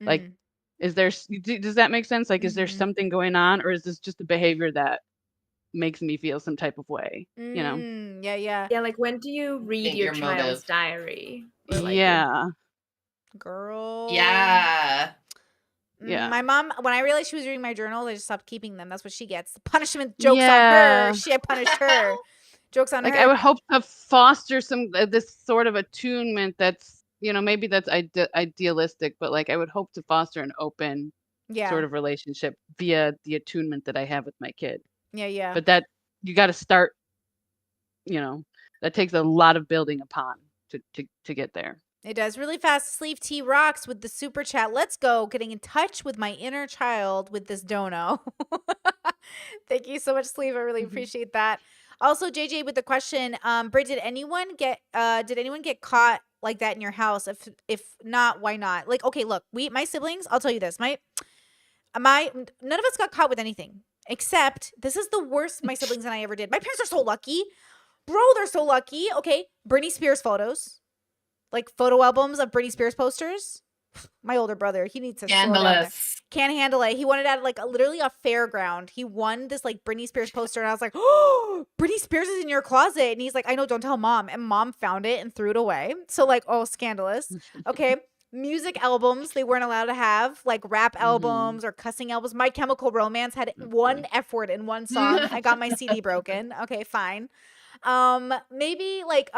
Like, is there, does that make sense? Like, is there something going on, or is this just a behavior that makes me feel some type of way, you know? Yeah. Yeah, like when do you read Think your your child's motive. diary? Or like Yeah. Girl. Yeah. Yeah. My mom, when I realized she was reading my journals, I just stopped keeping them. That's what she gets. The punishment jokes on Yeah. her. She had punished her. Jokes on Like, her. I would hope to foster some this sort of attunement that's, you know, maybe that's idealistic, but like I would hope to foster an open Yeah. sort of relationship via the attunement that I have with my kid. Yeah. But that you got to start, you know, that takes a lot of building upon to get there. It does. Really fast. Sleeve T rocks with the super chat. Let's go. Getting in touch with my inner child with this dono. Thank you so much, Sleeve. I really appreciate that. Also, JJ with the question, Britt, did anyone get caught like that in your house? If not, why not? Like, okay, look, my siblings, I'll tell you this. None of us got caught with anything. Except this is the worst my siblings and I ever did. My parents are so lucky. Bro, they're so lucky. Okay. Britney Spears photos. Like photo albums of Britney Spears posters. My older brother, he needs to slow down there. Scandalous. Can't handle it. He wanted at like literally a fairground. He won this like Britney Spears poster, and I was like, "Oh, Britney Spears is in your closet." And he's like, "I know, don't tell mom." And mom found it and threw it away. So like, oh, scandalous. Okay, music albums they weren't allowed to have, like rap albums or cussing albums. My Chemical Romance had one F word in one song. I got my CD broken. Okay, fine. Maybe like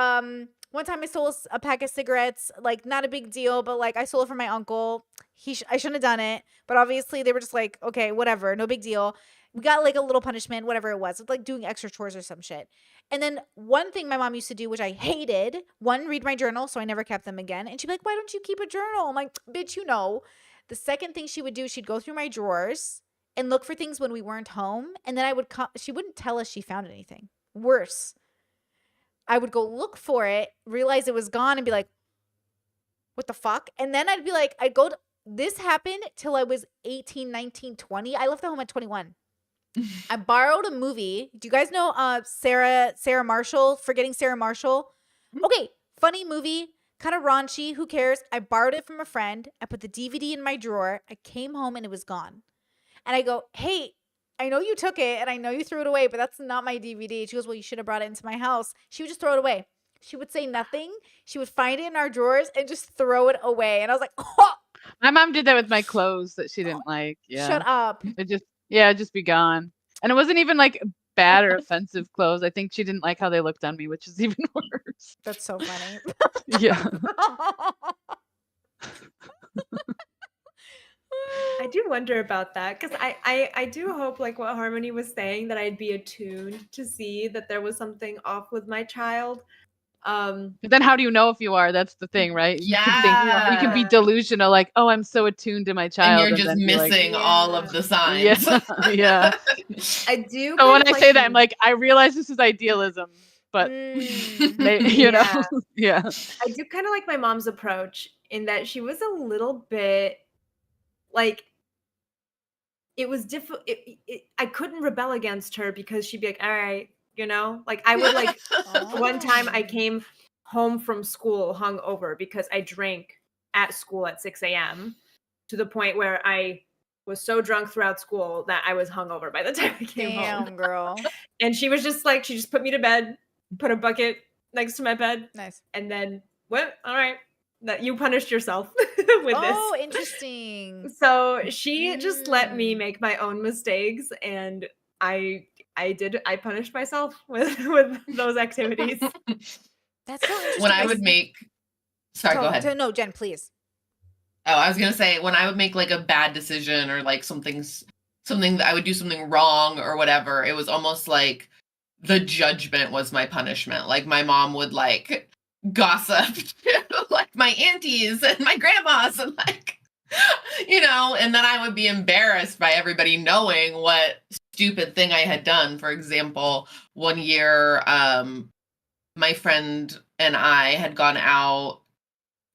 one time I stole a pack of cigarettes, like not a big deal, but like I stole it from my uncle. I shouldn't have done it, but obviously they were just like, okay, whatever, no big deal. We got like a little punishment, whatever it was. It's like doing extra chores or some shit. And then one thing my mom used to do, which I hated, read my journal, so I never kept them again. And she'd be like, why don't you keep a journal? I'm like, bitch, you know. The second thing she would do, she'd go through my drawers and look for things when we weren't home. And then she wouldn't tell us she found anything. Worse. I would go look for it, realize it was gone, and be like, what the fuck? And then I'd be like, this happened till I was 18, 19, 20. I left the home at 21. I borrowed a movie. Do you guys know Sarah Marshall, Forgetting Sarah Marshall? Okay, funny movie, kind of raunchy, who cares? I borrowed it from a friend. I put the DVD in my drawer. I came home and it was gone. And I go, hey, I know you took it and I know you threw it away, but that's not my DVD. She goes, well, you should have brought it into my house. She would just throw it away. She would say nothing. She would find it in our drawers and just throw it away. And I was like, oh, My mom did that with my clothes that she didn't like. Yeah. shut up. It'd just be gone. And it wasn't even like bad or offensive clothes. I think she didn't like how they looked on me, which is even worse. That's so funny. Yeah. I do wonder about that because I do hope, like what Harmony was saying, that I'd be attuned to see that there was something off with my child. But then how do you know if you are? That's the thing, right? You can be Yeah. delusional, like, oh, I'm so attuned to my child. And you're just then be like, missing all of the signs. yeah, yeah. I do. So kind when of I like say that, the- I'm like, I realize this is idealism, but you know, yeah. I do kind of like my mom's approach in that she was a little bit like, it was difficult. I couldn't rebel against her because she'd be like, all right, like I would like one time I came home from school hungover because I drank at school at 6 a.m. to the point where I was so drunk throughout school that I was hungover by the time I came home. Damn, girl. And she was just like, she just put me to bed, put a bucket next to my bed, Nice. and then went, all right, that you punished yourself with Oh, this. interesting. So she just let me Mm. make my own mistakes, and I punished myself with those activities. That's so interesting. When I would make, sorry, go ahead. No, Jen, please. Oh, I was gonna say when I would make like a bad decision or like something that I would do something wrong or whatever, it was almost like the judgment was my punishment. Like my mom would like gossip to like my aunties and my grandmas and like and then I would be embarrassed by everybody knowing what stupid thing I had done. For example, one year my friend and I had gone out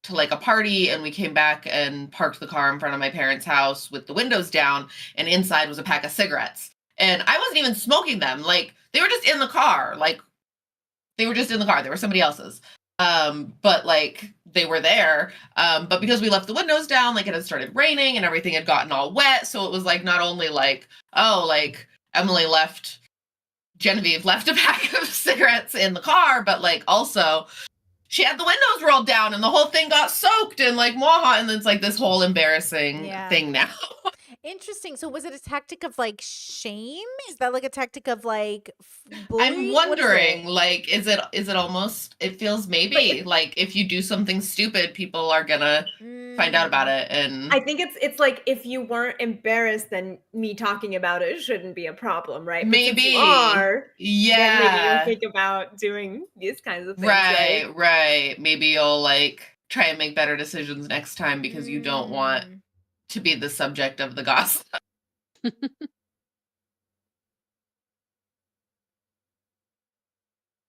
to like a party and we came back and parked the car in front of my parents' house with the windows down, and inside was a pack of cigarettes. And I wasn't even smoking them. Like they were just in the car. They were somebody else's. But like they were there. But because we left the windows down, like it had started raining and everything had gotten all wet. So it was like not only like, oh, like Genevieve left a pack of cigarettes in the car, but like also she had the windows rolled down and the whole thing got soaked and like mwaha, and it's like this whole embarrassing thing now. Interesting. So was it a tactic of like shame? Is that like a tactic of like bullying? I'm What is wondering, it? like, is it almost, it feels maybe like if you do something stupid, people are gonna find out about it. And I think it's like if you weren't embarrassed, then me talking about it shouldn't be a problem, right? But since maybe you are, then maybe yeah, you think about doing these kinds of things, right. Maybe you'll like try and make better decisions next time because you don't want Mm. to be the subject of the gossip.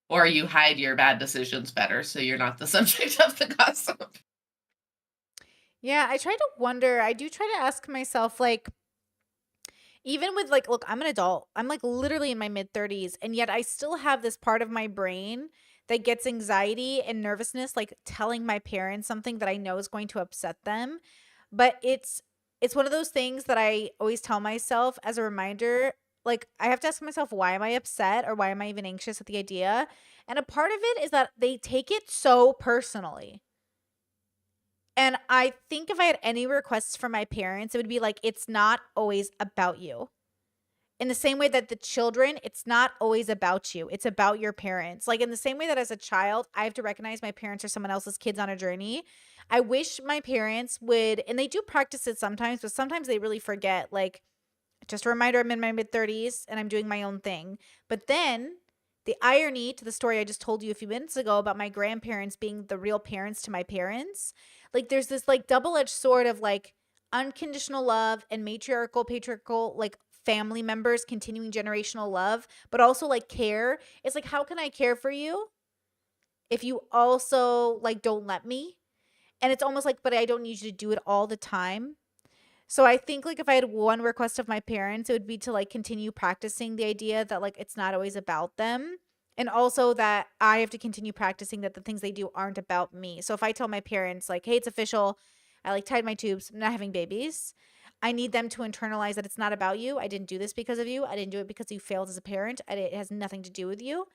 Or you hide your bad decisions better so you're not the subject of the gossip. Yeah, I try to wonder. I do try to ask myself, like, even with like, look, I'm an adult. I'm like literally in my mid 30s, and yet I still have this part of my brain that gets anxiety and nervousness, like telling my parents something that I know is going to upset them. But it's one of those things that I always tell myself as a reminder. Like, I have to ask myself, why am I upset or why am I even anxious at the idea? And a part of it is that they take it so personally. And I think if I had any requests from my parents, it would be like, it's not always about you. In the same way that the children, it's not always about you. It's about your parents. Like in the same way that as a child, I have to recognize my parents are someone else's kids on a journey. I wish my parents would, and they do practice it sometimes, but sometimes they really forget. Like, just a reminder, I'm in my mid 30s and I'm doing my own thing. But then the irony to the story I just told you a few minutes ago about my grandparents being the real parents to my parents, like there's this like double-edged sword of like unconditional love and patriarchal like family members continuing generational love, but also like care. It's like, how can I care for you if you also like don't let me? And it's almost like, but I don't need you to do it all the time. So I think like if I had one request of my parents, it would be to like continue practicing the idea that like it's not always about them. And also that I have to continue practicing that the things they do aren't about me. So if I tell my parents like, hey, it's official, I like tied my tubes, I'm not having babies. I need them to internalize that it's not about you. I didn't do this because of you. I didn't do it because you failed as a parent. It has nothing to do with you.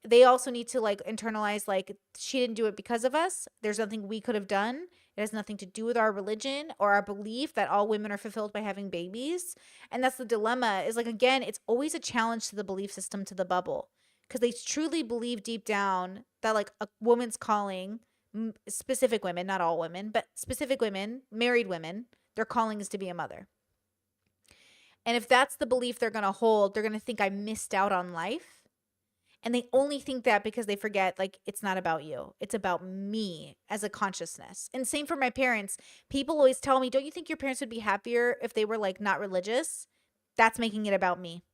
They also need to like internalize like she didn't do it because of us. There's nothing we could have done. It has nothing to do with our religion or our belief that all women are fulfilled by having babies. And that's the dilemma is like, again, it's always a challenge to the belief system, to the bubble, because they truly believe deep down that like a woman's calling, specific women, not all women, but specific women, married women, their calling is to be a mother. And if that's the belief they're going to hold, they're going to think I missed out on life. And they only think that because they forget, like, it's not about you. It's about me as a consciousness. And same for my parents. People always tell me, don't you think your parents would be happier if they were, like, not religious? That's making it about me.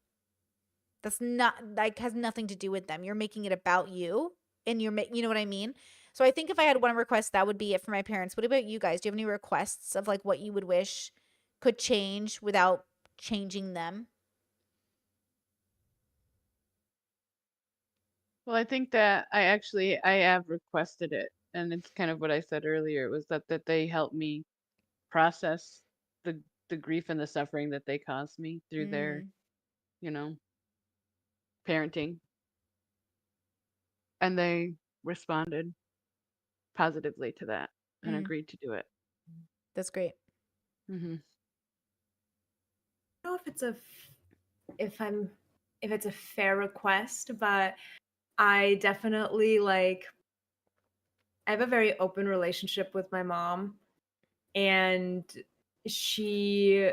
That's not, like, has nothing to do with them. You're making it about you. And you know what I mean? So I think if I had one request, that would be it for my parents. What about you guys? Do you have any requests of, like, what you would wish could change without changing them? Well, I think that I have requested it, and it's kind of what I said earlier. It was that they help me process the grief and the suffering that they caused me through their, Mm, you know, parenting, and they responded positively to that and mm, agreed to do it. that's great. Hmm. I don't know if it's if I'm if it's a fair request, but I definitely like I have a very open relationship with my mom, and she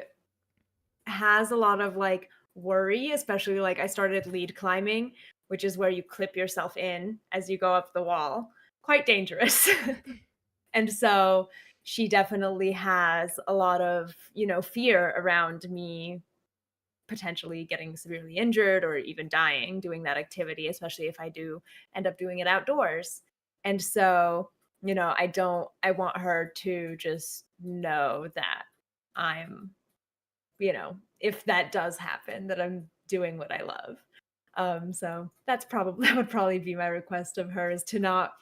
has a lot of like worry, especially like I started lead climbing, which is where you clip yourself in as you go up the wall. Quite dangerous. And so she definitely has a lot of, fear around me potentially getting severely injured or even dying doing that activity, especially if I do end up doing it outdoors. And so, I want her to just know that I'm, if that does happen, that I'm doing what I love. So that would probably be my request of her, is to not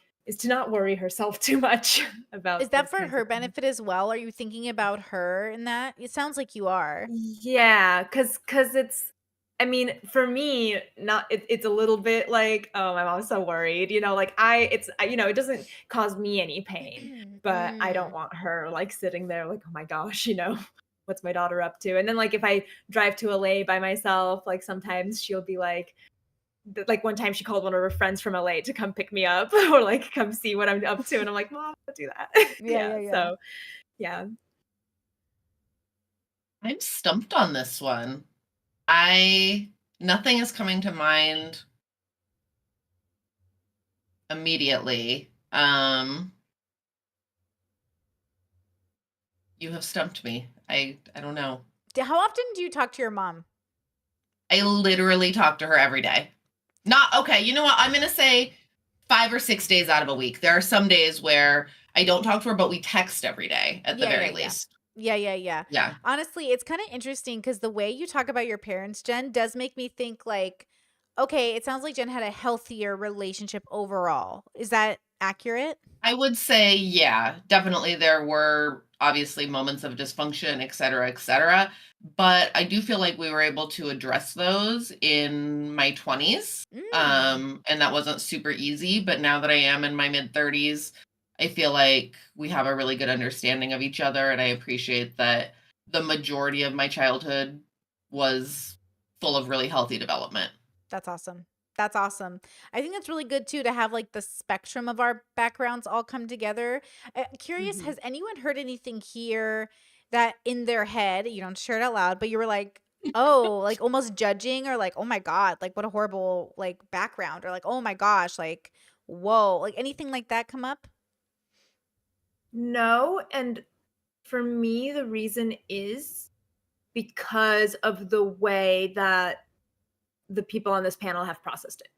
worry herself too much Is about that those for kinds her of things. benefit as well? Are you thinking about her in that? It sounds like you are. Yeah, cause it's I mean, for me, not it's a little bit like, "Oh, my mom's so worried," like, it doesn't cause me any pain, but I don't Mm. want her, like, sitting there like, "Oh my gosh," "What's my daughter up to?" And then, like, if I drive to LA by myself, like, sometimes she'll be like, one time she called one of her friends from LA to come pick me up or, like, come see what I'm up to, and I'm like, "Mom, don't do that." Yeah, Yeah, yeah, yeah. so, yeah. I'm stumped on this one. I Nothing is coming to mind immediately. You have stumped me. I don't know. How often do you talk to your mom? I literally talk to her every day. Not okay, you know what? I'm gonna say 5 or 6 days out of a week. There are some days where I don't talk to her, but we text every day at the Yeah, yeah, very yeah. least. Yeah, yeah, yeah. Yeah. Honestly, it's kind of interesting because the way you talk about your parents, Jen, does make me think like, okay, it sounds like Jen had a healthier relationship overall. Is that accurate? I would say, yeah, definitely there were obviously moments of dysfunction, et cetera, et cetera. But I do feel like we were able to address those in my 20s. Mm, And that wasn't super easy. But now that I am in my mid 30s, I feel like we have a really good understanding of each other. And I appreciate that the majority of my childhood was full of really healthy development. that's awesome. That's awesome. I think that's really good too to have like the spectrum of our backgrounds all come together. Curious, Hmm. has anyone heard anything here that in their head, you don't share it out loud, but you were like, oh, like almost judging or like, oh my God, like what a horrible like background or like, oh my gosh, like, whoa, like anything like that come up? No, and for me, the reason is because of the way that the people on this panel have processed it.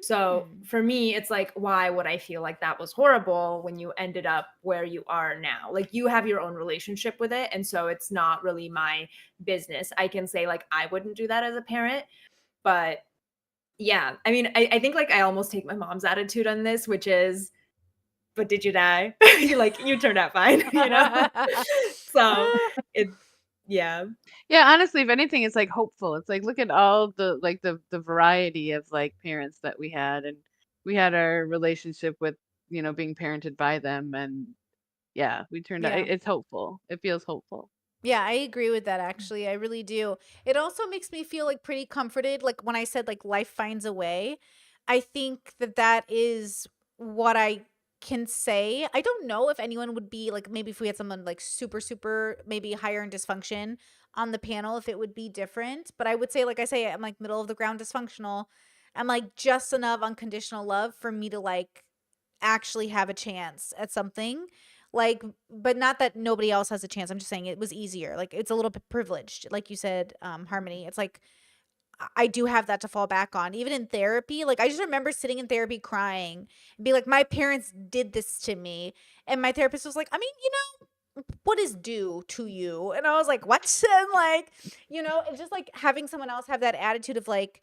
So Mm. for me, it's like, why would I feel like that was horrible when you ended up where you are now? Like, you have your own relationship with it. And so it's not really my business. I can say, like, I wouldn't do that as a parent. But yeah, I mean, I think like I almost take my mom's attitude on this, which is, but did you die? You're like, you turned out fine, you know? So it, yeah. Yeah, honestly, if anything, it's like hopeful. It's like look at all the like the variety of like parents that we had, and we had our relationship with, being parented by them, and yeah, we turned out Yeah. it's hopeful. It feels hopeful. Yeah, I agree with that actually. I really do. It also makes me feel like pretty comforted. Like when I said like life finds a way, I think that that is what I can say. I don't know if anyone would be like, maybe if we had someone like super, super, maybe higher in dysfunction on the panel, if it would be different. But I would say, like I say, I'm like middle of the ground dysfunctional. I'm like just enough unconditional love for me to like actually have a chance at something. Like, but not that nobody else has a chance. I'm just saying it was easier. Like, it's a little bit privileged, like you said, Harmony. It's like I do have that to fall back on. Even in therapy, like I just remember sitting in therapy crying and be like, my parents did this to me. And my therapist was like, I mean, what is due to you? And I was like, what? And like, it's just like having someone else have that attitude of like,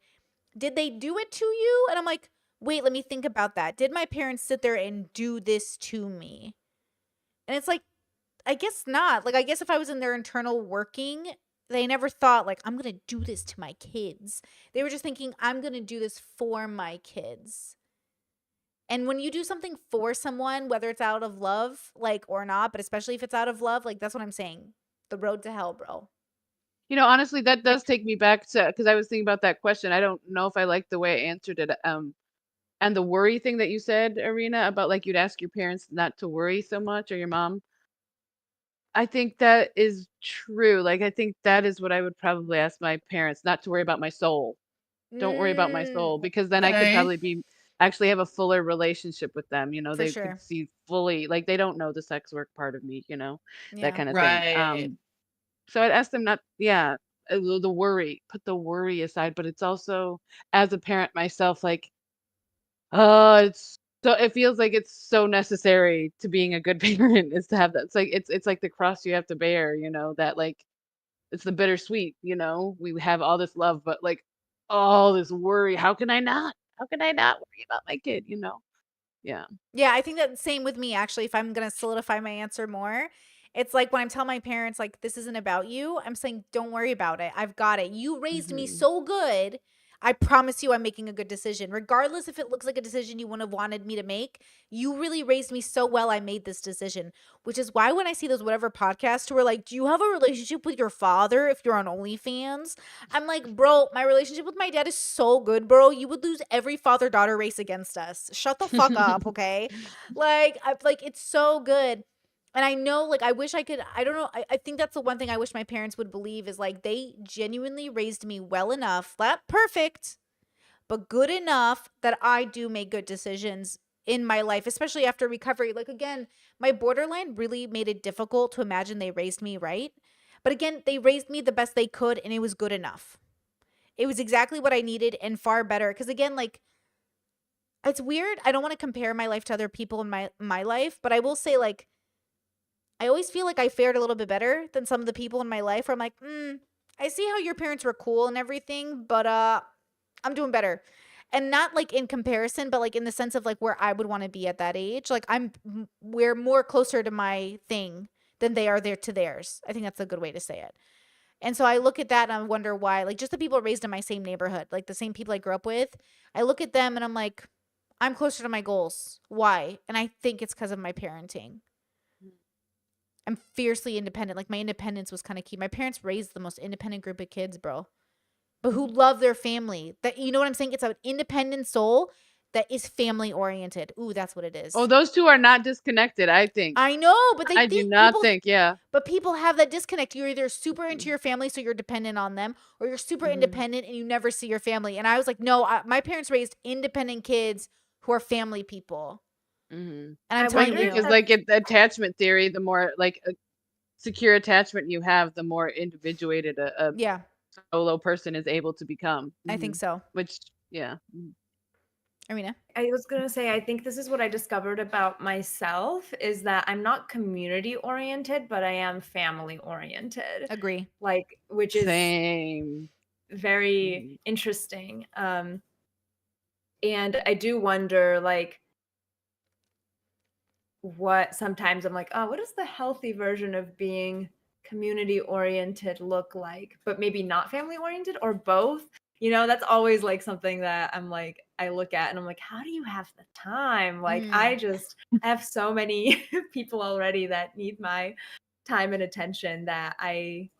did they do it to you? And I'm like, wait, let me think about that. Did my parents sit there and do this to me? And it's like, I guess not. Like, I guess if I was in their internal working, they never thought, like, I'm going to do this to my kids. They were just thinking, I'm going to do this for my kids. And when you do something for someone, whether it's out of love, like, or not, but especially if it's out of love, like, that's what I'm saying. The road to hell, bro. Honestly, that does take me back to because I was thinking about that question. I don't know if I like the way I answered it. And the worry thing that you said, Arena, about like you'd ask your parents not to worry so much or your mom. I think that is true. Like, I think that is what I would probably ask my parents, not to worry about my soul. Don't worry about my Mm, soul, because then I could Okay. probably actually have a fuller relationship with them. for They could sure. see fully, like they don't know the sex work part of me, that Yeah. kind of thing. Right. So I'd ask them not, yeah, the worry, put the worry aside, but it's also as a parent myself, like, it's so it feels like it's so necessary to being a good parent is to have that. It's like the cross you have to bear, that like it's the bittersweet, we have all this love, but like all this worry. How can I not? How can I not worry about my kid? Yeah. Yeah, I think that same with me actually. If I'm gonna solidify my answer more, it's like when I'm telling my parents like this isn't about you, I'm saying don't worry about it. I've got it. You raised me Hmm. so good. I promise you I'm making a good decision. Regardless if it looks like a decision you wouldn't have wanted me to make, you really raised me so well I made this decision. Which is why when I see those whatever podcasts who are like, do you have a relationship with your father if you're on OnlyFans? I'm like, bro, my relationship with my dad is so good, bro. You would lose every father-daughter race against us. Shut the fuck up, okay? Like it's so good. And I know, like, I wish I could, I don't know. I think that's the one thing I wish my parents would believe is like they genuinely raised me well enough, not perfect, but good enough that I do make good decisions in my life, especially after recovery. Like, again, my borderline really made it difficult to imagine they raised me right. But again, they raised me the best they could and it was good enough. It was exactly what I needed and far better. Because again, like, it's weird. I don't want to compare my life to other people in my life, but I will say like I always feel like I fared a little bit better than some of the people in my life where I'm like, I see how your parents were cool and everything, but I'm doing better. And not like in comparison, but like in the sense of like where I would want to be at that age. Like we're more closer to my thing than they are there to theirs. I think that's a good way to say it. And so I look at that and I wonder why, like just the people raised in my same neighborhood, like the same people I grew up with, I look at them and I'm like, I'm closer to my goals. Why? And I think it's because of my parenting. I'm fiercely independent. Like my independence was kind of key. My parents raised the most independent group of kids, bro, but who love their family. That you know what I'm saying? It's an independent soul that is family oriented. Ooh, that's what it Oh, is. those two are not disconnected, I think. I know, but they I do think not think, yeah. but people have that disconnect. You're either super into your family, so you're dependent on them, or you're super Hmm. independent and you never see your family. And I was like, no, my parents raised independent kids who are family people. Hmm. And I'm I telling wonder if Because you, like the attachment theory, the more like a secure attachment you have, the more individuated a yeah, solo person is able to become. I think so. Which, yeah. Arena? I was gonna say, I think this is what I discovered about myself is that I'm not community oriented, but I am family oriented. Agree. Like, which is Same. very Mm. interesting. And I do wonder, like, what sometimes I'm like, oh, what does the healthy version of being community oriented look like? But maybe not family oriented or both. That's always like something that I'm like, I look at and I'm like, how do you have the time? Like, Mm. I have so many people already that need my time and attention that I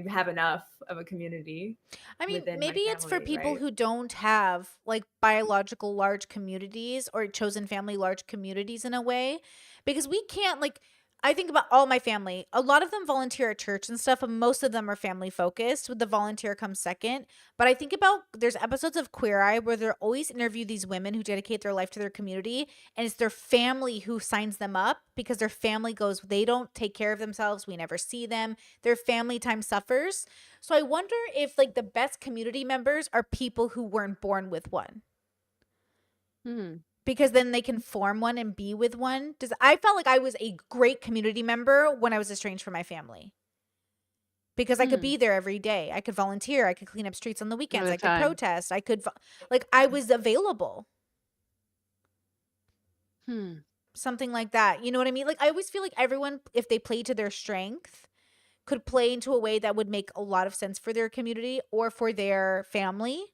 have enough of a community I mean, within my maybe it's for family, people right? who don't have like biological large communities or chosen family large communities in a way, because we can't like. I think about all my family. A lot of them volunteer at church and stuff, and most of them are family focused. With the volunteer comes second. But I think about there's episodes of Queer Eye where they're always interview these women who dedicate their life to their community, and it's their family who signs them up because their family goes, they don't take care of themselves. We never see them. Their family time suffers. So I wonder if like the best community members are people who weren't born with one, Hmm. because then they can form one and be with one. Does I felt like I was a great community member when I was estranged from my family because I could Hmm. be there every day. I could volunteer, I could clean up streets on the All weekends, the I could time. protest, I could like I was available. Hmm. Something like that. You know what I mean? Like I always feel like everyone if they play to their strength could play into a way that would make a lot of sense for their community or for their family.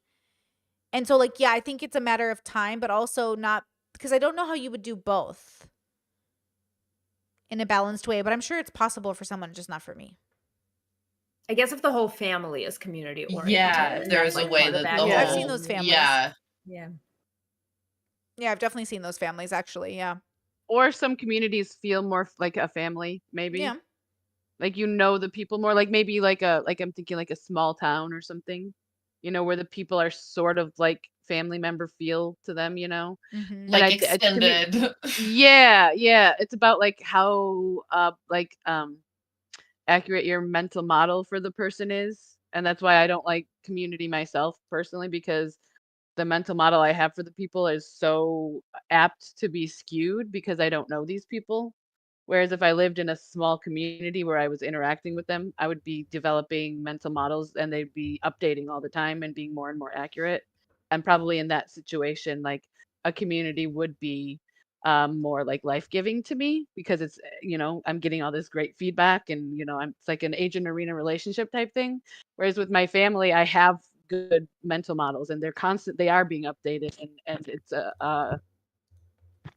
And so, like, yeah, I think it's a matter of time, but also not because I don't know how you would do both in a balanced way, but I'm sure it's possible for someone, just not for me. I guess if the whole family is community Yeah, oriented, if that's there's a like way one that bad the Yeah, I've Yeah. seen whole, those families. yeah, Yeah. Yeah, I've definitely seen those families actually. Yeah. Or some communities feel more like a family, maybe. Yeah. Like the people more. Like maybe like I'm thinking like a small town or something. Where the people are sort of like family member feel to them. Mm-hmm. And like to me, extended. yeah, yeah, it's about like how accurate your mental model for the person is. And that's why I don't like community myself personally, because the mental model I have for the people is so apt to be skewed because I don't know these people. Whereas if I lived in a small community where I was interacting with them, I would be developing mental models and they'd be updating all the time and being more and more accurate. And probably in that situation, like a community would be more like life-giving to me because I'm getting all this great feedback and it's like an agent arena relationship type thing. Whereas with my family, I have good mental models and they are being updated, and it's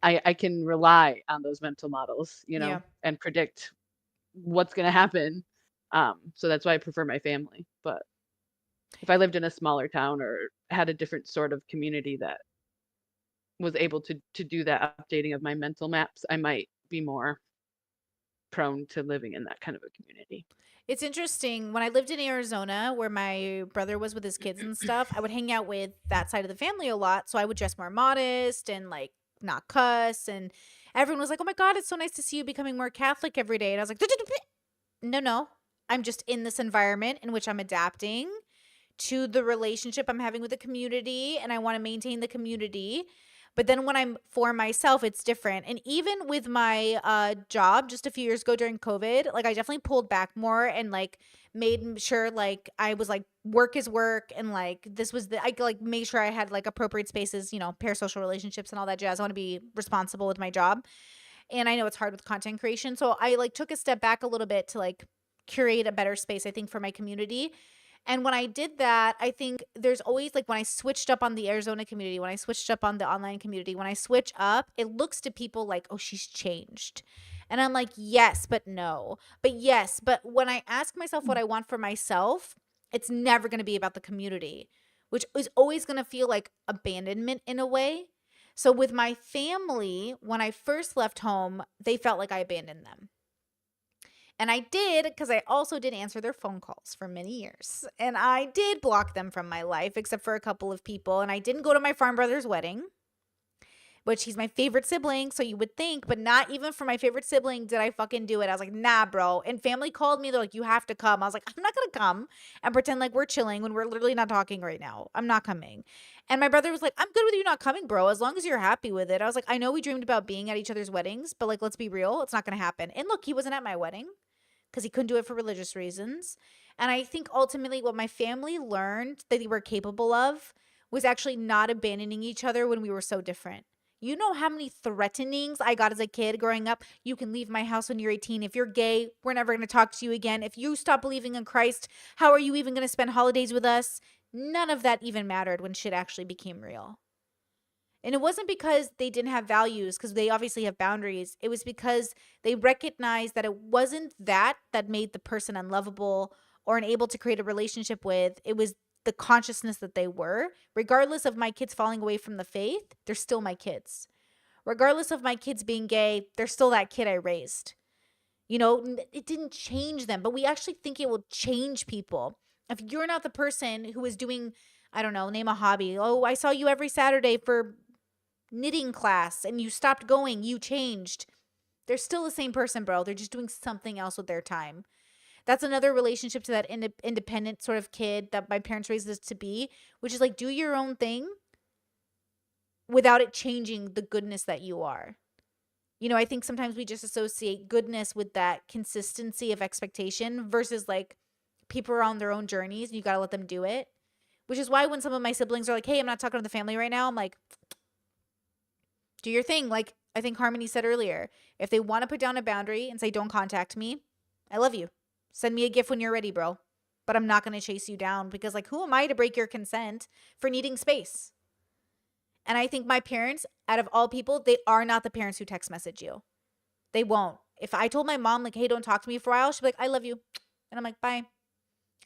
I can rely on those mental models, Yeah. and predict what's going to happen. So that's why I prefer my family. But if I lived in a smaller town or had a different sort of community that was able to do that updating of my mental maps, I might be more prone to living in that kind of a community. It's interesting. When I lived in Arizona, where my brother was with his kids and stuff, I would hang out with that side of the family a lot. So I would dress more modest and like not cuss. And everyone was like, oh my God, it's so nice to see you becoming more Catholic every day. And I was like, no, no. I'm just in this environment in which I'm adapting to the relationship I'm having with the community and I want to maintain the community. But then when I'm for myself, it's different. And even with my job just a few years ago during COVID, like I definitely pulled back more and like made sure like I was like work is work and like this was I like made sure I had like appropriate spaces, parasocial relationships and all that jazz. I want to be responsible with my job. And I know it's hard with content creation. So I like took a step back a little bit to like curate a better space, I think, for my community. And when I did that, I think there's always like when I switched up on the Arizona community, when I switched up on the online community, when I switch up, it looks to people like, oh, she's changed. And I'm like, yes, but no. But yes, but when I ask myself what I want for myself, it's never going to be about the community, which is always going to feel like abandonment in a way. So with my family, when I first left home, they felt like I abandoned them. And I did because I also did answer their phone calls for many years. And I did block them from my life, except for a couple of people. And I didn't go to my farm brother's wedding which he's my favorite sibling, so you would think, but not even for my favorite sibling did I fucking do it. I was like, nah, bro. And family called me. They're like, you have to come. I was like, I'm not going to come and pretend like we're chilling when we're literally not talking right now. I'm not coming. And my brother was like, I'm good with you not coming, bro, as long as you're happy with it. I was like, I know we dreamed about being at each other's weddings, but like, let's be real. It's not going to happen. And look, he wasn't at my wedding because he couldn't do it for religious reasons. And I think ultimately what my family learned that they were capable of was actually not abandoning each other when we were so different. You know how many threatenings I got as a kid growing up? You can leave my house when you're 18. If you're gay, we're never going to talk to you again. If you stop believing in Christ, how are you even going to spend holidays with us? None of that even mattered when shit actually became real. And it wasn't because they didn't have values, because they obviously have boundaries. It was because they recognized that it wasn't that made the person unlovable or unable to create a relationship with. It was the consciousness that they were. Regardless of my kids falling away from the faith, they're still my kids. Regardless of my kids being gay, they're still that kid I raised. You know, it didn't change them, but we actually think it will change people. If you're not the person who is doing, I don't know, name a hobby. Oh, I saw you every Saturday for knitting class and you stopped going, you changed. They're still the same person, bro. They're just doing something else with their time. That's another relationship to that independent sort of kid that my parents raised us to be, which is like, do your own thing without it changing the goodness that you are. You know, I think sometimes we just associate goodness with that consistency of expectation versus like people are on their own journeys and you got to let them do it. Which is why when some of my siblings are like, hey, I'm not talking to the family right now, I'm like, do your thing. Like I think Harmony said earlier, if they want to put down a boundary and say, don't contact me, I love you. Send me a gift when you're ready, bro. But I'm not going to chase you down because like, who am I to break your consent for needing space? And I think my parents, out of all people, they are not the parents who text message you. They won't. If I told my mom like, hey, don't talk to me for a while, she'd be like, I love you. And I'm like, bye.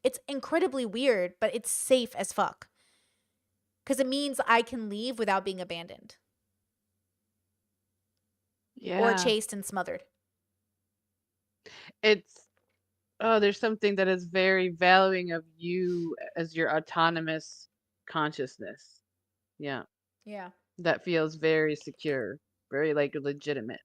It's incredibly weird, but it's safe as fuck. Because it means I can leave without being abandoned. Yeah. Or chased and smothered. There's something that is very valuing of you as your autonomous consciousness. Yeah. Yeah. That feels very secure, very like legitimate.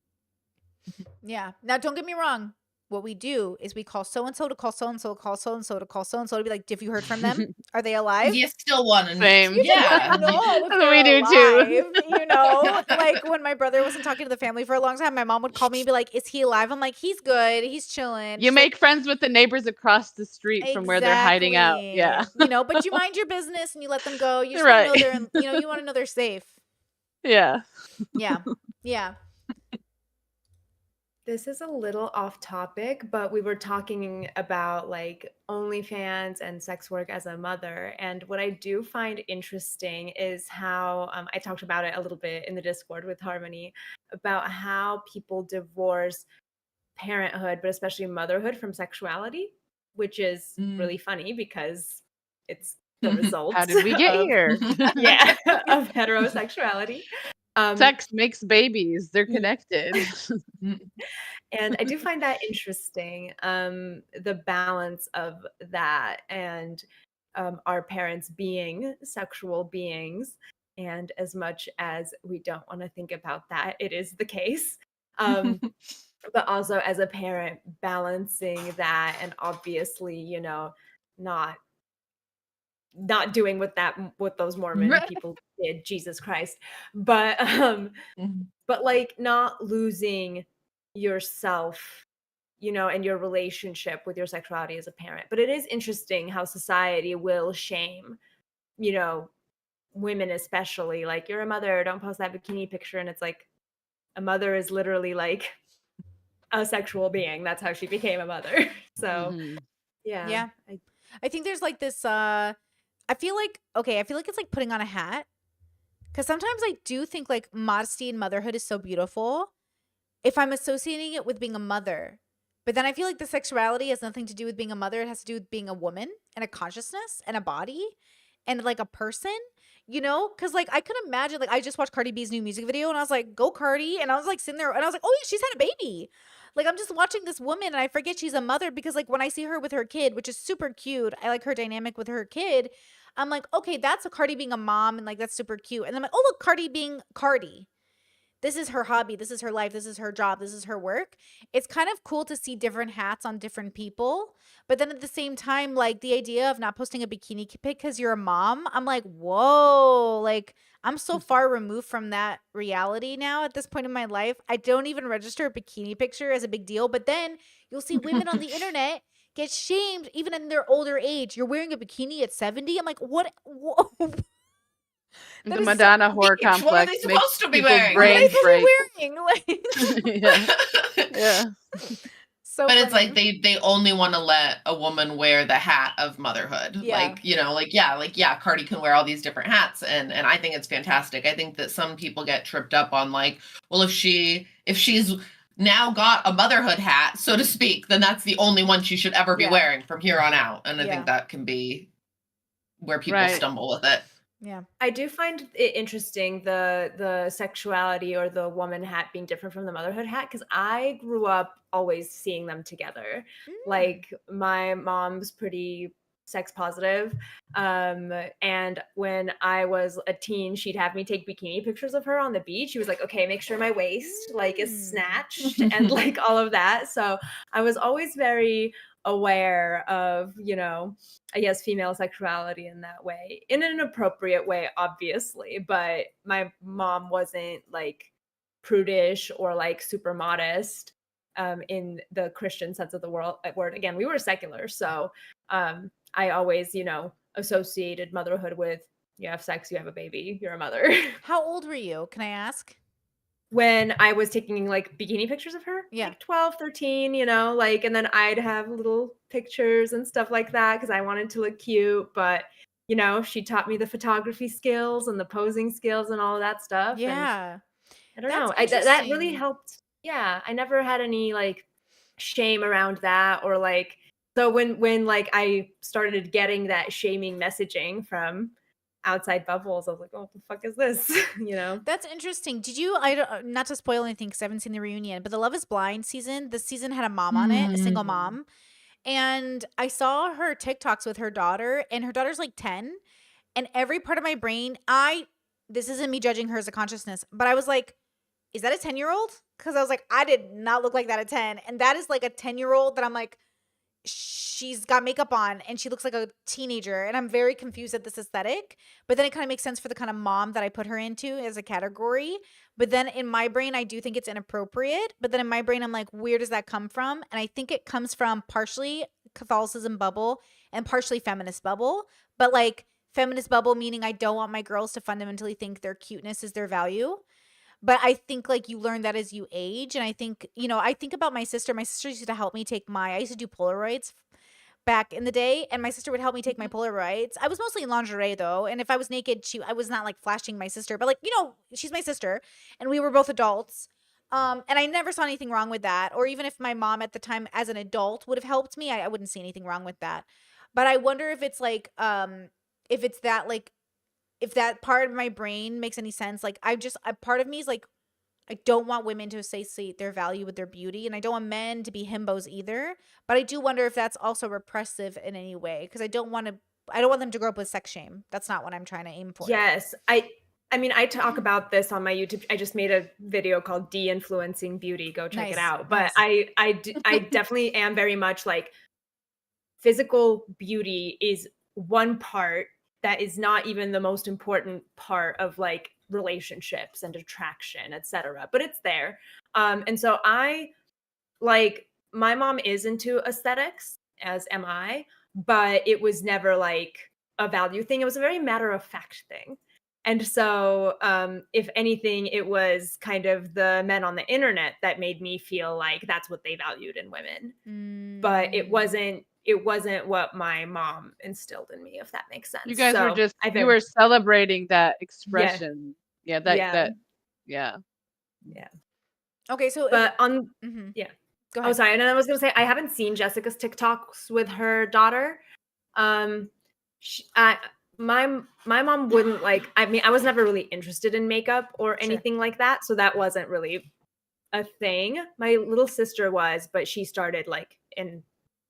Yeah. Now, don't get me wrong. What we do is we call so-and-so to call so-and-so, call so-and-so to call so-and-so to be like, have you heard from them? Are they alive? You still want to Same. You Yeah. don't know if That's what they're we do too. alive, you know? Like when my brother wasn't talking to the family for a long time, my mom would call me and be like, is he alive? I'm like, he's good. He's chilling. You She's make like, friends with the neighbors across the street from where they're hiding out. Yeah. exactly. You know, but you mind your business and you let them go. You just Right. want to know you want to know they're safe. Yeah. Yeah. Yeah. This is a little off topic, but we were talking about like OnlyFans and sex work as a mother. And what I do find interesting is how I talked about it a little bit in the Discord with Harmony about how people divorce parenthood, but especially motherhood from sexuality, which is really funny because it's the result. How did we get here? Yeah, of heterosexuality. Sex makes babies. They're connected. And I do find that interesting, the balance of that and our parents being sexual beings. And as much as we don't want to think about that, it is the case. But also as a parent, balancing that and obviously, you know, not doing what those Mormon people did, Jesus Christ. But like not losing yourself, you know, and your relationship with your sexuality as a parent. But it is interesting how society will shame, you know, women especially. Like, you're a mother, don't post that bikini picture. And it's like, a mother is literally like a sexual being. That's how she became a mother. So yeah. I think there's like this I feel like it's like putting on a hat, because sometimes I do think like modesty in motherhood is so beautiful if I'm associating it with being a mother. But then I feel like the sexuality has nothing to do with being a mother. It has to do with being a woman and a consciousness and a body and like a person, you know? Because like I could imagine, like I just watched Cardi B's new music video and I was like, go Cardi. And I was like sitting there and I was like, oh yeah, she's had a baby. Like I'm just watching this woman and I forget she's a mother, because like when I see her with her kid, which is super cute, I like her dynamic with her kid. I'm like, okay, that's a Cardi being a mom and like that's super cute. And then I'm like, oh look, Cardi being Cardi. this is her hobby, this is her life, this is her job, this is her work. It's kind of cool to see different hats on different people. But then at the same time, like the idea of not posting a bikini pic because you're a mom, I'm like, whoa, like I'm so far removed from that reality now at this point in my life. I don't even register a bikini picture as a big deal. But then you'll see women on the internet get shamed even in their older age. You're wearing a bikini at 70. I'm like, what? Whoa. The That is so Madonna horror What are they complex makes supposed to be people's wearing? What are they brains supposed to break. be wearing? Like, Yeah. so But it's funny. like they only want to let a woman wear the hat of motherhood. Yeah. Like, you know, Cardi can wear all these different hats, and I think it's fantastic. I think that some people get tripped up on like, well, if she's now got a motherhood hat, so to speak, then that's the only one she should ever be Yeah. wearing from here on out. And I Yeah. think that can be where people Right. stumble with it. Yeah. I do find it interesting the sexuality or the woman hat being different from the motherhood hat, because I grew up always seeing them together. Like my mom's pretty sex positive, and when I was a teen, she'd have me take bikini pictures of her on the beach. She was like, okay, make sure my waist like is snatched and like all of that. So I was always very aware of, you know, I guess female sexuality in that way, in an appropriate way, obviously. But my mom wasn't like prudish or like super modest in the Christian sense of the word. Again, we were secular, so I always, you know, associated motherhood with you have sex, you have a baby, you're a mother. How old were you? Can I ask? When I was taking like bikini pictures of her, Yeah. like 12, 13, you know, like, and then I'd have little pictures and stuff like that because I wanted to look cute. But, you know, she taught me the photography skills and the posing skills and all of that stuff. And Yeah. I don't That's know. That really interesting. helped. Yeah. I never had any like shame around that or like, so when like I started getting that shaming messaging from outside bubbles, I was like, oh, what the fuck is this? You know? That's interesting. Did you? I don't, not to spoil anything because I haven't seen the reunion, but the Love Is Blind season. This season had a mom on it, a single mom, and I saw her TikToks with her daughter, and her daughter's like 10, and every part of my brain, this isn't me judging her as a consciousness, but I was like, is that a 10-year-old? Because I was like, I did not look like that at 10, and that is like a 10-year-old that I'm like, she's got makeup on and she looks like a teenager, and I'm very confused at this aesthetic. But then it kind of makes sense for the kind of mom that I put her into as a category. But then in my brain, I do think it's inappropriate. But then in my brain, I'm like, where does that come from? And I think it comes from partially Catholicism bubble and partially feminist bubble. But like feminist bubble meaning I don't want my girls to fundamentally think their cuteness is their value. But I think like you learn that as you age. And I think, you know, I think about my sister. My sister used to help me take I used to do Polaroids back in the day, and my sister would help me take my Polaroids. I was mostly in lingerie though. And if I was naked, I was not like flashing my sister, but like, you know, she's my sister and we were both adults. And I never saw anything wrong with that. Or even if my mom at the time as an adult would have helped me, I wouldn't see anything wrong with that. But I wonder if it's like, if it's that like, if that part of my brain makes any sense. Like a part of me is like, I don't want women to associate their value with their beauty, and I don't want men to be himbos either. But I do wonder if that's also repressive in any way, because I don't want them to grow up with sex shame. That's not what I'm trying to aim for. Yes. I mean, I talk about this on my YouTube. I just made a video called De-Influencing Beauty. Go check Nice, it out. But nice. I definitely am very much like physical beauty is one part that is not even the most important part of like relationships and attraction, etc. But it's there. And so I like my mom is into aesthetics, as am I, but it was never like a value thing. It was a very matter of fact thing. And so, if anything, it was kind of the men on the internet that made me feel like that's what they valued in women. But it wasn't what my mom instilled in me, if that makes sense. You guys So were just I've you been- were celebrating that expression. Yeah, Yeah. Okay, so But on yeah, go Oh, ahead. sorry. And then I was gonna say I haven't seen Jessica's TikToks with her daughter. My mom wouldn't like. I mean, I was never really interested in makeup or anything like that, so that wasn't really a thing. My little sister was, but she started like in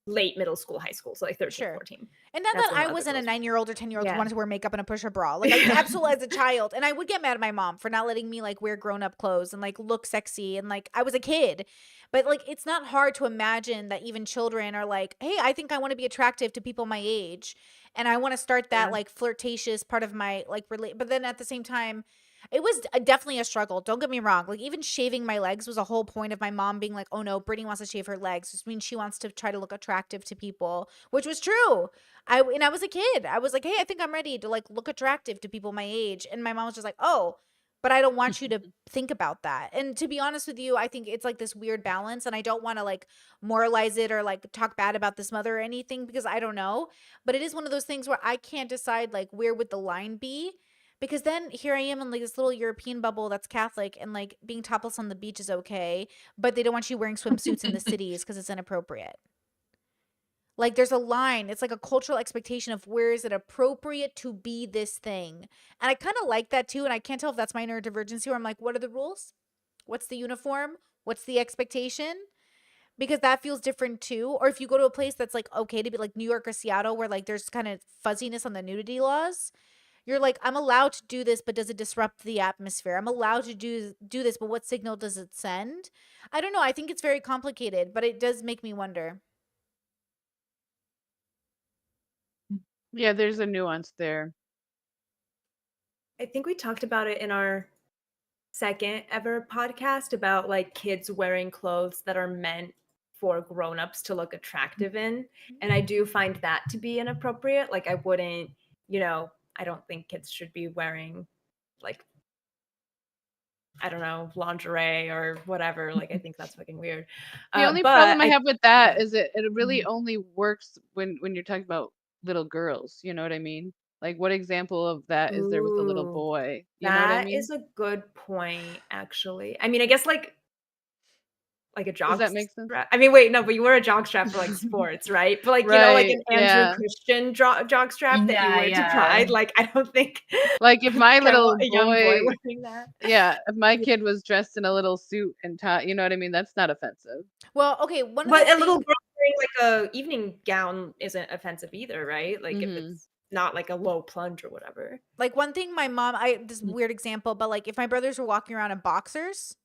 late middle school, high school, so like 13, Sure. 14. And not That's that when I other wasn't a girls- 9-year-old or 10-year-old who Yeah. wanted to wear makeup and a push-up bra. Like, I absolutely, as a child, and I would get mad at my mom for not letting me like wear grown-up clothes and like look sexy, and like I was a kid. But like, it's not hard to imagine that even children are like, hey, I think I want to be attractive to people my age, and I want to start that Yeah. like flirtatious part of my like relate. But then at the same time, it was definitely a struggle. Don't get me wrong. Like, even shaving my legs was a whole point of my mom being like, oh no, Brittany wants to shave her legs, which means she wants to try to look attractive to people, which was true. I was a kid. I was like, hey, I think I'm ready to like look attractive to people my age. And my mom was just like, oh, but I don't want you to think about that. And to be honest with you, I think it's like this weird balance. And I don't want to like moralize it or like talk bad about this mother or anything, because I don't know. But it is one of those things where I can't decide like where would the line be. Because then here I am in like this little European bubble that's Catholic, and like being topless on the beach is okay, but they don't want you wearing swimsuits in the cities because it's inappropriate. Like, there's a line. It's like a cultural expectation of where is it appropriate to be this thing. And I kind of like that too. And I can't tell if that's my neurodivergency, where I'm like, what are the rules? What's the uniform? What's the expectation? Because that feels different too. Or if you go to a place that's like okay to be like New York or Seattle, where like there's kind of fuzziness on the nudity laws, you're like, I'm allowed to do this, but does it disrupt the atmosphere? I'm allowed to do this, but what signal does it send? I don't know. I think it's very complicated, but it does make me wonder. Yeah, there's a nuance there. I think we talked about it in our second ever podcast about like kids wearing clothes that are meant for grown-ups to look attractive in. And I do find that to be inappropriate. Like, I wouldn't, I don't think kids should be wearing like, I don't know, lingerie or whatever. Like, I think that's fucking weird. The only but problem I have with that yeah. is it really only works when you're talking about little girls. You know what I mean? Like, what example of that is there with a little Ooh, boy? You know what I that mean? is a good point, actually. I mean, I guess like a Does jock that make sense? strap. I mean, wait, no, but you wear a jock strap for like sports, right? But like, like Right. an Andrew Yeah. Christian jock strap that you Yeah, wear to yeah. Pride. Like, I don't think Like, if my I little want a young boy boy, wearing that. yeah, if my kid was dressed in a little suit and tie, you know what I mean? That's not offensive. Well, okay, one of But the a little things, girl wearing like a evening gown isn't offensive either, right? Like, if Mhm. it's not like a low plunge or whatever. like one thing my mom, this weird example, but like if my brothers were walking around in boxers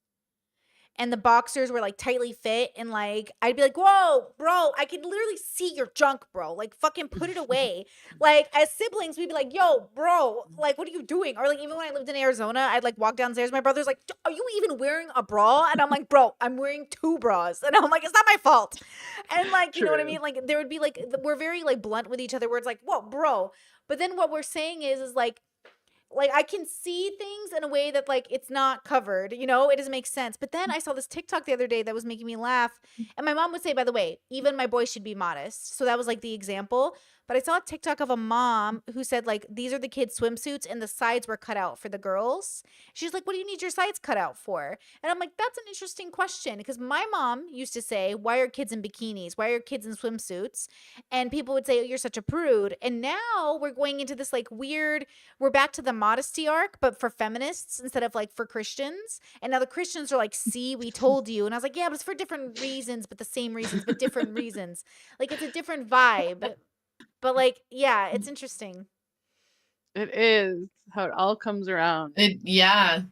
and the boxers were like tightly fit, and like I'd be like, whoa, bro, I could literally see your junk, bro. Like, fucking put it away. Like, as siblings, we'd be like, yo, bro, like, what are you doing? Or like, even when I lived in Arizona, I'd like walk downstairs, my brother's like, are you even wearing a bra? And I'm like, bro, I'm wearing 2 bras. And I'm like, it's not my fault. And like, you know what I True. mean? Like, there would be like, we're very like blunt with each other, where it's like, whoa, bro. But then what we're saying is like I can see things in a way that like it's not covered, it doesn't make sense. But then I saw this TikTok the other day that was making me laugh. And my mom would say, by the way, even my boy should be modest. So that was like the example. But I saw a TikTok of a mom who said like, these are the kids' swimsuits and the sides were cut out for the girls. She's like, what do you need your sides cut out for? And I'm like, that's an interesting question, because my mom used to say, why are kids in bikinis? Why are kids in swimsuits? And people would say, oh, you're such a prude. And now we're going into this like weird, we're back to the modesty arc, but for feminists instead of like for Christians. And now the Christians are like, see, we told you. And I was like, yeah, but it's for different reasons, but the same reasons, but different reasons. Like, it's a different vibe. But like, yeah, it's interesting. It is how it all comes around. Yeah.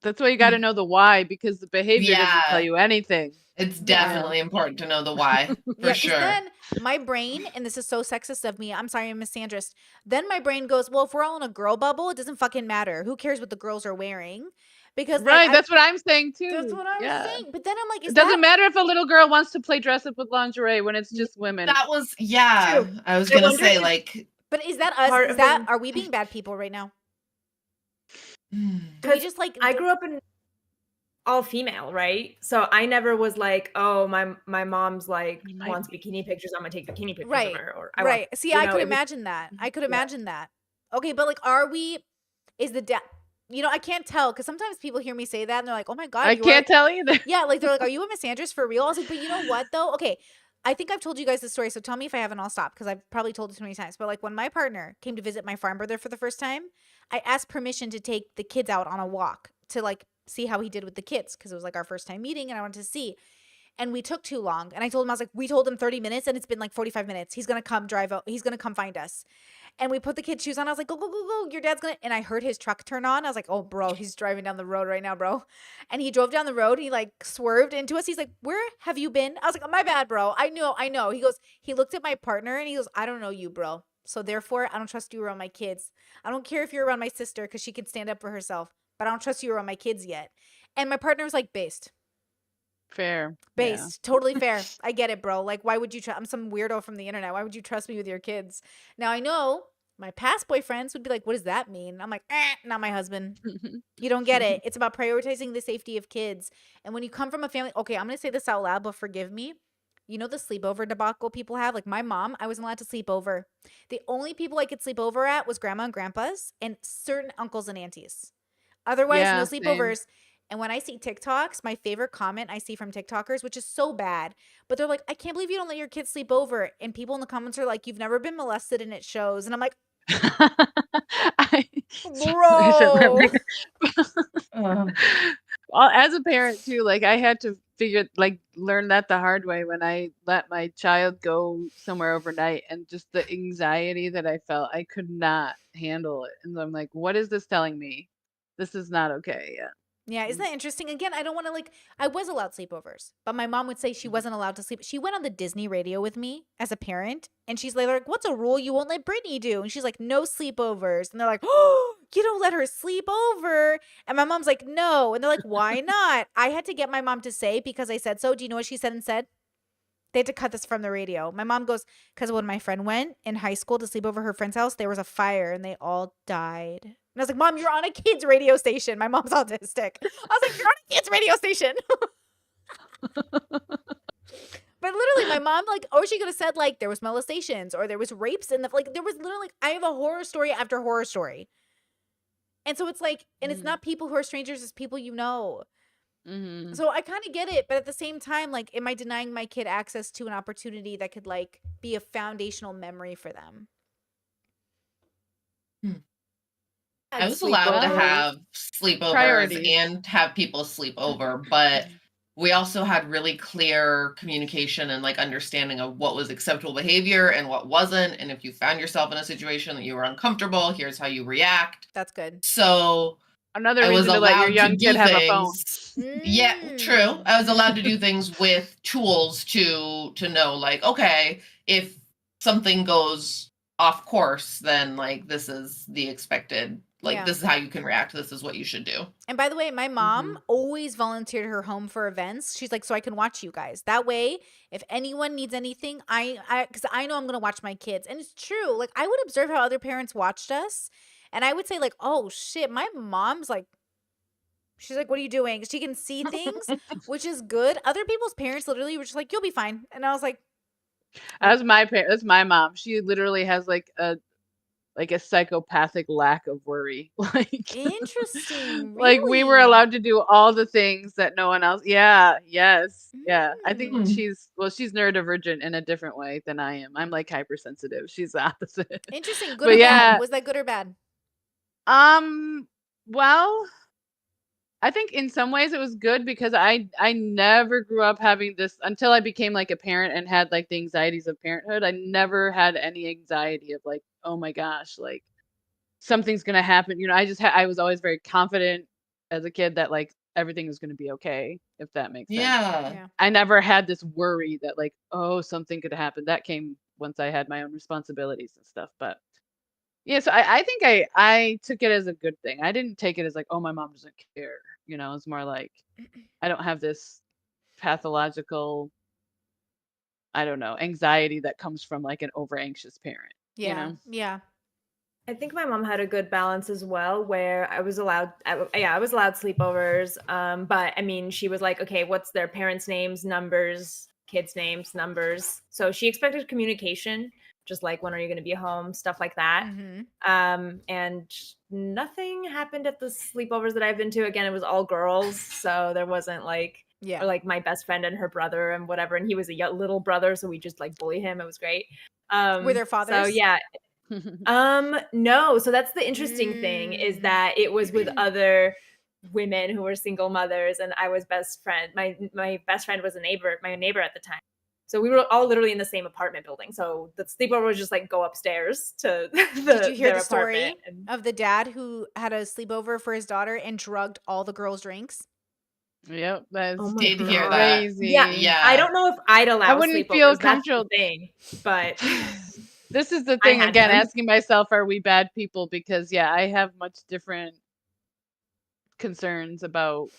That's why you got to know the why, because the behavior doesn't tell Yeah. you anything. It's definitely important to know the why, for Yeah, 'cause sure. then my brain, and this is so sexist of me, I'm sorry, I'm misandrist. Then my brain goes, well, if we're all in a girl bubble, it doesn't fucking matter. Who cares what the girls are wearing? Because like, Right, that's what I'm saying too. that's what I'm Yeah. saying. But then I'm like, It doesn't matter if a little girl wants to play dress up with lingerie when it's just women. That was, yeah. True. I was I going to wonder say, if- like, But is that us? Part Is of that, it- are we being bad people right now? Do we Because just like, I grew up in all female, right? So I never was like, oh, my mom's like You might wants bikini pictures. I'm gonna take bikini pictures Right, of her. Or I right. Want, See, I could it was- imagine that. I could Yeah. imagine that. Okay, but like, are we, is the, I can't tell, because sometimes people hear me say that and they're like, oh my God. I you can't are, tell either. yeah, like they're like, are you a misandrist for real? I was like, but you know what though? Okay, I think I've told you guys this story, so tell me if I haven't, I'll stop, because I've probably told it too many times. But like, when my partner came to visit my farm brother for the first time, I asked permission to take the kids out on a walk to like see how he did with the kids, because it was like our first time meeting and I wanted to see. and we took too long. And I told him, I was like, we told him 30 minutes and it's been like 45 minutes. He's going to come drive out. He's going to come find us. And we put the kid's shoes on. I was like, go, go, go, go. Your dad's going to, and I heard his truck turn on. I was like, oh, bro, he's driving down the road right now, bro. And he drove down the road. He like swerved into us. He's like, where have you been? I was like, oh, my bad, bro. I know. He goes, he looked at my partner and he goes, I don't know you, bro. So therefore, I don't trust you around my kids. I don't care if you're around my sister because she can stand up for herself, but I don't trust you around my kids yet. And my partner was like, based. Fair. Based. Totally fair. I get it, bro. Like, why would you I'm some weirdo from the internet. Why would you trust me with your kids? Now, I know my past boyfriends would be like, what does that mean? I'm like, not my husband. You don't get it. It's about prioritizing the safety of kids. And when you come from a family, okay, I'm going to say this out loud, but forgive me. You know the sleepover debacle people have? Like my mom, I wasn't allowed to sleep over. The only people I could sleep over at was grandma and grandpa's and certain uncles and aunties. Otherwise, Yeah, no same. sleepovers. And when I see TikToks, my favorite comment I see from TikTokers, which is so bad, but they're like, I can't believe you don't let your kids sleep over. And people in the comments are like, you've never been molested and it shows. And I'm like, bro. Well, as a parent too, like I had to learn that the hard way when I let my child go somewhere overnight, and just the anxiety that I felt, I could not handle it. And I'm like, what is this telling me? This is not okay. Yeah. Yeah, isn't that interesting? Again, I don't want to I was allowed sleepovers, but my mom would say she wasn't allowed to sleep. She went on the Disney radio with me as a parent, and she's like, what's a rule you won't let Brittany do? And she's like, no sleepovers. And they're like, oh, you don't let her sleep over. And my mom's like, no. And they're like, why not? I had to get my mom to say, because I said so. Do you know what she said and said? They had to cut this from the radio. My mom goes, because when my friend went in high school to sleep over her friend's house, there was a fire and they all died. And I was like, Mom, you're on a kid's radio station. My mom's autistic. I was like, you're on a kid's radio station. But literally, my mom, or she could have said, there was molestations or there was rapes in there was literally, I have a horror story after horror story. And so it's and it's not people who are strangers, it's people you know. Mm-hmm. So I kind of get it, but at the same time, am I denying my kid access to an opportunity that could be a foundational memory for them? I was allowed to have sleepovers Priorities. and have people sleep over, but we also had really clear communication and understanding of what was acceptable behavior and what wasn't. And if you found yourself in a situation that you were uncomfortable, here's how you react. That's good. So another I was reason to let your allowed young to do kid have a phone. things. Yeah, true. I was allowed to do things with tools to know, okay, if something goes off course, then this is the expected. This is how you can react. This is what you should do. And by the way, my mom always volunteered her home for events. She's like, so I can watch you guys. That way, if anyone needs anything, because I know I'm going to watch my kids. And it's true. I would observe how other parents watched us. And I would say oh shit, my mom's she's like, what are you doing? She can see things, which is good. Other people's parents literally were just like, you'll be fine. And I was like, that's my mom. She literally has a psychopathic lack of worry. Interesting. We were really? allowed to do all the things that no one else. Yeah. Yes. Yeah. I think she's neurodivergent in a different way than I am. I'm hypersensitive. She's the opposite. Interesting. Good or bad? Was that good or bad? Well, I think in some ways it was good, because I never grew up having this until I became a parent and had the anxieties of parenthood. I never had any anxiety of oh my gosh, something's gonna happen. I was always very confident as a kid that everything was gonna be okay, if that makes sense. Yeah. I never had this worry that oh, something could happen. That came once I had my own responsibilities and stuff. But yeah, so I think I took it as a good thing. I didn't take it as oh, my mom doesn't care. It's more I don't have this pathological, I don't know, anxiety that comes from an over anxious parent. Yeah. Yeah. I think my mom had a good balance as well, where I was allowed sleepovers. But I mean, she was like, okay, what's their parents' names, numbers, kids' names, numbers. So she expected communication, just when are you going to be home, stuff like that. And nothing happened at the sleepovers that I've been to. Again, it was all girls, so there wasn't or my best friend and her brother and whatever, and he was a little brother, so we just bully him. It was great. Were their fathers? So yeah. No. So that's the interesting thing, is that it was with other women who were single mothers, and I was best friend. My best friend was my neighbor at the time. So we were all literally in the same apartment building. So the sleepover was just like go upstairs to Did you hear their the story apartment. And of the dad who had a sleepover for his daughter and drugged all the girls' drinks? Yep, that's oh my Did hear God. that. crazy. Yeah, Yeah. I don't know if I'd allow wouldn't sleepovers. feel That's the comfortable. thing, but This is the I thing had again, them. asking myself, are we bad people? Because yeah, I have much different concerns about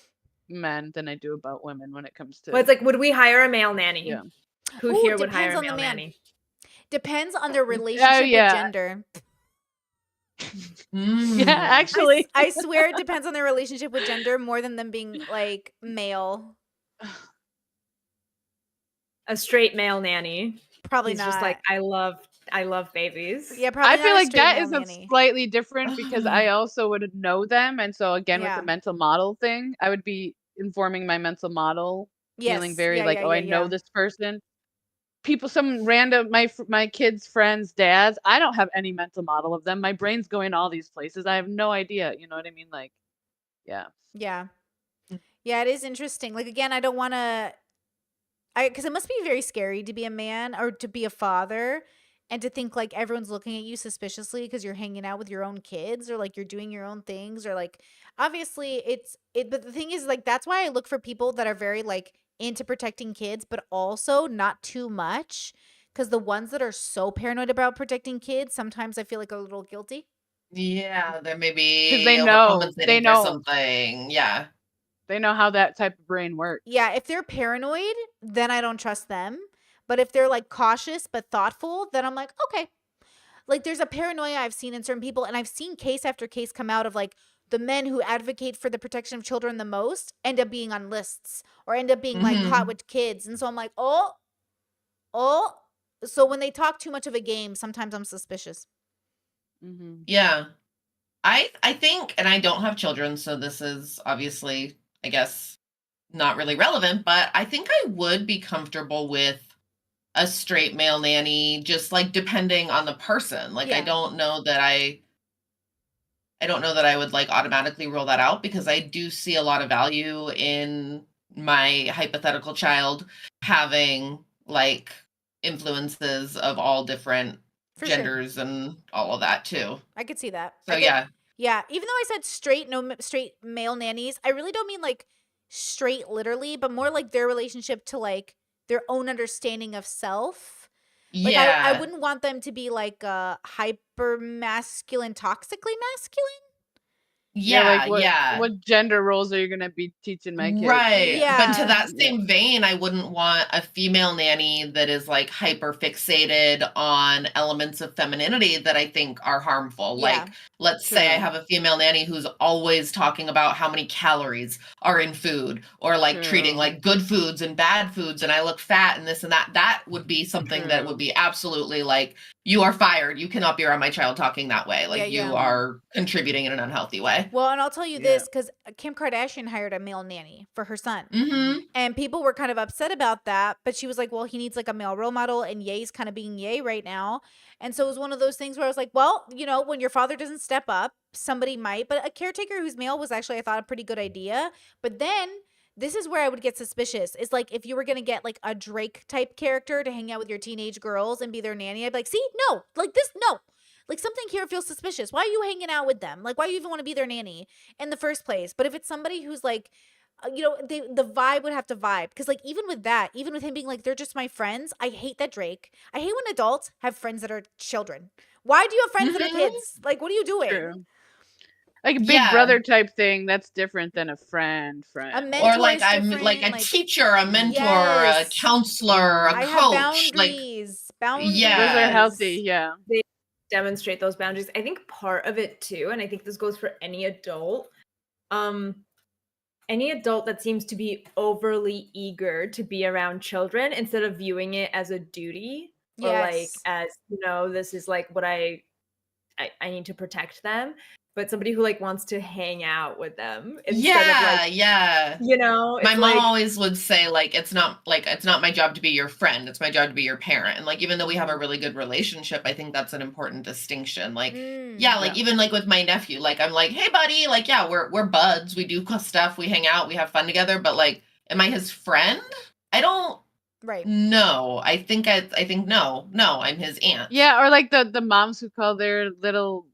men than I do about women when it comes Well, it's to like, would we hire a male nanny? yeah. Who Ooh, here would hire depends a on the male man. nanny? Depends on their Oh relationship with yeah. gender. Mm. Yeah, actually. I swear it depends on their relationship with gender more than them being like male. A straight male nanny. Probably He's not. just like, I love babies. Yeah, probably I not feel a like straight that male is nanny. slightly different because I also would know them. And so again, with Yeah. the mental model thing, I would be informing my mental model, feeling Yes. very Yeah, like, yeah, oh, yeah, I know yeah. this person. People, some random, my kids' friends' dads, I don't have any mental model of them. My brain's going all these places. I have no idea. You know what I mean? Like, yeah. Yeah. Yeah, it is interesting. Like again, I don't want to because it must be very scary to be a man or to be a father and to think like everyone's looking at you suspiciously because you're hanging out with your own kids or like you're doing your own things or like obviously but the thing is like that's why I look for people that are very like into protecting kids but also not too much because the ones that are so paranoid about protecting kids sometimes I feel like a little guilty. Yeah, there may Because be they overcompensating for know, something. Yeah. they know how that type of brain works. Yeah, if they're paranoid, then I don't trust them. But if they're like cautious but thoughtful, then I'm like, okay. Like there's a paranoia I've seen in certain people, and I've seen case after case come out of like the men who advocate for the protection of children the most end up being on lists or end up being like caught Mhm. with kids. And so I'm like, oh. So when they talk too much of a game, sometimes I'm suspicious. Mm-hmm. Yeah. I think, and I don't have children, so this is obviously, I guess, not really relevant, but I think I would be comfortable with a straight male nanny, just like depending on the person. Like Yeah. I don't know that I would like automatically rule that out because I do see a lot of value in my hypothetical child having like influences of all different For sure. genders and all of that too. I could see that. So yeah. Yeah, even though I said straight, straight male nannies, I really don't mean like straight literally, but more like their relationship to like their own understanding of self. Like I Yeah. wouldn't want them to be like hyper masculine, toxically masculine. Yeah, Yeah, like yeah. what gender roles are you gonna be teaching my kids? Right. But to Yeah. that same vein, I wouldn't want a female nanny that is like hyper fixated on elements of femininity that I think are harmful. Yeah. Like, let's say I True. have a female nanny who's always talking about how many calories are in food or like treating True. like good foods and bad foods and I look fat and this and that. That would be something that would True. be absolutely like, you are fired. You cannot be around my child talking that way. Like, Yeah, you yeah. are contributing in an unhealthy way. Well, and I'll tell you Yeah. this because Kim Kardashian hired a male nanny for her son. Mm-hmm. And people were kind of upset about that, but she was like, well, he needs like a male role model, and Ye's kind of being Ye right now. And so it was one of those things where I was like, well, you know, when your father doesn't step up, somebody might. But a caretaker who's male was actually, I thought, a pretty good idea. But then this is where I would get suspicious. Is like if you were going to get like a Drake type character to hang out with your teenage girls and be their nanny, I'd be like, see, no, like this, no. Like something here feels suspicious. Why are you hanging out with them? Like, why do you even want to be their nanny in the first place? But if it's somebody who's like, you know, the vibe would have to vibe. Because, like, even with that, even with him being like, they're just my friends, I hate that Drake. I hate when adults have friends that are children. Why do you have friends that are kids? Like, what are you doing? True. Like a big Yeah. brother type thing, that's different than a friend. A mentor Or like is I'm different. like a teacher, a mentor, a Yes. counselor, a I have coach. Like boundaries. Those Yes. are healthy, yeah. Demonstrate those boundaries. I think part of it too, and I think this goes for any adult, any adult that seems to be overly eager to be around children instead of viewing it as a duty or like Yes. as, you know, this is like what I need to protect them. but somebody who like wants to hang out with them instead of like, Yeah. it's My mom like, always would say like it's not my job to be your friend, it's my job to be your parent. And like even though we have a really good relationship, I think that's an important distinction. Like yeah, like Yeah. even like with my nephew, like I'm like, "Hey buddy, like yeah, we're buds. We do stuff, we hang out, we have fun together, but like am I his friend? I don't Right. know. I think no, I'm his aunt." Yeah, or like the moms who call their little,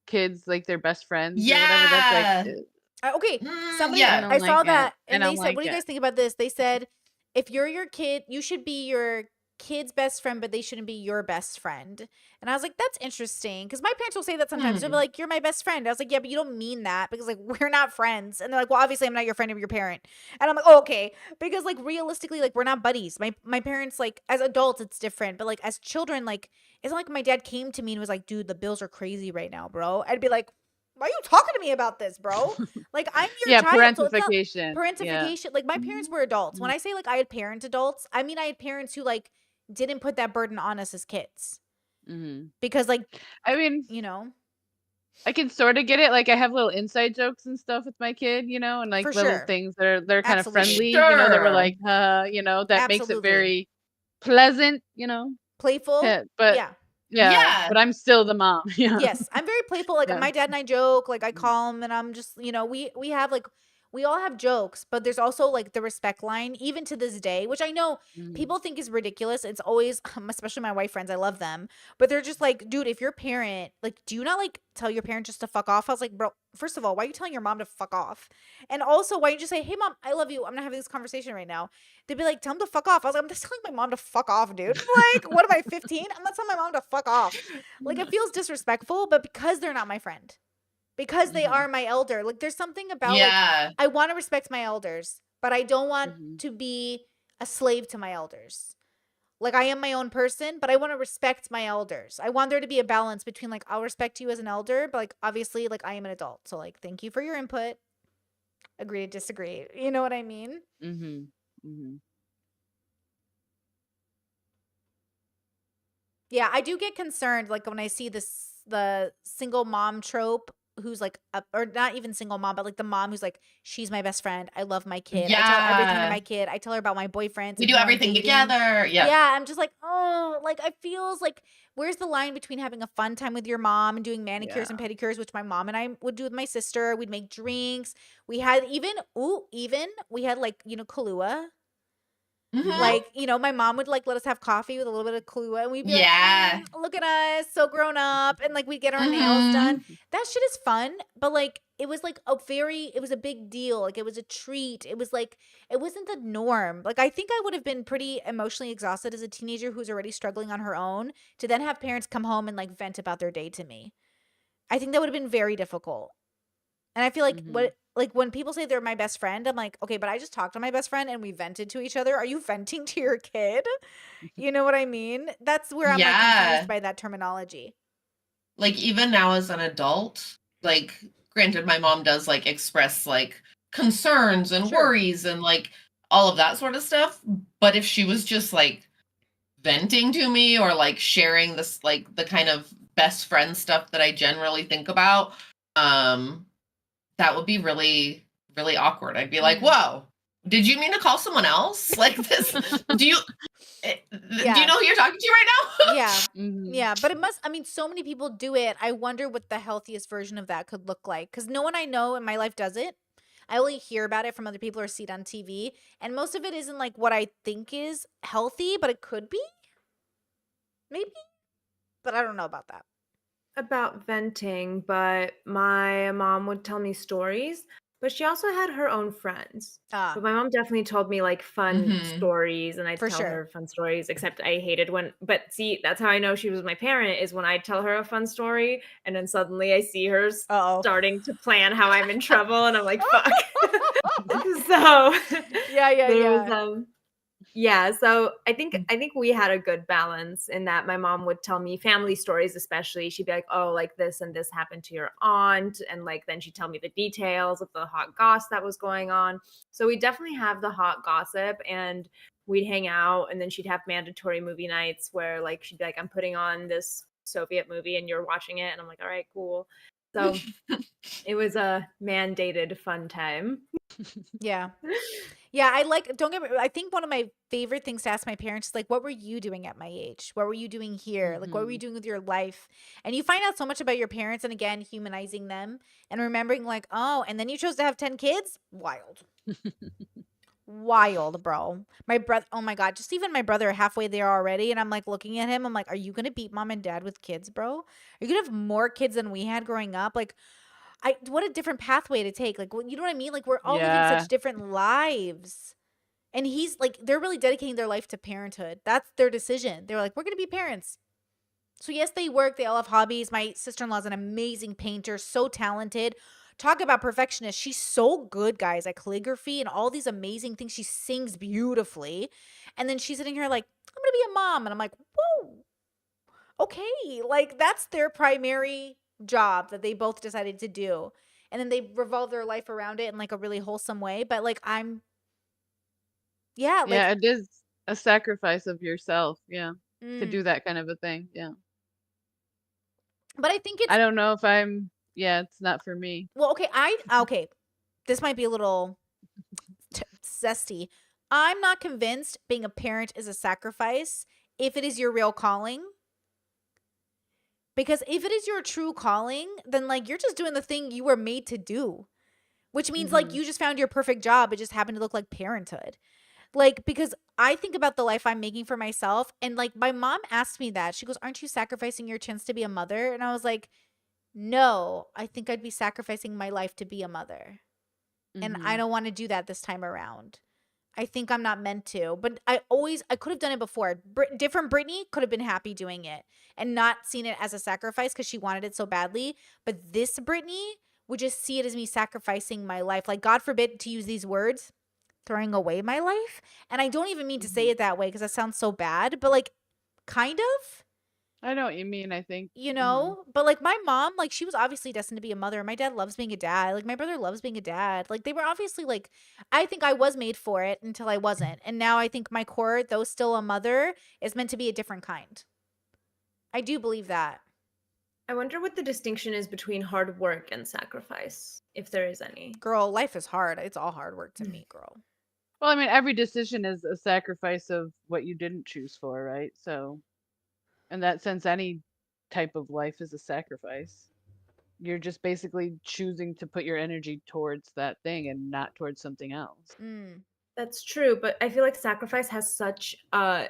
kids like their best friends or whatever. That's like, Yeah. Okay, somebody Yeah. I I don't saw like it. that I and they don't said, like "What do you it. guys think about this?" They said, "If you're your kid, you should be your kid's best friend, but they shouldn't be your best friend." And I was like, "That's interesting," because my parents will say that sometimes. They'll be like, "You're my best friend." I was like, "Yeah, but you don't mean that because like we're not friends." And they're like, "Well, obviously I'm not your friend, I'm your parent." And I'm like, "Oh, okay," because like realistically, like we're not buddies. My parents like as adults it's different, but like as children, like it's not like my dad came to me and was like, "Dude, the bills are crazy right now, bro." I'd be like, "Why are you talking to me about this, bro?" Like I'm your Yeah, child, so it's not parentification. Yeah. parentification. Like my parents were adults. When Mhm. I say like I had parent adults, I mean I had parents who like didn't put that burden on us as kids Mhm. because like I mean, you know I can sort of get it. Like I have little inside jokes and stuff with my kid, and like for little sure, things that are they're kind of absolutely, friendly, that we're Sure. like, that makes it absolutely very pleasant, playful. but Yeah, yeah, Yeah. but I'm still the mom. Yeah. yes, I'm very playful. Like Yeah. my dad and I joke. Like I call him, and I'm just we have like we all have jokes, but there's also like the respect line, even to this day, which I know Mhm. people think is ridiculous. It's always, especially my white friends, I love them, but they're just like, dude, if your parent, like, do you not like tell your parent just to fuck off? I was like, bro, first of all, why are you telling your mom to fuck off? And also, why don't you just say, hey, mom, I love you. I'm not having this conversation right now. They'd be like, tell him to fuck off. I was like, I'm just telling my mom to fuck off, dude. Like, what am I, 15? I'm not telling my mom to fuck off. Like, it feels disrespectful, but because they're not my friend, because they Mhm. are my elder, like, there's something about, like, Yeah. I want to respect my elders, but I don't want Mhm. to be a slave to my elders. Like, I am my own person, but I want to respect my elders. I want there to be a balance between, like, I'll respect you as an elder, but, like, obviously, like, I am an adult. So, like, thank you for your input. Agree to disagree. You know what I mean? Mhm. Mhm. Yeah, I do get concerned like when I see the single mom trope who's like or not even single mom, but like the mom who's like, she's my best friend. I love my kid. I tell everything to Yeah. my kid. I tell her about my boyfriends We and do who I'm everything dating. together. Yep. Yeah, I'm just like, oh, like I feels like where's the line between having a fun time with your mom and doing manicures and Yeah. pedicures, which my mom and I would do with my sister. We'd make drinks. We had even we had like, Kahlua. Mhm. Like, my mom would like let us have coffee with a little bit of Kahlua, and we'd be like, Yeah. look at us, so grown up, and like we'd get our nails done. Mhm. That shit is fun, but like it was like it was a big deal. Like it was a treat. It was like it wasn't the norm. Like I think I would have been pretty emotionally exhausted as a teenager who's already struggling on her own to then have parents come home and like vent about their day to me. I think that would have been very difficult. And I feel like Mhm. when people say they're my best friend, I'm like, okay, but I just talked to my best friend and we vented to each other. Are you venting to your kid? You know what I mean? That's where I'm like confused Yeah. by that terminology. Like even now as an adult, like granted my mom does like express like concerns and Sure. worries and like all of that sort of stuff, but if she was just like venting to me or like sharing this like the kind of best friend stuff that I generally think about, um that would be really really awkward. I'd be like, Mhm. "Whoa, did you mean to call someone else?" Like this do you do you Yeah. know who you're talking to right now? Yeah. Mhm. Yeah, but I mean, so many people do it. I wonder what the healthiest version of that could look like because no one I know in my life does it. I only hear about it from other people or see it on TV. And most of it isn't like what I think is healthy, but it could be, maybe. But I don't know about that. about venting, but my mom would tell me stories, but she also had her own friends. Ah, But my mom definitely told me like fun Mhm. stories, and I'd for tell sure. her fun stories, except I hated but see, that's how I know she was my parent is when I tell her a fun story and then suddenly I see her Uh-oh. starting to plan how I'm in trouble and I'm like, fuck. So Yeah, yeah, there was yeah. yeah, so I think we had a good balance in that my mom would tell me family stories especially. She'd be like, "Oh, like this and this happened to your aunt," and like then she'd tell me the details of the hot goss that was going on. So we definitely have the hot gossip and we'd hang out and then she'd have mandatory movie nights where like she'd be like, "I'm putting on this Soviet movie and you're watching it." And I'm like, "All right, cool." So it was a mandated fun time. Yeah. Yeah, don't get me, I think one of my favorite things to ask my parents is like, what were you doing at my age? What were you doing here? Like, what were you doing with your life? And you find out so much about your parents, and again, humanizing them and remembering, like, oh, and then you chose to have 10 kids? Wild. Wild, bro. My brother, oh my God, just even my brother halfway there already. And I'm like looking at him, I'm like, are you going to beat mom and dad with kids, bro? Are you going to have more kids than we had growing up? Like, what a different pathway to take. Like, you know what I mean? Like, we're all living Yeah. such different lives. And he's like, they're really dedicating their life to parenthood. That's their decision. They're like, we're going to be parents. So, yes, they work. They all have hobbies. My sister-in-law is an amazing painter, so talented. Talk about perfectionist. She's so good, guys, at calligraphy and all these amazing things. She sings beautifully. And then she's sitting here like, I'm going to be a mom. And I'm like, whoa, okay. Like, that's their primary job that they both decided to do. And then they revolve their life around it in like a really wholesome way. But like, yeah, like, Yeah, it is a sacrifice of yourself, to do mm. that kind of a thing. Yeah. But I think I it's, don't know if it's not for me. well, okay. This might be a little zesty. I'm not convinced being a parent is a sacrifice if it is your real calling. Because if it is your true calling, then like you're just doing the thing you were made to do, which means like Mhm. you just found your perfect job. It just happened to look like parenthood. Like, because I think about the life I'm making for myself, and like my mom asked me that. She goes, aren't you sacrificing your chance to be a mother? And I was like, no, I think I'd be sacrificing my life to be a mother. And I Mhm. don't want to do that this time around. I think I'm not meant to, but I could have done it before. Different Brittany could have been happy doing it and not seen it as a sacrifice because she wanted it so badly. But this Brittany would just see it as me sacrificing my life. Like, God forbid to use these words, throwing away my life. And I don't even mean to say Mhm. it that way because that sounds so bad, but like, kind of. I know what you mean, I think. You Mhm. know, but like my mom, like she was obviously destined to be a mother. My dad loves being a dad. Like my brother loves being a dad. Like they were obviously like, I think I was made for it until I wasn't. And now I think my core, though still a mother, is meant to be a different kind. I do believe that. I wonder what the distinction is between hard work and sacrifice, if there is any. Girl, life is hard. It's all hard work to me, girl. Well, I mean, every decision is a sacrifice of what you didn't choose for, right? So, in that sense, any type of life is a sacrifice. You're just basically choosing to put your energy towards that thing and not towards something else. Mm. That's true, but I feel like sacrifice has such a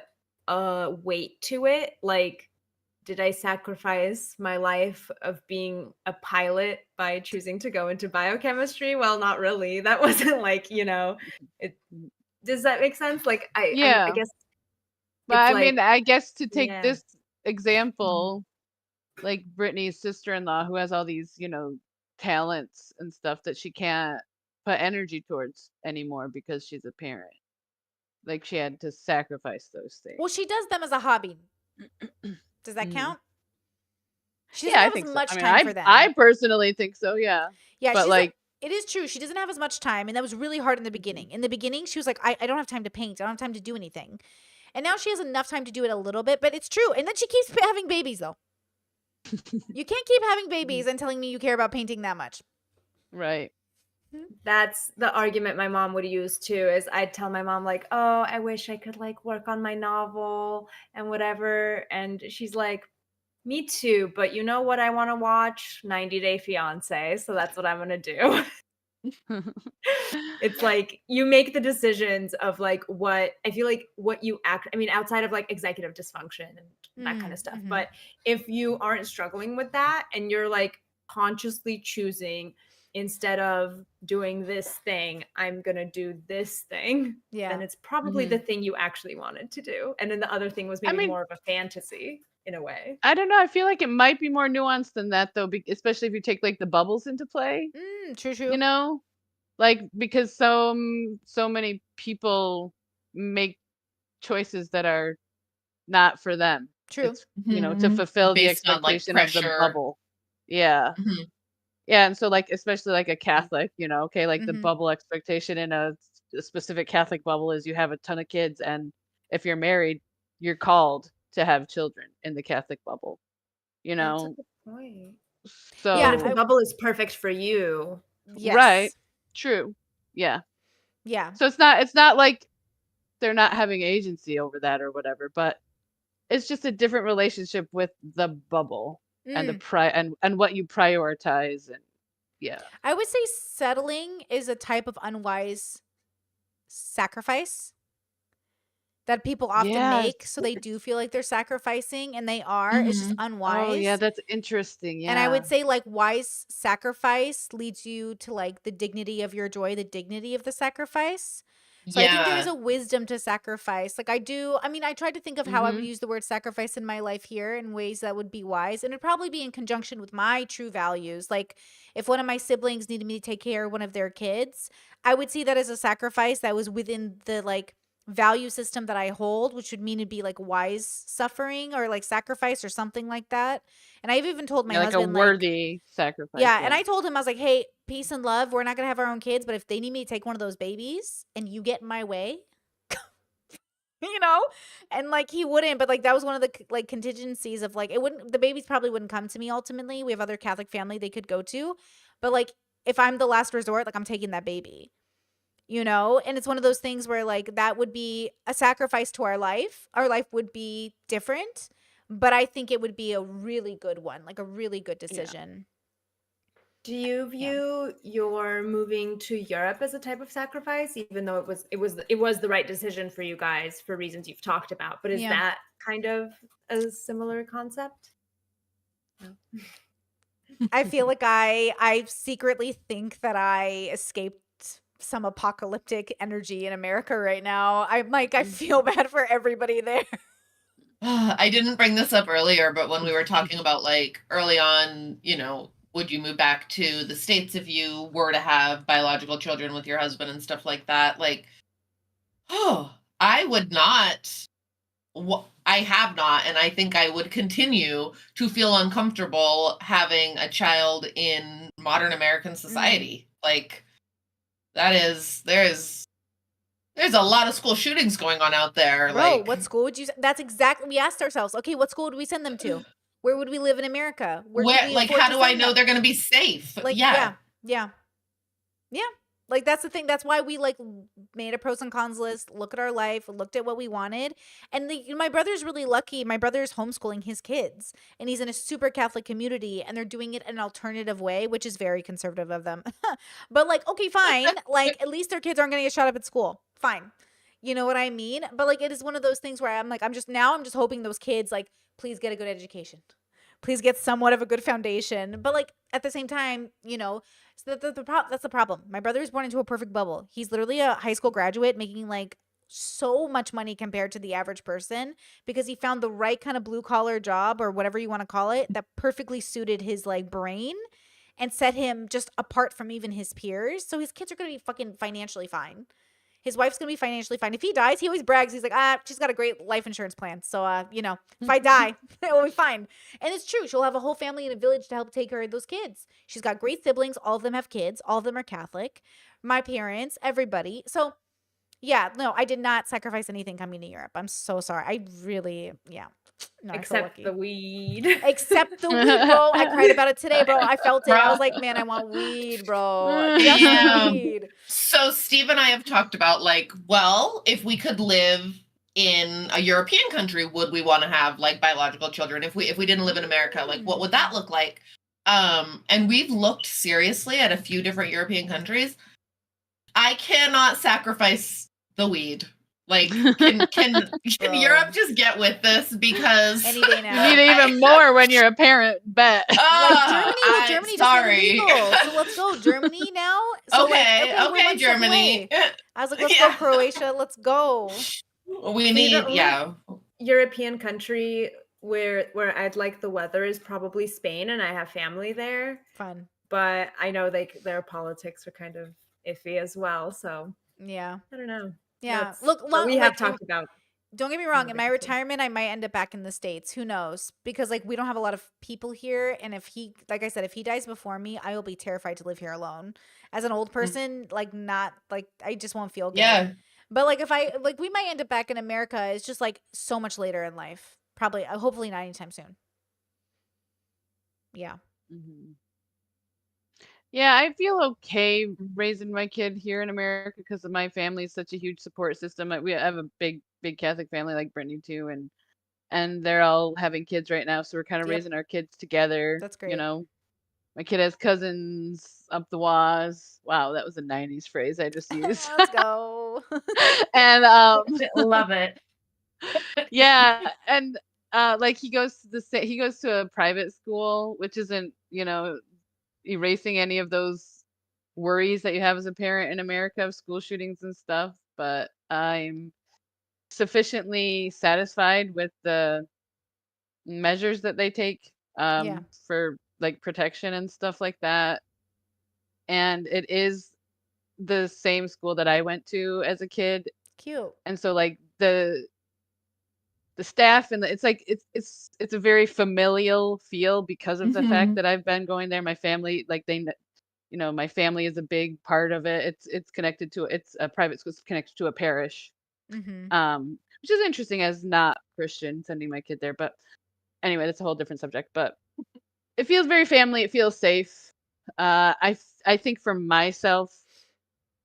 weight to it. Like, did I sacrifice my life of being a pilot by choosing to go into biochemistry? Well, not really. That wasn't like, it Mm. does that make sense? Like I Yeah, guess but it's I like, mean, I guess to take yeah. this example, like Brittany's sister-in-law who has all these, talents and stuff that she can't put energy towards anymore because she's a parent. Like she had to sacrifice those Well, things. she does them as a hobby. Does that Mhm. count? She doesn't Yeah, I have as think so. I much mean, time for I them. personally think so, yeah. Yeah, But like, it is true. She doesn't have as much time. And that was really hard in the beginning. mhm. In the beginning, she was like, I don't have time to paint. I don't have time to do anything. And now she has enough time to do it a little bit, but it's true. And then she keeps having babies, though. You can't keep having babies and telling me you care about painting that much. Right. That's the argument my mom would use too, is I'd tell my mom like, "Oh, I wish I could like work on my novel and whatever." And she's like, "Me too, but you know what I want to watch? 90 Day Fiancé, so that's what I'm going to do." It's like you make the decisions of like what I feel like what you act I mean outside of like executive dysfunction and that kind of stuff. Mm-hmm. But if you aren't struggling with that and you're like consciously choosing instead of doing this thing, I'm going to do this thing, Yeah. then it's probably the thing you actually wanted to do. And then the other thing was I maybe mean, more of a fantasy in a way. I don't know. I feel like it might be more nuanced than that though, especially if you take like the bubbles into play, True, you true. know? Like because so many people make choices that are not for them. True. It's, to fulfill the Based on like expectation of the pressure. bubble. Yeah. Mhm. Yeah, and so like especially like a Catholic, okay, like the Mm-hmm. bubble expectation in a specific Catholic bubble is you have a ton of kids, and if you're married, you're called to have children in the Catholic bubble. You That's a know, good point. Yeah, But if the So, bubble is perfect for you, right. yes. True. Yeah. Yeah. So it's not like they're not having agency over that or whatever, but it's just a different relationship with the bubble and Mm. and what you prioritize and yeah. I would say settling is a type of unwise sacrifice that people often Yes. make, so they do feel like they're sacrificing, and they are. It's just Mhm. Oh yeah, unwise. that's interesting. And I Yeah. would say like wise sacrifice leads you to like the dignity of your joy, the dignity of the sacrifice. So I think there is Yeah. a wisdom to sacrifice. Like I mean, I tried to think of how I would Mm-hmm. use the word sacrifice in my life here in ways that would be wise. And it'd probably be in conjunction with my true values. Like if one of my siblings needed me to take care of one of their kids, I would see that as a sacrifice that was within the like value system that I hold, which would mean it'd be like wise suffering or like sacrifice or something like that. And I've even told my Yeah, like a husband, like, worthy sacrifice. yeah, and Yeah. I told him, I was like, hey, peace and love. We're not gonna have our own kids, but if they need me to take one of those babies and you get in my way, you know? And like he wouldn't, but like that was one of the like contingencies of like it wouldn't the babies probably wouldn't come to me ultimately. We have other Catholic family they could go to. But like if I'm the last resort, like I'm taking that baby. You know? And it's one of those things where like that would be a sacrifice to our life. Our life would be different, but I think it would be a really good one, like a really good Yeah. decision. do you Yeah. view your moving to Europe as a type of sacrifice, even though it was the right decision for you guys for reasons you've talked about? But is Yeah. that kind of a similar concept? I feel like I secretly think that I escaped some apocalyptic energy in America right now. I'm like I feel bad for everybody there. I didn't bring this up earlier, but when we were talking about like early on, would you move back to the States if you were to have biological children with your husband and stuff like that? Like, I would not. I have not, and I think I would continue to feel uncomfortable having a child in modern American society. Like, there's a lot of school shootings going on out there. Bro, Like, what school would you that's exactly we asked ourselves, okay, what school would we send them to? Where would we live in America? Where could where, we like, afford how to do I send know them? they're going to be safe? Like, Yeah. yeah. Like that's the thing. That's why we like made a pros and cons list, look at our life, looked at what we wanted. And my brother's really lucky. My brother's homeschooling his kids and he's in a super Catholic community and they're doing it an alternative way, which is very conservative of them. But like, okay, fine. Like at least their kids aren't going to get shot up at school. Fine. You know what I mean? But like it is one of those things where I'm like, I'm just hoping those kids like please get a good education. Please get somewhat of a good foundation. But like at the same time, so that's the problem. My brother was born into a perfect bubble. He's literally a high school graduate making like so much money compared to the average person because he found the right kind of blue collar job or whatever you want to call it that perfectly suited his like brain and set him just apart from even his peers. So his kids are going to be fucking financially fine. His wife's going to be financially fine. If he dies, he always brags. He's like, she's got a great life insurance plan. So, if I die, it will be fine. And it's true. She'll have a whole family in a village to help take care of those kids. She's got great siblings. All of them have kids. All of them are Catholic. My parents, everybody. So, yeah, no, I did not sacrifice anything coming to Europe. I'm so sorry. I really, yeah. No, I feel Except lucky. the weed. Except the weed, bro. I cried about it today, bro. I felt it. I was like, man, I want weed, bro. Just Yeah. weed. So Steve and I have talked about like, well, if we could live in a European country, would we want to have like biological children? If we didn't live in America, like what would that look like? And we've looked seriously at a few different European countries. I cannot sacrifice the weed. Like, can Bro. Europe just get with this? Because Any day You now. need it even more when you're a parent, bet. Like Germany just made sorry. it legal. So let's go Germany now. So Okay, we're one step Germany. away. I was like, let's Yeah. go Croatia. Let's go. We need, yeah. European country where I'd like the weather is probably Spain, and I have family there. Fun. But I know their politics are kind of iffy as well. So Yeah. I don't know. Yeah. But we have talked about. Don't get me wrong. In moving my too. retirement, I might end up back in the States. Who knows? Because like we don't have a lot of people here. And if he, like I said, if he dies before me, I will be terrified to live here alone. As an old person, like not like I just won't feel good. Yeah. But like if I like we might end up back in America. It's just like so much later in life. Probably hopefully not anytime soon. Yeah. Mhm. Yeah, I feel okay raising my kid here in America because of my family is such a huge support system. We have a big Catholic family like Brittany too, and they're all having kids right now, so we're kind of Yep, raising our kids together. that's You great. know, my kid has cousins up the waz. Wow, that was a '90s phrase I just used. Let's go. And Love it. yeah, and like he goes to a private school, which isn't, erasing any of those worries that you have as a parent in America of school shootings and stuff, but I'm sufficiently satisfied with the measures that they take Yeah, for like protection and stuff like that. And it is the same school that I went to as a kid. cute. And so like the staff and it's like it's a very familial feel because of the fact Mhm. that I've been going there. My family, like my family is a big part of it. It's connected to it's a private school, it's connected to a parish. Mm-hmm. Which is interesting as not Christian sending my kid there, but anyway, that's a whole different subject. But it feels very family. It feels safe. I think for myself,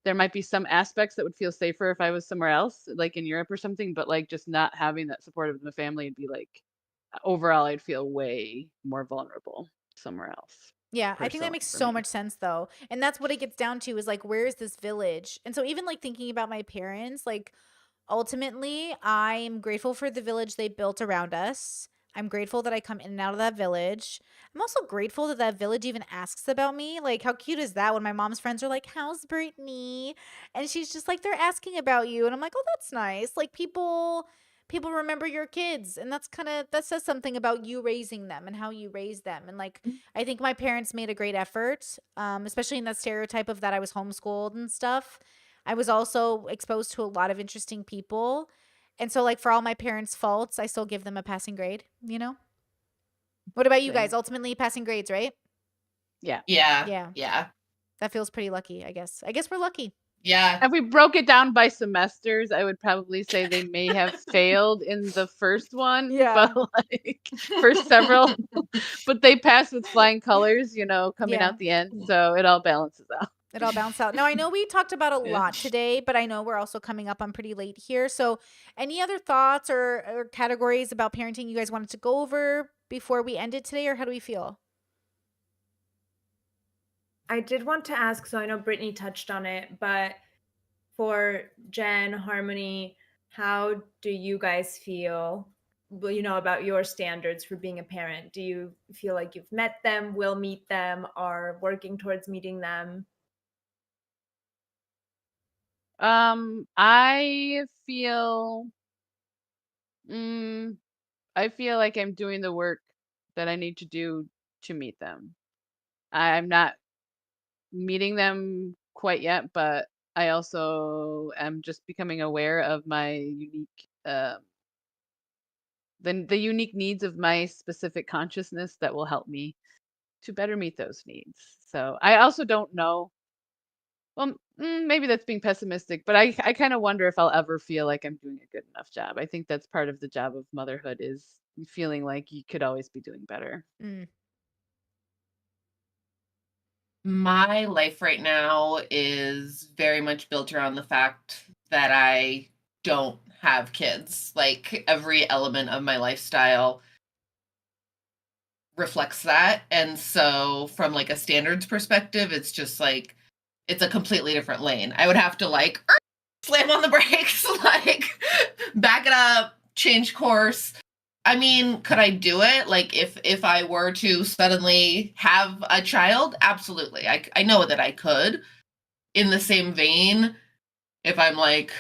there might be some aspects that would feel safer if I was somewhere else, like in Europe or something. But like just not having that support of the family would be like overall, I'd feel way more vulnerable somewhere else. Yeah, I think that Personally, makes for so me. much sense though. And that's what it gets down to is like, where is this village? And so, even like thinking about my parents, like, ultimately, I am grateful for the village they built around us. I'm grateful that I come in and out of that village. I'm also grateful that that village even asks about me. Like, how cute is that when my mom's friends are like, "How's Brittany?" And she's just like, "They're asking about you." And I'm like, "Oh, that's nice." Like, people remember your kids, and that says something about you raising them and how you raise them. And like, I think my parents made a great effort, especially in that stereotype of that I was homeschooled and stuff. I was also exposed to a lot of interesting people. And so, like, for all my parents' faults, I still give them a passing grade, you know? What about you guys? Same. Ultimately, passing grades, right? Yeah. Yeah. Yeah, Yeah. that feels pretty lucky, I guess. I guess we're lucky. Yeah. If we broke it down by semesters, I would probably say they may have failed in the first one, Yeah. but like first several, but they passed with flying colors, coming Yeah. out the end. So it all balances out. It all bounced out. Now, I know we talked about a Yeah. lot today, but I know we're also coming up on pretty late here. So, any other thoughts or categories about parenting you guys wanted to go over before we end it today, or how do we feel? I did want to ask, so I know Brittany touched on it, but for Jen, Harmony, how do you guys feel, well, about your standards for being a parent? Do you feel like you've met them, will meet them, are working towards meeting them? I feel, mm, I feel like I'm doing the work that I need to do to meet them. I'm not meeting them quite yet, but I also am just becoming aware of my the unique needs of my specific consciousness that will help me to better meet those needs. So I also don't know. Well, maybe that's being pessimistic, but I kind of wonder if I'll ever feel like I'm doing a good enough job. I think that's part of the job of motherhood is feeling like you could always be doing better. Mm, My life right now is very much built around the fact that I don't have kids. Like every element of my lifestyle reflects that. And so from like a standards perspective, it's just like it's a completely different lane. I would have to like slam on the brakes, like back it up, change course. I mean, could I do it? Like if I were to suddenly have a child, absolutely. I know that I could. In the same vein, if I'm like,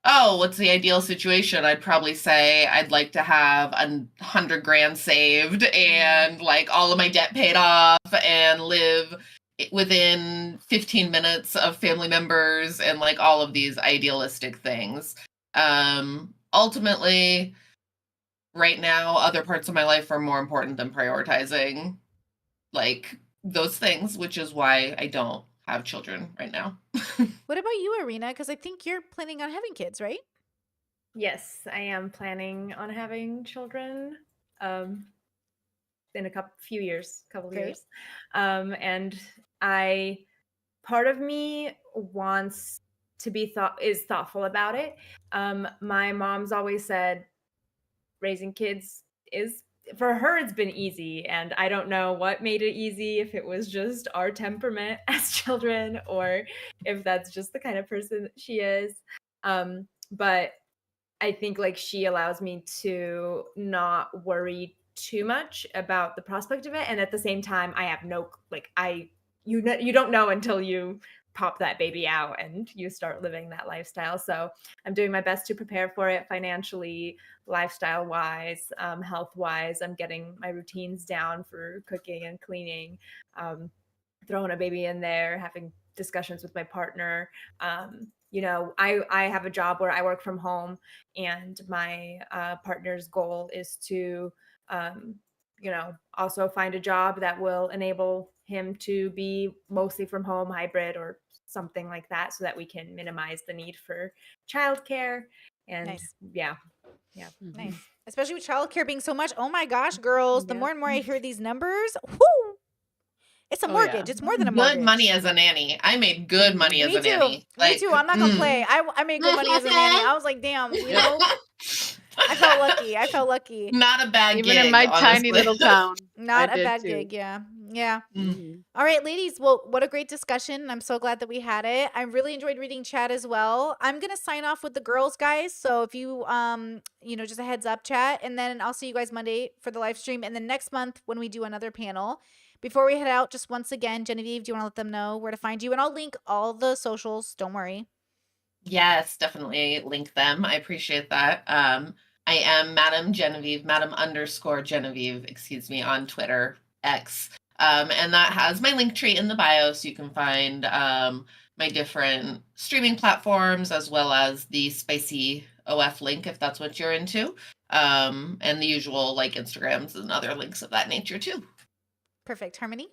oh, what's the ideal situation? I'd probably say I'd like to have 100 grand saved and like all of my debt paid off and live within 15 minutes of family members and like all of these idealistic things. Ultimately, right now, other parts of my life are more important than prioritizing like those things, which is why I don't have children right now. What about you, Arena? Because I think you're planning on having kids, right? Yes, I am planning on having children. Um, in a couple years. Great. And part of me wants to be thoughtful about it. My mom's always said raising kids is, for her, it's been easy, and I don't know what made it easy, if it was just our temperament as children or if that's just the kind of person that she is. But I think like she allows me to not worry too much about the prospect of it, and at the same time I have no like you don't know until you pop that baby out and you start living that lifestyle. So I'm doing my best to prepare for it financially, lifestyle wise, health wise. I'm getting my routines down for cooking and cleaning, throwing a baby in there, having discussions with my partner. I have a job where I work from home, and my partner's goal is to also find a job that will enable him to be mostly from home, hybrid or something like that, so that we can minimize the need for childcare. And Nice. yeah. Nice. Especially with childcare being so much. Oh my gosh, girls. The Yep. more and more I hear these numbers, whoo, it's a Oh, mortgage. yeah. It's more than a Good mortgage. money as a nanny. I made good money as Me a too. nanny. Me too. I'm not gonna play. I made good money as a nanny. I was like, damn, you know, I felt lucky. I felt lucky. Not a bad Even gig, in my honestly. tiny little town. Not I a did bad too. gig. Yeah. Yeah. Mhm. All right, ladies. Well, what a great discussion. I'm so glad that we had it. I really enjoyed reading chat as well. I'm gonna sign off with the girls, guys. So if you just a heads up chat, and then I'll see you guys Monday for the live stream, and then next month when we do another panel. Before we head out, just once again, Genevieve, do you want to let them know where to find you? And I'll link all the socials. Don't worry. Yes, definitely link them. I appreciate that. I am Madam Genevieve, Madam_Genevieve, excuse me, on Twitter, X. And that has my link tree in the bio, so you can find my different streaming platforms, as well as the spicy OF link if that's what you're into. And the usual like Instagrams and other links of that nature too. Perfect. Harmony?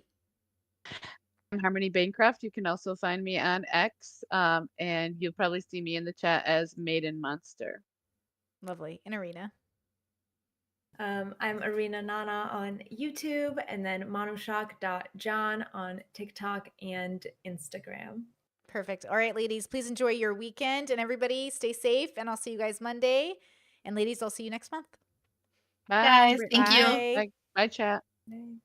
I'm Harmony Bancroft. You can also find me on X, and you'll probably see me in the chat as Maiden Monster. Lovely. And Arena? I'm Arena Nana on YouTube, and then monoshock.john on TikTok and Instagram. Perfect. All right, ladies, please enjoy your weekend, and everybody stay safe, and I'll see you guys Monday. And ladies, I'll see you next month. Bye. Guys, thank you. Bye. Bye, chat. Bye.